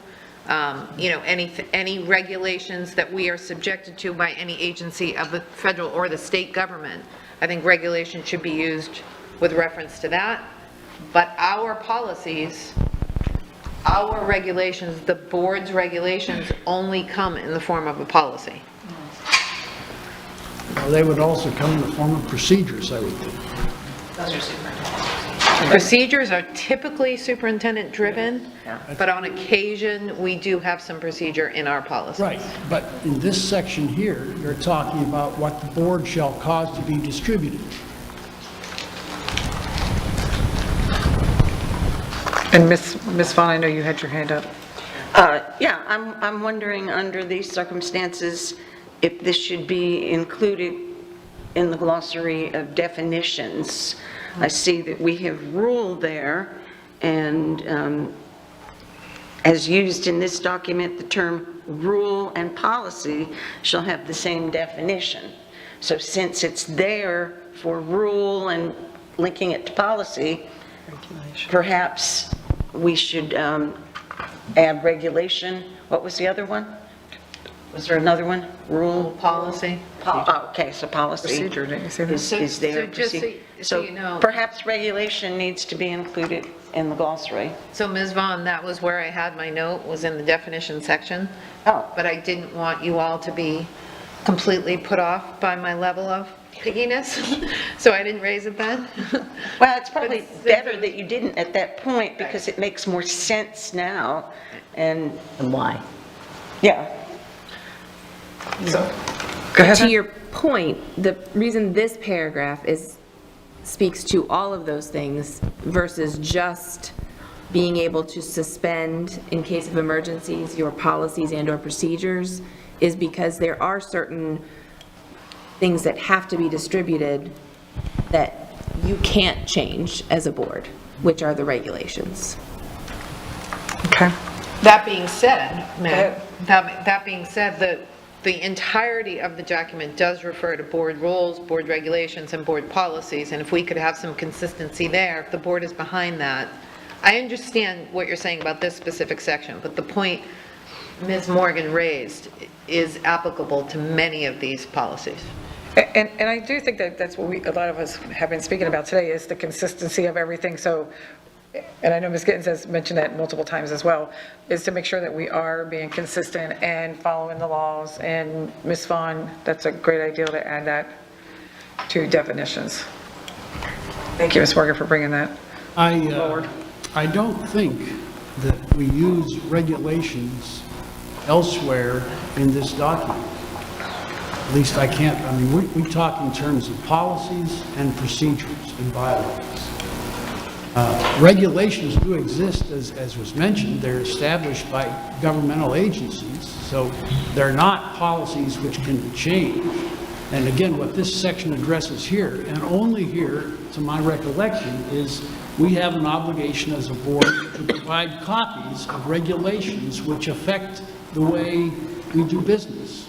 any regulations that we are subjected to by any agency of the federal or the state government. I think regulation should be used with reference to that. But our policies, our regulations, the board's regulations only come in the form of a policy. well, they would also come in the form of procedures, I would think. Procedures are typically superintendent driven, but on occasion, we do have some procedure in our policy. Right, but in this section here, you're talking about what the board shall cause to be distributed. And Ms. Vaughn, I know you had your hand up. Yeah, I'm wondering, under these circumstances, if this should be included in the glossary of definitions. I see that we have rule there, and as used in this document, the term rule and policy shall have the same definition. So since it's there for rule and linking it to policy, perhaps we should add regulation. What was the other one? Was there another one? Rule? Policy. Oh, okay, so policy. Procedure, didn't you say that? Is there. So just so you know. Perhaps regulation needs to be included in the glossary. So Ms. Vaughn, that was where I had my note, was in the definition section. Oh. But I didn't want you all to be completely put off by my level of pickiness, so I didn't raise it then. Well, it's probably better that you didn't at that point, because it makes more sense now, and, why? yeah. Go ahead. To your point, the reason this paragraph speaks to all of those things versus just being able to suspend, in case of emergencies, your policies and/or procedures is because there are certain things that have to be distributed that you can't change as a board, which are the regulations. Okay. That being said, Matt, that being said, the entirety of the document does refer to board rules, board regulations, and board policies, and if we could have some consistency there, if the board is behind that. I understand what you're saying about this specific section, but the point Ms. Morgan raised is applicable to many of these policies. And I do think that that's what a lot of us have been speaking about today, is the consistency of everything. So, and I know Ms. Gittens has mentioned that multiple times as well, is to make sure that we are being consistent and following the laws. And Ms. Vaughn, that's a great idea to add that to definitions. Thank you, Ms. Morgan, for bringing that forward. I don't think that we use regulations elsewhere in this document. At least I can't, I mean, we talk in terms of policies and procedures and bylaws. Regulations do exist, as was mentioned. They're established by governmental agencies, so they're not policies which can be changed. And again, what this section addresses here, and only here, to my recollection, is we have an obligation as a board to provide copies of regulations which affect the way we do business.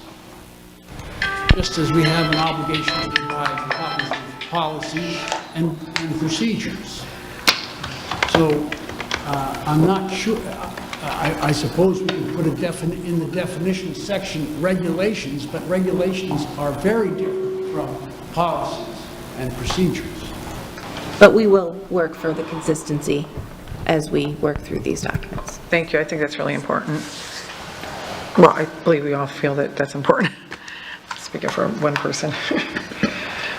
Just as we have an obligation to provide copies of policies and procedures. So I'm not sure, I suppose we can put in the definition section regulations, but regulations are very different from policies and procedures. But we will work for the consistency as we work through these documents. Thank you. I think that's really important. Well, I believe we all feel that that's important. Speaking for one person.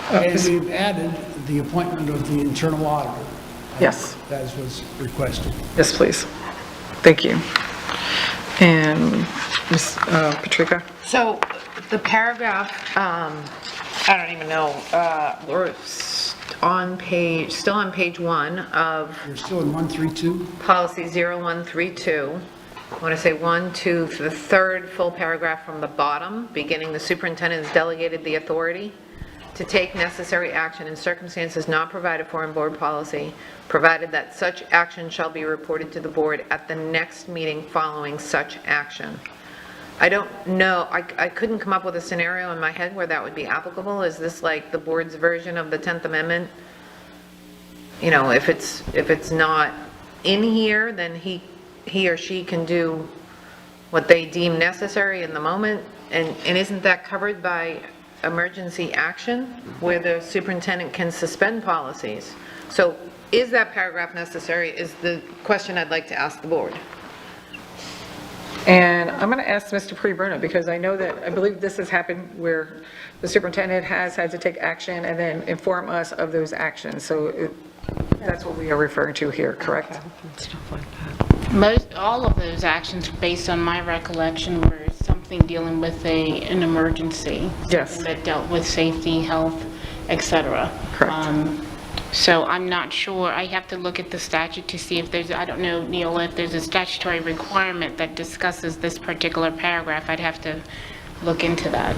And we've added the appointment of the internal auditor. Yes. As was requested. Yes, please. Thank you. And Ms. Patrica? So the paragraph, I don't even know, we're still on page 1 of We're still in 132. policy 0132. I want to say 1, 2, the third full paragraph from the bottom, beginning, the superintendent has delegated the authority to take necessary action in circumstances not provided for in board policy, provided that such action shall be reported to the board at the next meeting following such action. I don't know, I couldn't come up with a scenario in my head where that would be applicable. Is this like the board's version of the 10th Amendment? You know, if it's not in here, then he or she can do what they deem necessary in the moment, and isn't that covered by emergency action, where the superintendent can suspend policies? So is that paragraph necessary, is the question I'd like to ask the board. And I'm going to ask Mr. Pre-Bruno, because I know that, I believe this has happened where the superintendent has had to take action and then inform us of those actions. So that's what we are referring to here, correct? All of those actions, based on my recollection, were something dealing with an emergency. Yes. That dealt with safety, health, et cetera. Correct. So I'm not sure, I have to look at the statute to see if there's, I don't know, Neola, if there's a statutory requirement that discusses this particular paragraph. I'd have to look into that.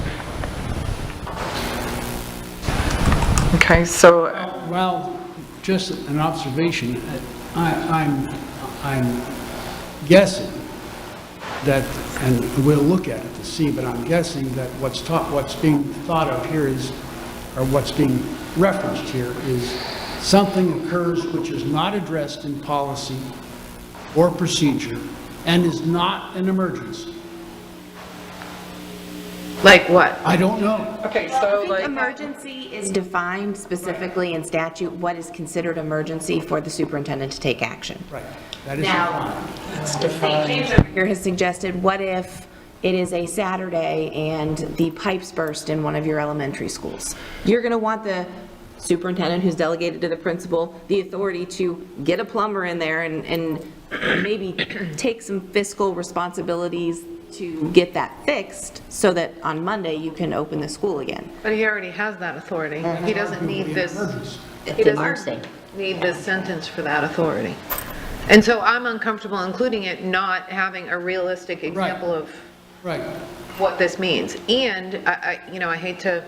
Okay, so, Well, just an observation. I'm guessing that, and we'll look at it to see, but I'm guessing that what's being thought of here is, or what's being referenced here is something occurs which is not addressed in policy or procedure and is not an emergency. Like what? I don't know. okay, so like, Emergency is defined specifically in statute, what is considered emergency for the superintendent to take action. Right. That is Now, defined. St. James over here has suggested, what if it is a Saturday and the pipes burst in one of your elementary schools? You're going to want the superintendent, who's delegated to the principal, the authority to get a plumber in there and maybe take some fiscal responsibilities to get that fixed so that on Monday you can open the school again. But he already has that authority. He doesn't need this, he It's emergency. doesn't need this sentence for that authority. And so I'm uncomfortable including it, not having a realistic example of Right. what this means. And I hate to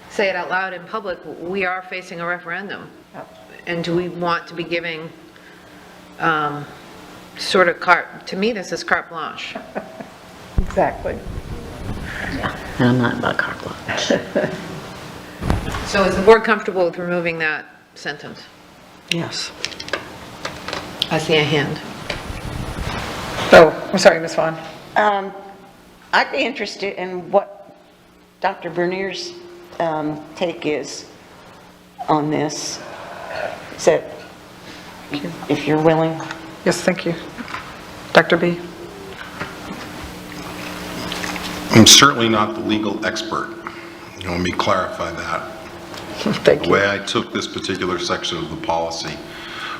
say it out loud in public, we are facing a referendum. And do we want to be giving sort of to me, this is carte blanche. exactly. And I'm not about carte blanche. So is the board comfortable with removing that sentence? Yes. I see a hand. Oh, I'm sorry, Ms. Vaughn. I'd be interested in what Dr. Bernier's take is on this. Is that, if you're willing? Yes, thank you. Dr. B? I'm certainly not the legal expert. Let me clarify that. Thank The you. way I took this particular section of the policy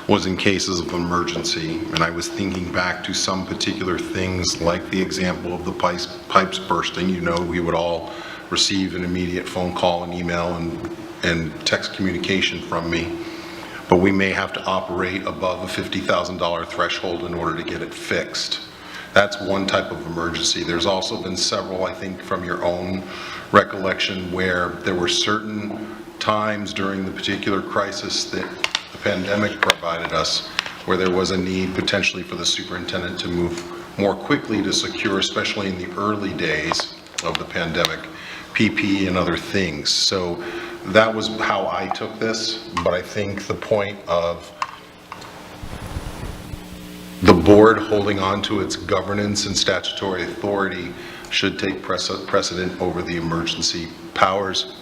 was in cases of emergency, and I was thinking back to some particular things like the example of the pipes bursting. You know, we would all receive an immediate phone call and email and text communication from me, but we may have to operate above a $50,000 threshold in order to get it fixed. That's one type of emergency. There's also been several, I think, from your own recollection, where there were certain times during the particular crisis that the pandemic provided us, where there was a need potentially for the superintendent to move more quickly to secure, especially in the early days of the pandemic, PPE and other things. So that was how I took this, but I think the point of the board holding on to its governance and statutory authority should take precedent over the emergency powers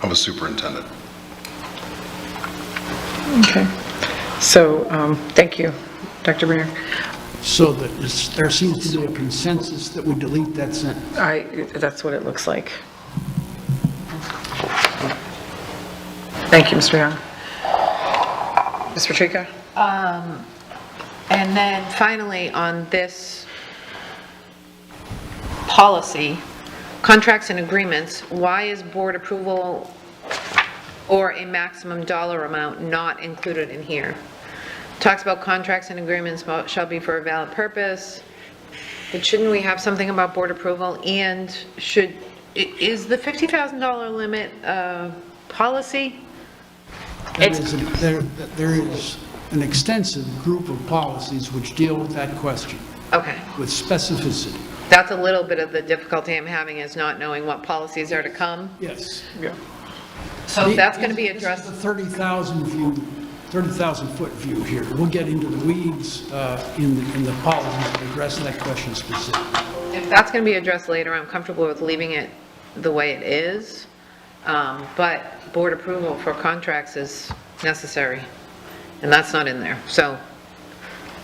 of a superintendent. Okay. So, thank you, Dr. Bernier. So that there seems to be a consensus that we delete that sentence. That's what it looks like. Thank you, Mr. Young. Ms. Patrica? And then finally, on this policy, contracts and agreements, why is board approval or a maximum dollar amount not included in here? Talks about contracts and agreements shall be for a valid purpose, but shouldn't we have something about board approval? And is the $50,000 limit policy? There is an extensive group of policies which deal with that question Okay. with specificity. That's a little bit of the difficulty I'm having, is not knowing what policies are to come. Yes. Yeah. So that's going to be This addressed. is the 30,000 foot view here. We'll get into the weeds in the policies that address that question specifically. If that's going to be addressed later, I'm comfortable with leaving it the way it is. But board approval for contracts is necessary, and that's not in there. So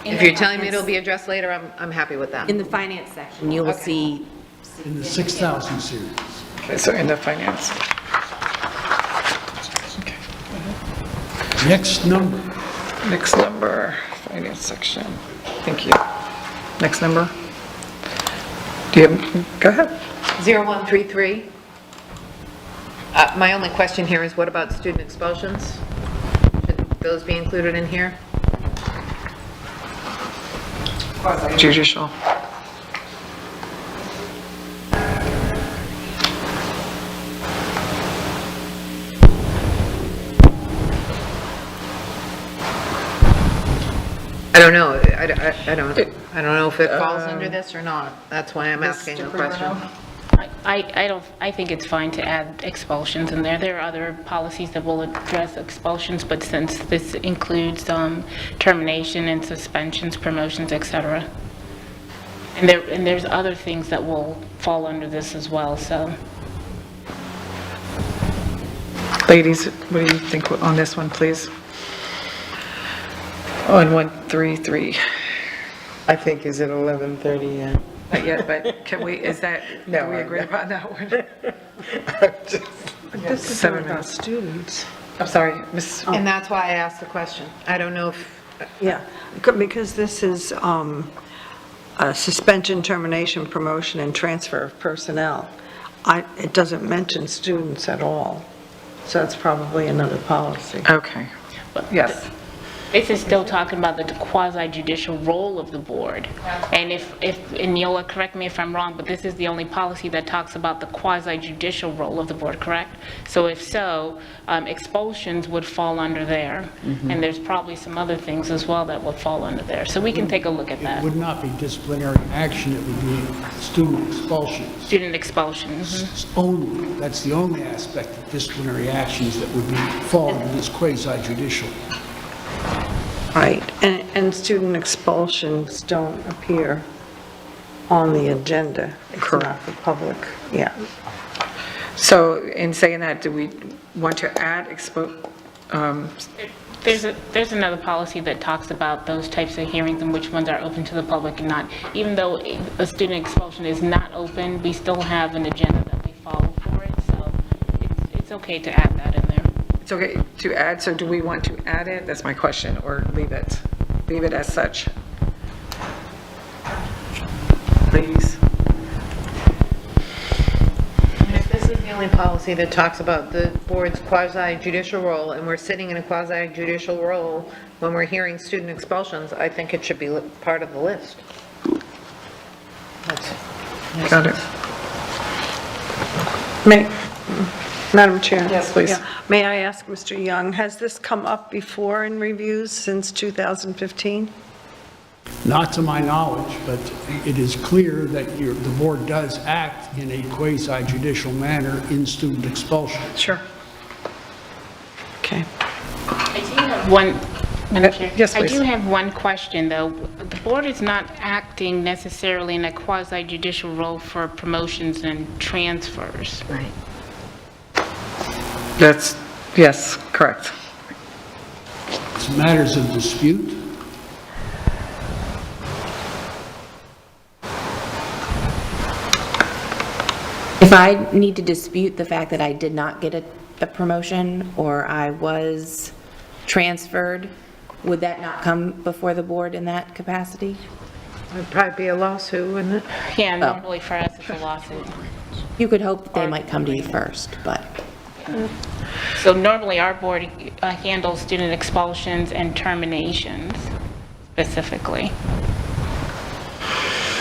if you're telling me it'll be addressed later, I'm happy with that. In the finance section, you will Okay. see, In the 6,000 series. Okay, so in the finance. Okay. Next number. Next number, finance section. Thank you. Next number. Do you have, go ahead. 0133. My only question here is, what about student expulsions? Should those be included in here? Judicial. I don't know. I don't know if it falls under this or not. That's why I'm asking the question. I think it's fine to add expulsions in there. There are other policies that will address expulsions, but since this includes termination and suspensions, promotions, et cetera. And there's other things that will fall under this as well, so. Ladies, what do you think on this one, please? On 133. I think, is it 11:30 yet? Not yet, but can we, can we agree upon that one? This is 7 about minutes. students. I'm sorry, Ms. And that's why I asked the question. I don't know if, Yeah, because this is a suspension, termination, promotion, and transfer of personnel. It doesn't mention students at all, so that's probably another policy. Okay, yes. This is still talking about the quasi-judicial role of the board. And and Neola, correct me if I'm wrong, but this is the only policy that talks about the quasi-judicial role of the board, correct? So if so, expulsions would fall under there. And there's probably some other things as well that would fall under there. So we can take a look at It that. would not be disciplinary action, it would be student expulsions. Student expulsions. Only, that's the only aspect of disciplinary actions that would fall into this quasi-judicial. Right, and student expulsions don't appear on the agenda. It's Correct. not for public, yeah. So in saying that, do we want to add There's another policy that talks about those types of hearings and which ones are open to the public and not. Even though a student expulsion is not open, we still have an agenda that we follow for it, so it's okay to add that in there. It's okay to add, so do we want to add it? That's my question, or leave it as such? Ladies? If this is the only policy that talks about the board's quasi-judicial role, and we're sitting in a quasi-judicial role when we're hearing student expulsions, I think it should be part of the list. Got it. Madam Chair? Yes, please. Yeah. May I ask Mr. Young, has this come up before in reviews since 2015? Not to my knowledge, but it is clear that the board does act in a quasi-judicial manner in student expulsion. Sure. Okay. I do have one, Madam Chair. Yes, I please. do have one question, though. The board is not acting necessarily in a quasi-judicial role for promotions and transfers. Right. Yes, correct. It's matters of dispute. If I need to dispute the fact that I did not get a promotion or I was transferred, would that not come before the board in that capacity? It'd probably be a lawsuit, wouldn't it? Yeah, normally for us, it's a lawsuit. You could hope that they might come to you first, but So normally, our board handles student expulsions and terminations specifically.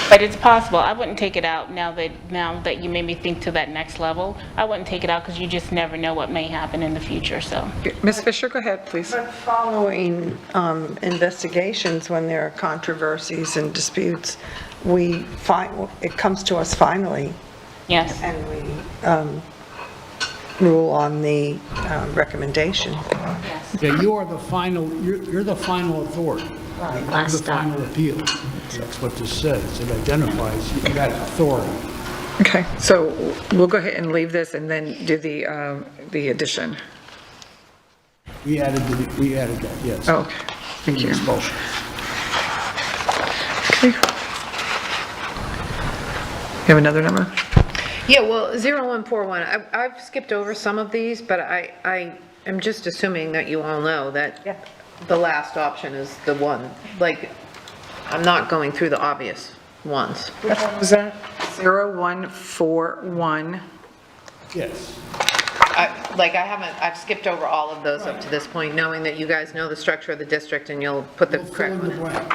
But it's possible. I wouldn't take it out now that you made me think to that next level. I wouldn't take it out because you just never know what may happen in the future, so. Ms. Fisher, go ahead, please. But following investigations, when there are controversies and disputes, it comes to us finally, Yes. and we rule on the recommendation. Yeah, you are the final, you're the final authority. You're Last the stop. final appeal. That's what this says. It identifies that authority. Okay, so we'll go ahead and leave this and then do the addition. We added that, yes. Oh, okay, thank you. Expulsion. Okay. You have another number? Yeah, well, 0141, I've skipped over some of these, but I am just assuming that you all know that the last option is the one. Like, I'm not going through the obvious ones. Which one was that? 0141. Yes. I've skipped over all of those up to this point, knowing that you guys know the structure of the district and you'll put the We'll fill correct in the one. blank.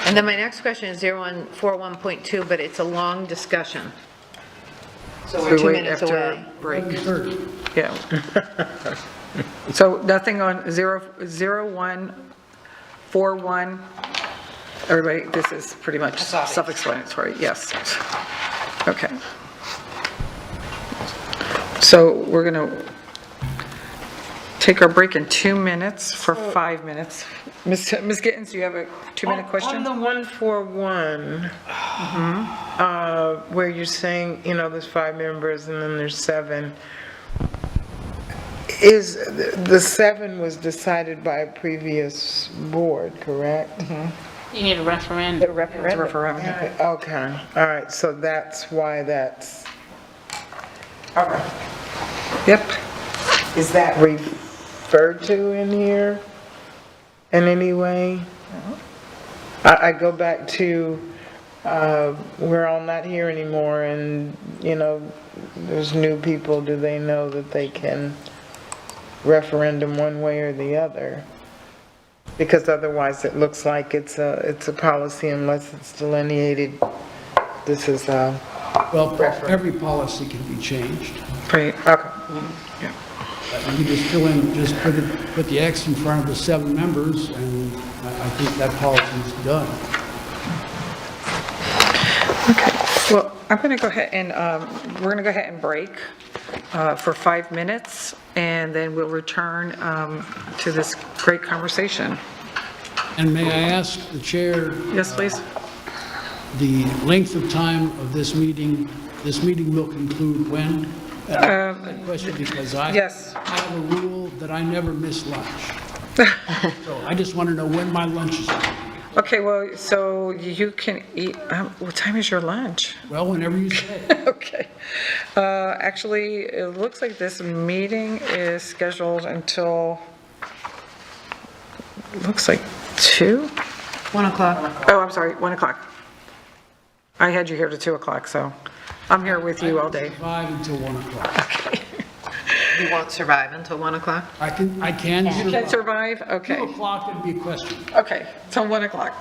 And then my next question is 0141.2, but it's a long discussion. So we're 2 wait minutes after away. break. 30. Yeah. So nothing on 0141. Everybody, this is pretty much self-explanatory, yes. Okay. So we're going to take our break in 2 minutes for 5 minutes. Ms. Gittens, do you have a 2-minute question? On the 141, where you're saying, there's 5 members and then there's 7, the 7 was decided by a previous board, correct? You need a referendum. It's a referendum. Okay, all right, so that's why that's, all right. Yep. Is that referred to in here in any way? I go back to, we're all not here anymore and, there's new people, do they know that they can referendum one way or the other? Because otherwise it looks like it's a policy unless it's delineated. This is Well, every policy can be changed. Right. okay. Yeah. You just fill in, just put the X in front of the 7 members, and I think that policy is done. Okay, well, I'm going to go ahead and, we're going to go ahead and break for 5 minutes, and then we'll return to this great conversation. And may I ask the chair, Yes, please? the length of time of this meeting will conclude when? That question, because Yes. I have a rule that I never miss lunch. So I just want to know when my lunch is. Okay, well, so you can eat, what time is your lunch? Well, whenever you say. Okay. Actually, it looks like this meeting is scheduled until, looks like 2? 1 o'clock. Oh, I'm sorry, 1 o'clock. I had you here to 2 o'clock, so I'm here with you all day. Survive until 1 o'clock. You won't survive until 1 o'clock? I can You can survive. survive? 2 Okay. o'clock would be a question. Okay, so 1 o'clock.